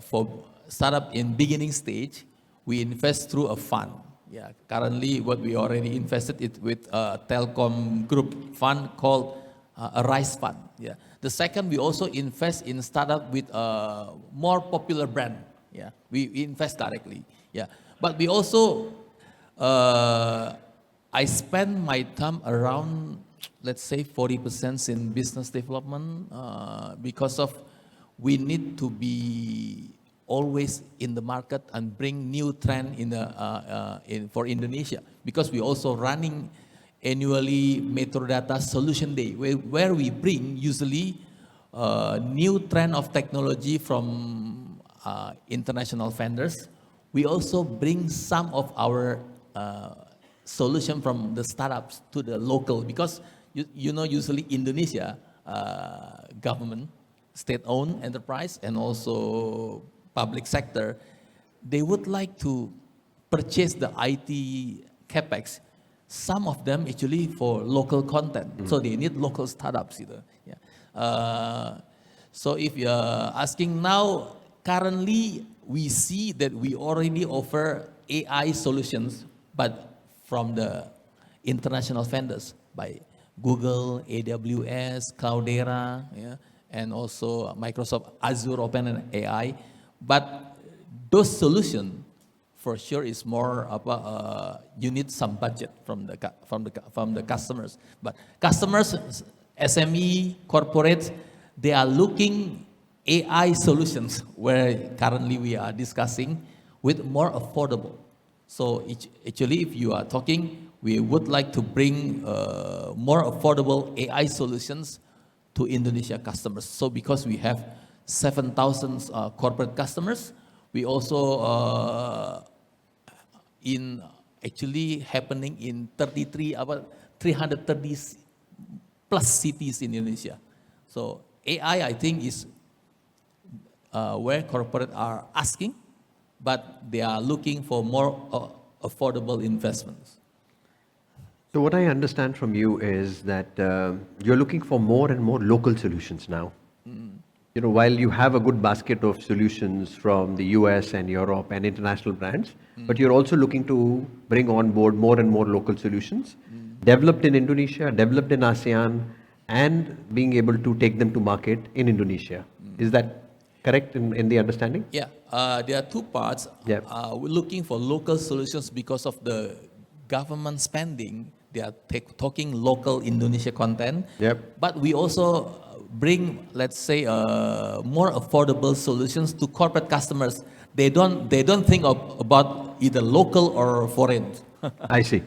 for startup in beginning stage, we invest through a fund. Yeah, currently what we already invested it with a telecom group fund called a Rise Fund. Yeah. The second, we also invest in startup with a more popular brand. Yeah, we invest directly. Yeah, but we also I spend my time around, let's say 40% in business development because of we need to be always in the market and bring new trend for Indonesia, because we also running annually Metrodata Solution Day where we bring usually new trend of technology from international vendors. We also bring some of our solution from the startups to the local, because usually Indonesia government, state-owned enterprise and also public sector, they would like to purchase the IT capex. Some of them actually for local content, so they need local startups. Yeah. So if you're asking now, currently we see that we already offer AI solutions, but from the international vendors by Google, AWS, Cloudera, yeah, and also Microsoft Azure OpenAI. But those solutions, for sure, is more about you need some budget from the customers. But customers, SME, corporates, they are looking AI solutions where currently we are discussing with more affordable. So actually, if you are talking, we would like to bring more affordable AI solutions to Indonesia customers. So because we have 7,000 corporate customers, we also actually happening in 330 plus cities in Indonesia. So AI, I think, is where corporate are asking, but they are looking for more affordable investments. So what I understand from you is that you're looking for more and more local solutions now. While you have a good basket of solutions from the US and Europe and international brands, but you're also looking to bring on board more and more local solutions, developed in Indonesia, developed in ASEAN, and being able to take them to market in Indonesia. Is that correct in the understanding? Yeah, there are two parts. Yeah. We're looking for local solutions because of the government spending. They are talking local Indonesia content. Yep. But we also bring, let's say, more affordable solutions to corporate customers. They don't think about either local or foreign. I see.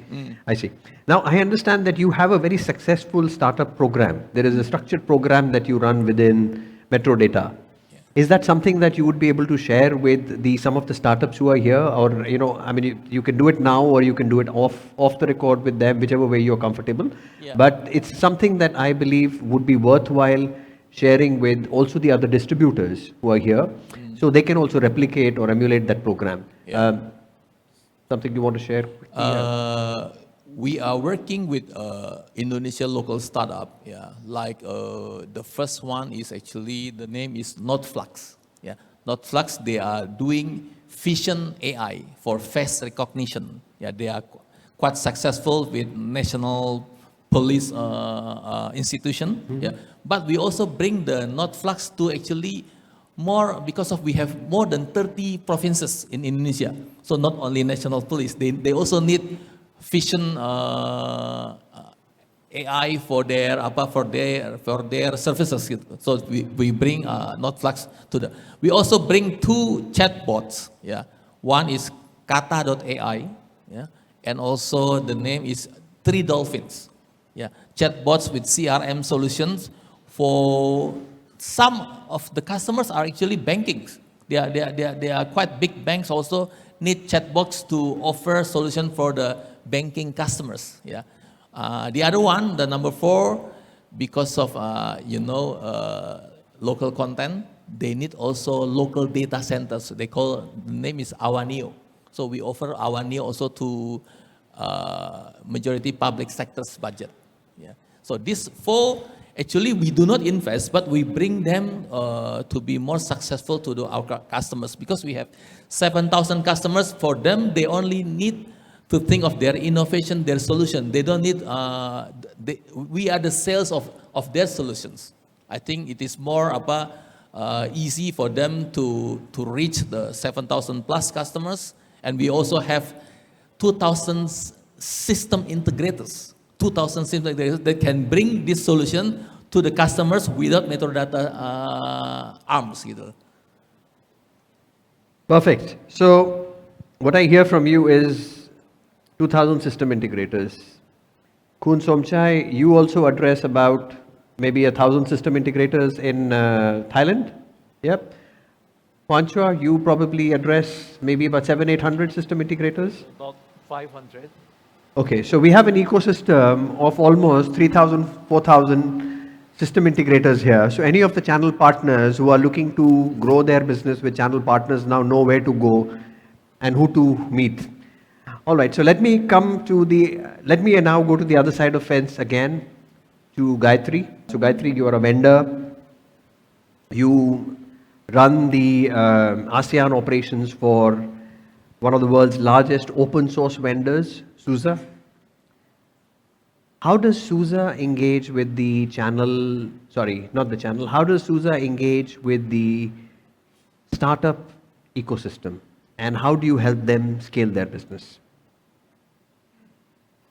I see. Now, I understand that you have a very successful startup program. There is a structured program that you run within Metro Data. Is that something that you would be able to share with some of the startups who are here? Or, I mean, you can do it now or you can do it off the record with them, whichever way you're comfortable. Yeah. But it's something that I believe would be worthwhile sharing with also the other distributors who are here, so they can also replicate or emulate that program. Something you want to share? We are working with Indonesia local startup. Yeah, like the first one is actually, the name is NotFlux. Yeah, NotFlux, they are doing vision AI for face recognition. Yeah, they are quite successful with national police institution. Yeah, but we also bring the NotFlux to actually more, because of we have more than 30 provinces in Indonesia. So not only national police, they also need vision AI for their services. So we bring NotFlux to the. We also bring 2 chatbots. Yeah, one is Kata.ai. Yeah, and also the name is 3 Dolphins. Yeah, chatbots with CRM solutions for some of the customers are actually banking. They are quite big banks also need chatbots to offer solution for the banking customers. Yeah. The other one, the number 4, because of local content, they need also local data centers. They call, the name is Awanio. So we offer Awanio also to majority public sector's budget. Yeah. So these 4, actually we do not invest, but we bring them to be more successful to our customers, because we have 7,000 customers. For them, they only need to think of their innovation, their solution. They don't need, we are the sales of their solutions. I think it is more about easy for them to reach the 7,000 plus customers. And we also have 2,000 system integrators. 2,000 system integrators that can bring this solution to the customers without metadata arms. Perfect. So what I hear from you is 2,000 system integrators. Kun Somchai, you also address about maybe 1,000 system integrators in Thailand. Yep. Panchua, you probably address maybe about 700-800 system integrators. About 500. Okay, so we have an ecosystem of almost 3,000, 4,000 system integrators here. So any of the channel partners who are looking to grow their business with channel partners now know where to go and who to meet. All right, so let me now go to the other side of fence again, to Gayatri. So Gayatri, you are a vendor. You run the ASEAN operations for one of the world's largest open source vendors, SUSE. How does SUSE engage with the channel, how does SUSE engage with the startup ecosystem? And how do you help them scale their business?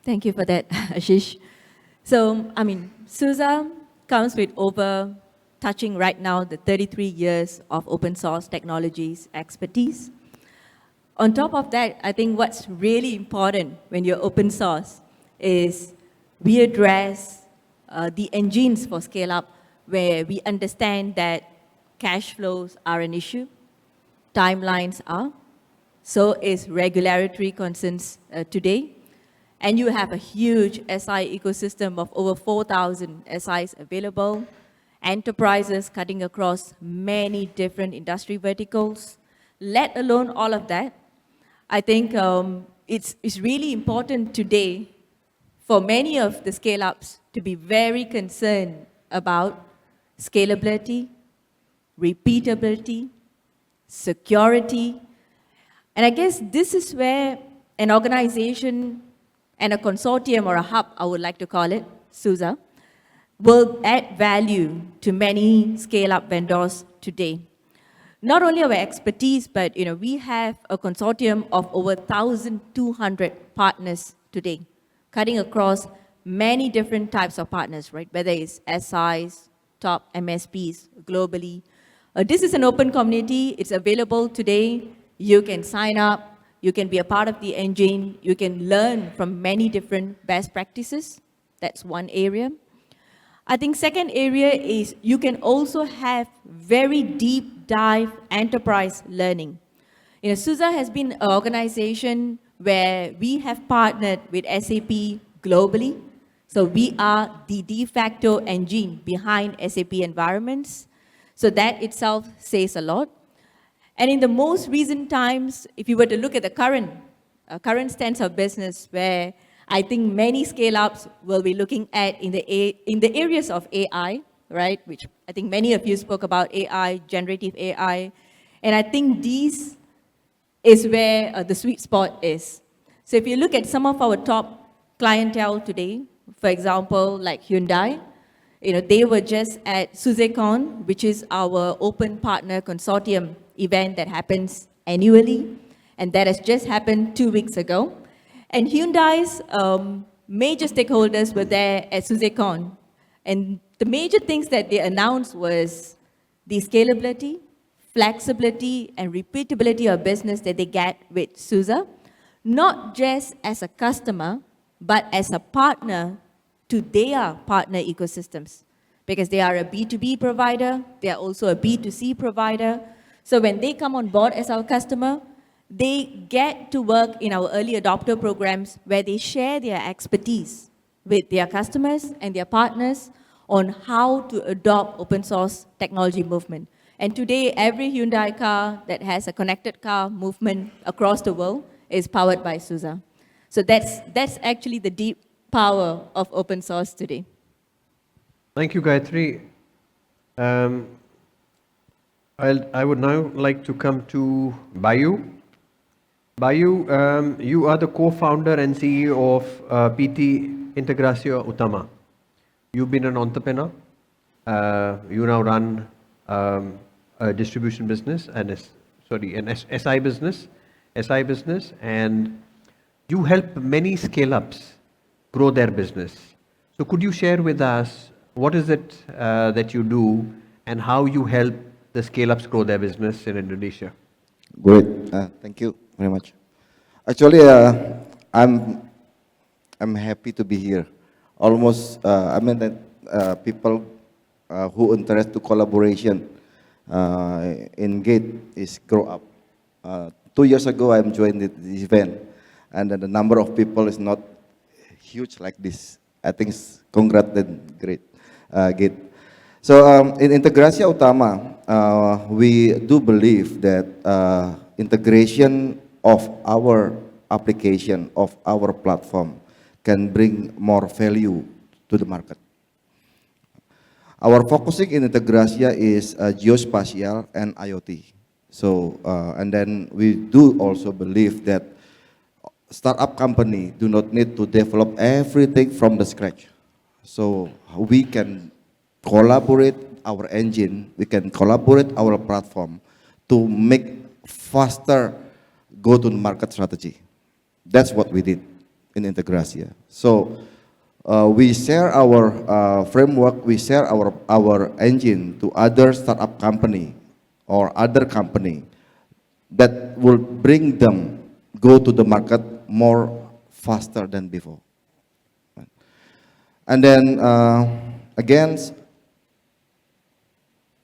Thank you for that, Ashish. So, SUSE comes with touching right now the 33 years of open source technologies expertise. On top of that, I think what's really important when you're open source is we address the engines for scale up, where we understand that cash flows are an issue, timelines are, so is regulatory concerns today. And you have a huge SI ecosystem of over 4,000 SIs available, enterprises cutting across many different industry verticals. Let alone all of that, I think it's really important today for many of the scale-ups to be very concerned about scalability, repeatability, security. And I guess this is where an organization and a consortium or a hub, I would like to call it, SUSE, will add value to many scale-up vendors today. Not only our expertise, but we have a consortium of over 1,200 partners today, cutting across many different types of partners, right? Whether it's SIs, top MSPs globally. This is an open community. It's available today. You can sign up. You can be a part of the engine. You can learn from many different best practices. That's one area. I think second area is you can also have very deep dive enterprise learning. SUSE has been an organization where we have partnered with SAP globally. So we are the de facto engine behind SAP environments. So that itself says a lot. And in the most recent times, if you were to look at the current stance of business, where I think many scale-ups will be looking at in the areas of AI, right? Which I think many of you spoke about AI, generative AI. And I think these is where the sweet spot is. So if you look at some of our top clientele today, for example, like Hyundai, they were just at SUSECon, which is our open partner consortium event that happens annually. And that has just happened 2 weeks ago. And Hyundai's major stakeholders were there at SUSECon. And the major things that they announced was the scalability, flexibility, and repeatability of business that they get with SUSE, not just as a customer, but as a partner to their partner ecosystems. Because they are a B2B provider, they are also a B2C provider. So when they come on board as our customer, they get to work in our early adopter programs where they share their expertise with their customers and their partners on how to adopt open source technology movement. And today, every Hyundai car that has a connected car movement across the world is powered by SUSE. So that's actually the deep power of open source today. Thank you, Gayatri. I would now like to come to Bayu. Bayu, you are the co-founder and CEO of PT Integracio Utama. You've been an entrepreneur. You now run a distribution business and an SI business, and you help many scale-ups grow their business. So could you share with us what is it that you do and how you help the scale-ups grow their business in Indonesia? Great, thank you very much. Actually, I'm happy to be here. Almost, people who interest to collaboration in Gate is grow up. 2 years ago, I joined this event, and the number of people is not huge like this. I think it's congrats and great, Gate. So in Integrasia Utama, we do believe that integration of our application, of our platform, can bring more value to the market. Our focusing in Integrasia is geospatial and IoT. So, and then we do also believe that startup company do not need to develop everything from the scratch. So we can collaborate our engine, we can collaborate our platform to make faster go-to-market strategy. That's what we did in Integrasia. So we share our framework, we share our engine to other startup company or other company that will bring them go to the market more faster than before. And then again,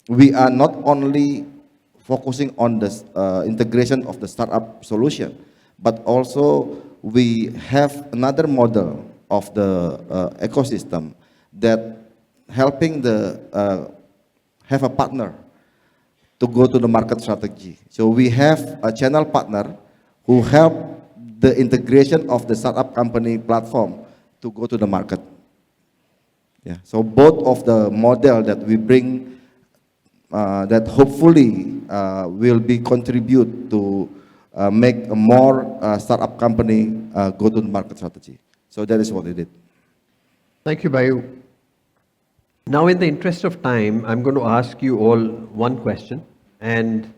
we are not only focusing on the integration of the startup solution, but also we have another model of the ecosystem that helping the have a partner to go to the market strategy. So we have a channel partner who help the integration of the startup company platform to go to the market. Yeah. So both of the model that we bring that hopefully will be contribute to make a more startup company go to the market strategy. So that is what we did. Thank you, Bayu. Now, in the interest of time, I'm going to ask you all one question, and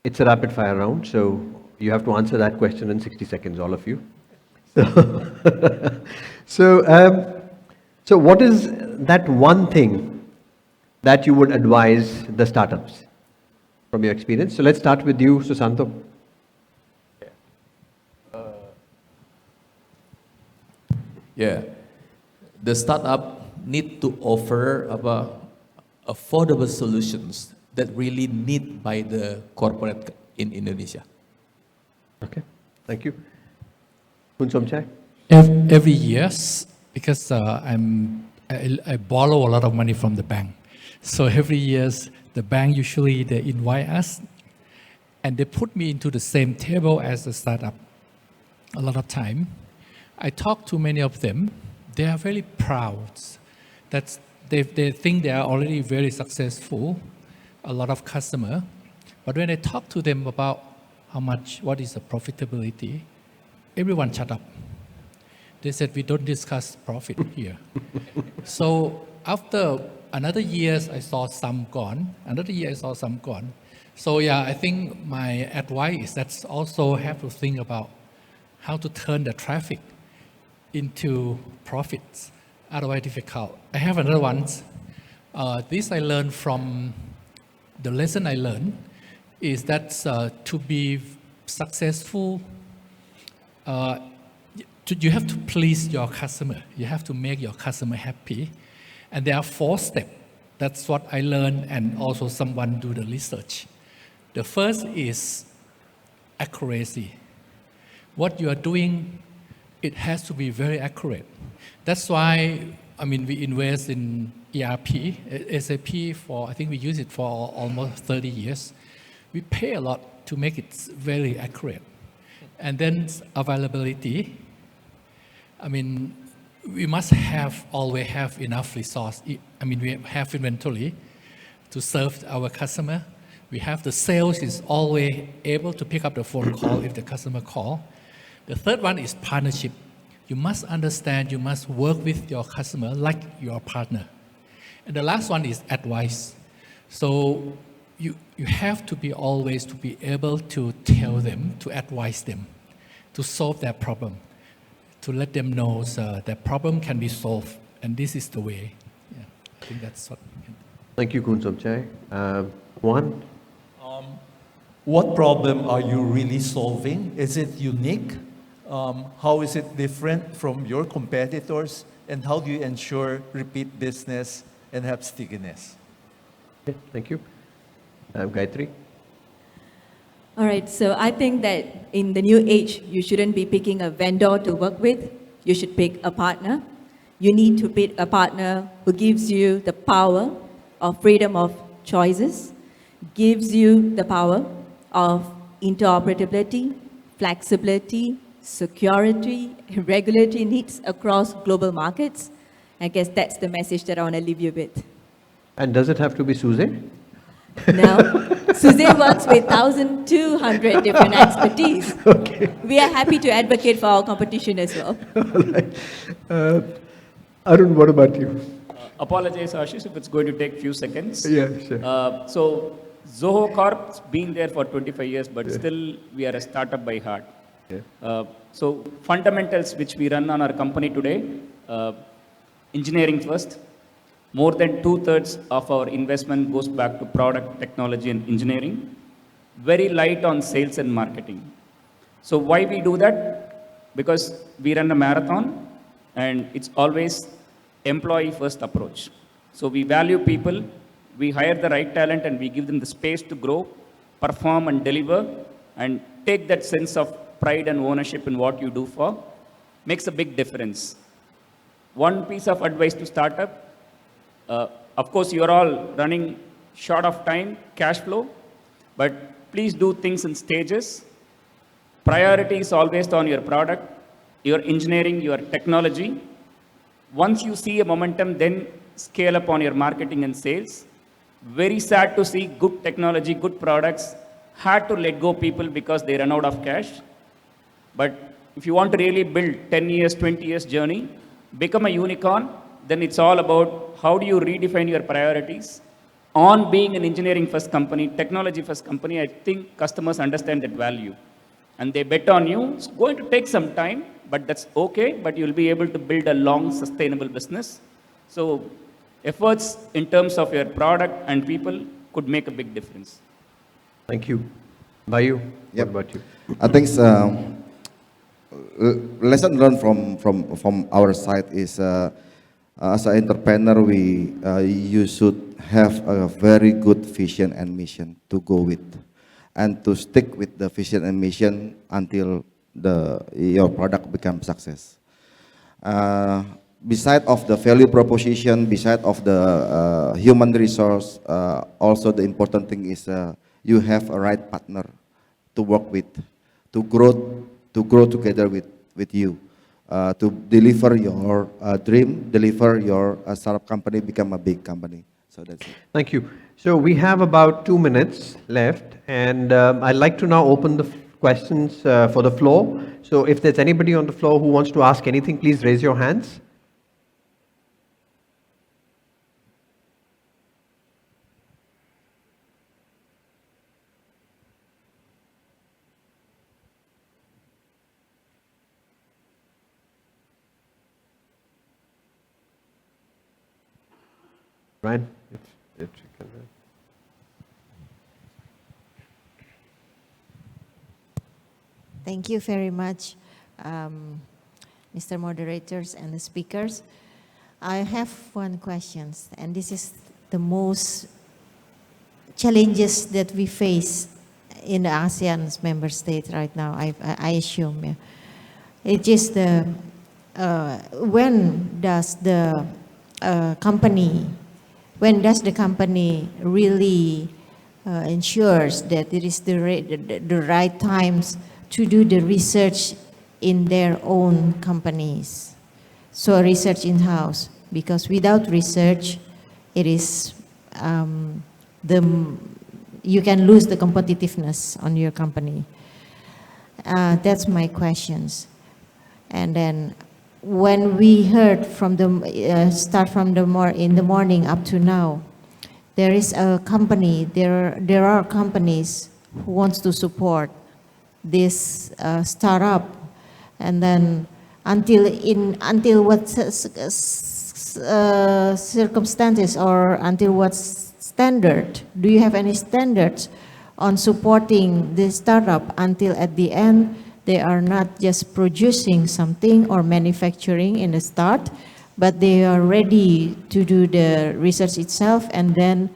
it's a rapid fire round. So You have to answer that question in 60 seconds, all of you. So, so what is that one thing that you would advise the startups from your experience? So let's start with you, Susanto. Yeah, the startup need to offer about affordable solutions that really need by the corporate in Indonesia. Okay, thank you. Khun Somchai? Every year, because I borrow a lot of money from the bank. So every year, the bank usually they invite us and they put me into the same table as the startup. A lot of time. I talk to many of them. They are very proud that they think they are already very successful, a lot of customer. But when I talk to them about what is the profitability, everyone shut up. They said, we don't discuss profit here. So after another year, I saw some gone. Another year, I saw some gone. So yeah, I think my advice is that also have to think about how to turn the traffic into profits. Otherwise difficult. I have another one. This I learned from, the lesson I learned is that to be successful, you have to please your customer. You have to make your customer happy. And there are 4 steps. That's what I learned, and also someone do the research. The first is accuracy. What you are doing, it has to be very accurate. That's why, we invest in ERP, SAP I think we use it for almost 30 years. We pay a lot to make it very accurate. And then availability. We must always have enough resource. We have inventory to serve our customer. We have the sales is always able to pick up the phone call if the customer call. The third one is partnership. You must understand, you must work with your customer like your partner. And the last one is advice. So you have to be always to be able to tell them, to advise them, to solve their problem, to let them know that problem can be solved, and this is the way. Yeah, I think that's what. Thank you, Khun Somchai. Juan? What problem are you really solving? Is it unique? How is it different from your competitors? And how do you ensure repeat business and have stickiness? Okay, thank you. Gayatri? All right, so I think that in the new age, you shouldn't be picking a vendor to work with. You should pick a partner. You need to pick a partner who gives you the power of freedom of choices, gives you the power of interoperability, flexibility, security, regulatory needs across global markets. I guess that's the message that I want to leave you with. And does it have to be Suze? No. Suze works with 1,200 different expertise. Okay. We are happy to advocate for our competition as well. All right. Arun, what about you? Apologize, Ashish, if it's going to take few seconds. Yeah, sure. So Zoho Corp's been there for 25 years, but still we are a startup by heart. Yeah. So fundamentals which we run on our company today, engineering first. More than 2/3 of our investment goes back to product, technology, and engineering. Very light on sales and marketing. So why we do that? Because we run a marathon, and it's always employee first approach. So we value people, we hire the right talent, and we give them the space to grow, perform, and deliver, and take that sense of pride and ownership in what you do for. Makes a big difference. One piece of advice to startup. Of course, you are all running short of time, cash flow, but please do things in stages. Priority is always on your product, your engineering, your technology. Once you see a momentum, then scale up on your marketing and sales. Very sad to see good technology, good products, had to let go people because they run out of cash. But if you want to really build 10 years, 20 years journey, become a unicorn, then it's all about how do you redefine your priorities. On being an engineering first company, technology first company, I think customers understand that value. and they bet on you. It's going to take some time, but that's okay, but you'll be able to build a long, sustainable business. So efforts in terms of your product and people could make a big difference. Thank you. Bayu, what about you? I think lesson learned from our side is as an entrepreneur, you should have a very good vision and mission to go with, and to stick with the vision and mission until your product becomes success. Beside of the value proposition, beside of the human resource, also the important thing is you have a right partner to work with, to grow together with you, to deliver your dream, deliver your startup company, become a big company. So that's it. Thank you. So we have about 2 minutes left, and I'd like to now open the questions for the floor. So if there's anybody on the floor who wants to ask anything, please raise your hands. Ryan, if you can. Thank you very much, Mr. Moderators and the speakers. I have one question, and this is the most challenges that we face in the ASEAN's member state right now, I assume. Yeah. It is when does the company really ensures that it is the right times to do the research in their own companies? So research in-house, because without research, it is you can lose the competitiveness on your company. That's my questions. And then when we heard from start from in the morning up to now, there is a company, there are companies who wants to support this startup, and then until what circumstances or until what standard? Do you have any standards on supporting this startup until at the end they are not just producing something or manufacturing in the start, but they are ready to do the research itself and then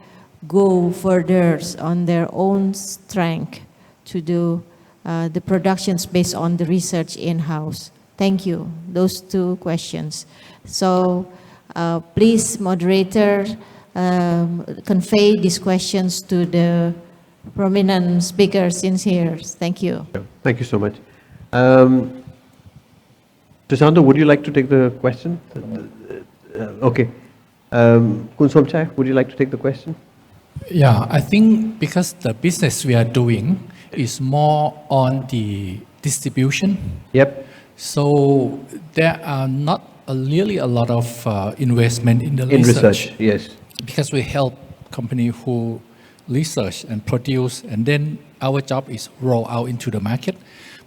go further on their own strength to do the productions based on the research in-house? Thank you. Those two questions. So please, moderator, convey these questions to the prominent speakers in here. Thank you. Thank you so much. Susanto, would you like to take the question? Okay. Kun Somchai, would you like to take the question? Yeah, I think because the business we are doing is more on the distribution. Yep. So there are not really a lot of investment in the research. Yes. Because we help company who research and produce, and then our job is roll out into the market.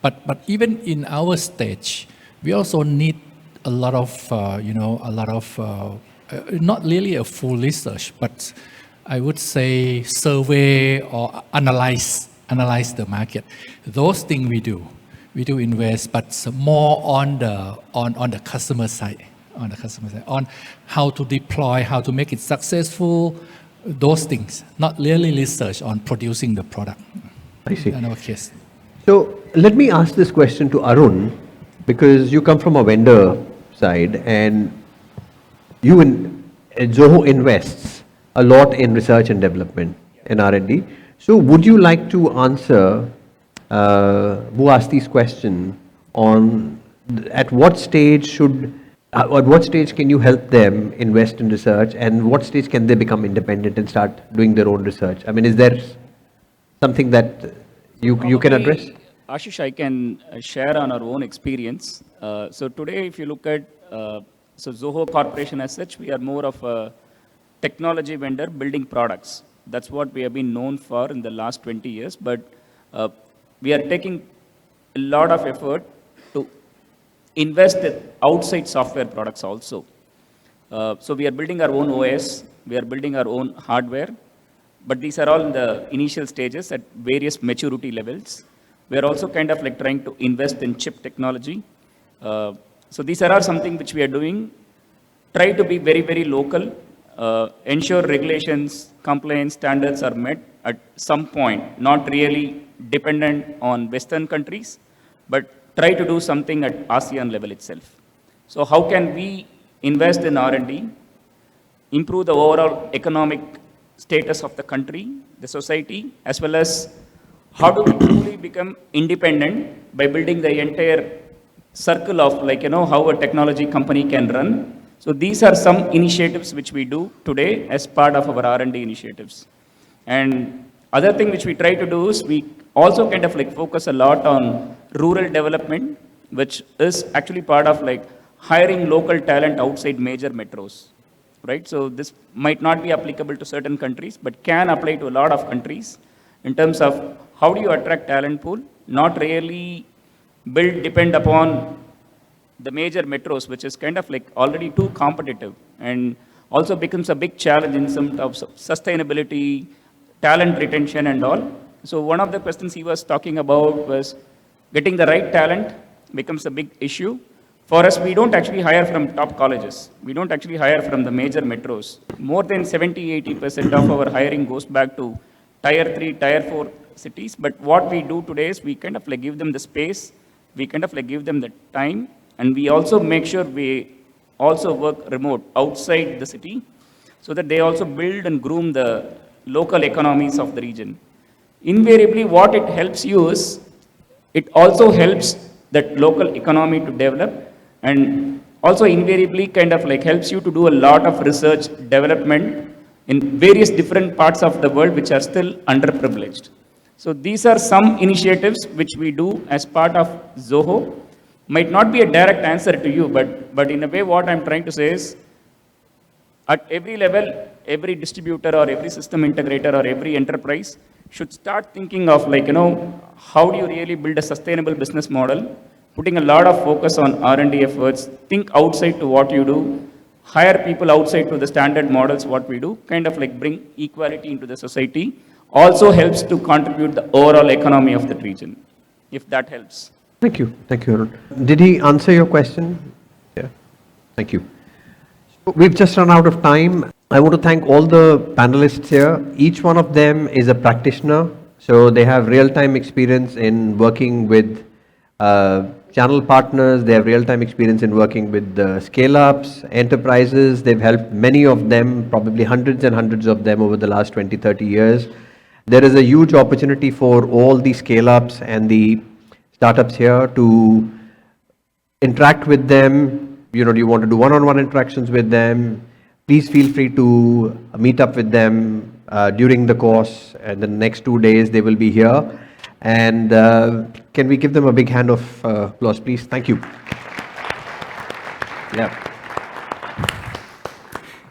But even in our stage, we also need a lot of not really a full research, but I would say survey or analyze the market. Those things we do. We do invest, but more on the customer side, on how to deploy, how to make it successful, those things. Not really research on producing the product. I see. In our case. So let me ask this question to Arun, because you come from a vendor side, and Zoho invests a lot in research and development and R&D. So would you like to answer Buasti's question on at what stage can you help them invest in research, and what stage can they become independent and start doing their own research? I mean, is there something that you can address? Ashish, I can share on our own experience. So today, if you look at Zoho Corporation as such, we are more of a technology vendor building products. That's what we have been known for in the last 20 years. But we are taking a lot of effort to invest in outside software products also. So we are building our own OS, we are building our own hardware, but these are all in the initial stages at various maturity levels. We are also kind of like trying to invest in chip technology. So these are all something which we are doing. Try to be very, very local, ensure regulations, compliance standards are met at some point, not really dependent on Western countries, but try to do something at ASEAN level itself. So how can we invest in R&D, improve the overall economic status of the country, the society, as well as how do we truly become independent by building the entire circle of like, how a technology company can run. So these are some initiatives which we do today as part of our R&D initiatives. And other thing which we try to do is we also kind of like focus a lot on rural development, which is actually part of like hiring local talent outside major metros, right? So this might not be applicable to certain countries, but can apply to a lot of countries in terms of how do you attract talent pool, not really depend upon the major metros, which is kind of like already too competitive and also becomes a big challenge in some terms of sustainability, talent retention and all. So one of the questions he was talking about was getting the right talent becomes a big issue. For us, we don't actually hire from top colleges. We don't actually hire from the major metros. More than 70-80% of our hiring goes back to tier 3, tier 4 cities. But what we do today is we kind of like give them the space, we kind of like give them the time, and we also make sure we also work remote outside the city so that they also build and groom the local economies of the region. Invariably, what it helps you is, it also helps that local economy to develop, and also invariably kind of like helps you to do a lot of research development in various different parts of the world which are still underprivileged. So these are some initiatives which we do as part of Zoho. Might not be a direct answer to you, but in a way what I'm trying to say is, at every level, every distributor or every system integrator or every enterprise should start thinking of like, how do you really build a sustainable business model, putting a lot of focus on R&D efforts, think outside to what you do, hire people outside to the standard models, what we do, kind of like bring equality into the society, also helps to contribute the overall economy of that region, if that helps. Thank you, Arun. Did he answer your question? Yeah, thank you. So we've just run out of time. I want to thank all the panelists here. Each one of them is a practitioner, so they have real-time experience in working with channel partners, they have real-time experience in working with scale-ups, enterprises. They've helped many of them, probably hundreds and hundreds of them over the last 20, 30 years. There is a huge opportunity for all the scale-ups and the startups here to interact with them. Do you want to do one-on-one interactions with them? Please feel free to meet up with them during the course, and the next 2 days they will be here. And can we give them a big hand of applause, please? Thank you. Yeah.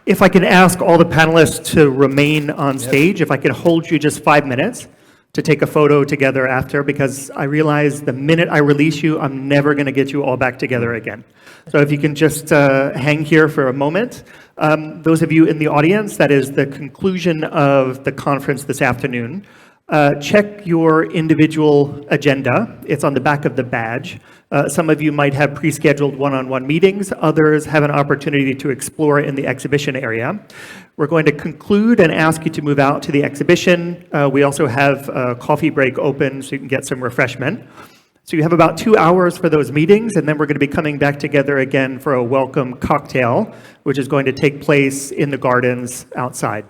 If I can ask all the panelists to remain on stage, if I can hold you just 5 minutes to take a photo together after, because I realize the minute I release you, I'm never going to get you all back together again. So if you can just hang here for a moment. Those of you in the audience, that is the conclusion of the conference this afternoon. Check your individual agenda. It's on the back of the badge. Some of you might have pre-scheduled one-on-one meetings. Others have an opportunity to explore in the exhibition area. We're going to conclude and ask you to move out to the exhibition. We also have a coffee break open so you can get some refreshment. So you have about 2 hours for those meetings, and then we're going to be coming back together again for a welcome cocktail, which is going to take place in the gardens outside.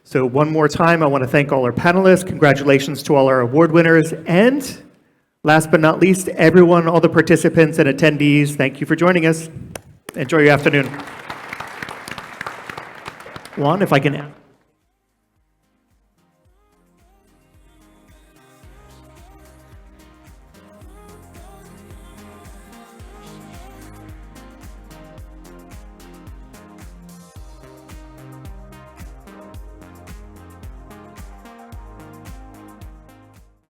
So one more time, I want to thank all our panelists. Congratulations to all our award winners. And last but not least, everyone, all the participants and attendees, thank you for joining us. Enjoy your afternoon. Juan, if I can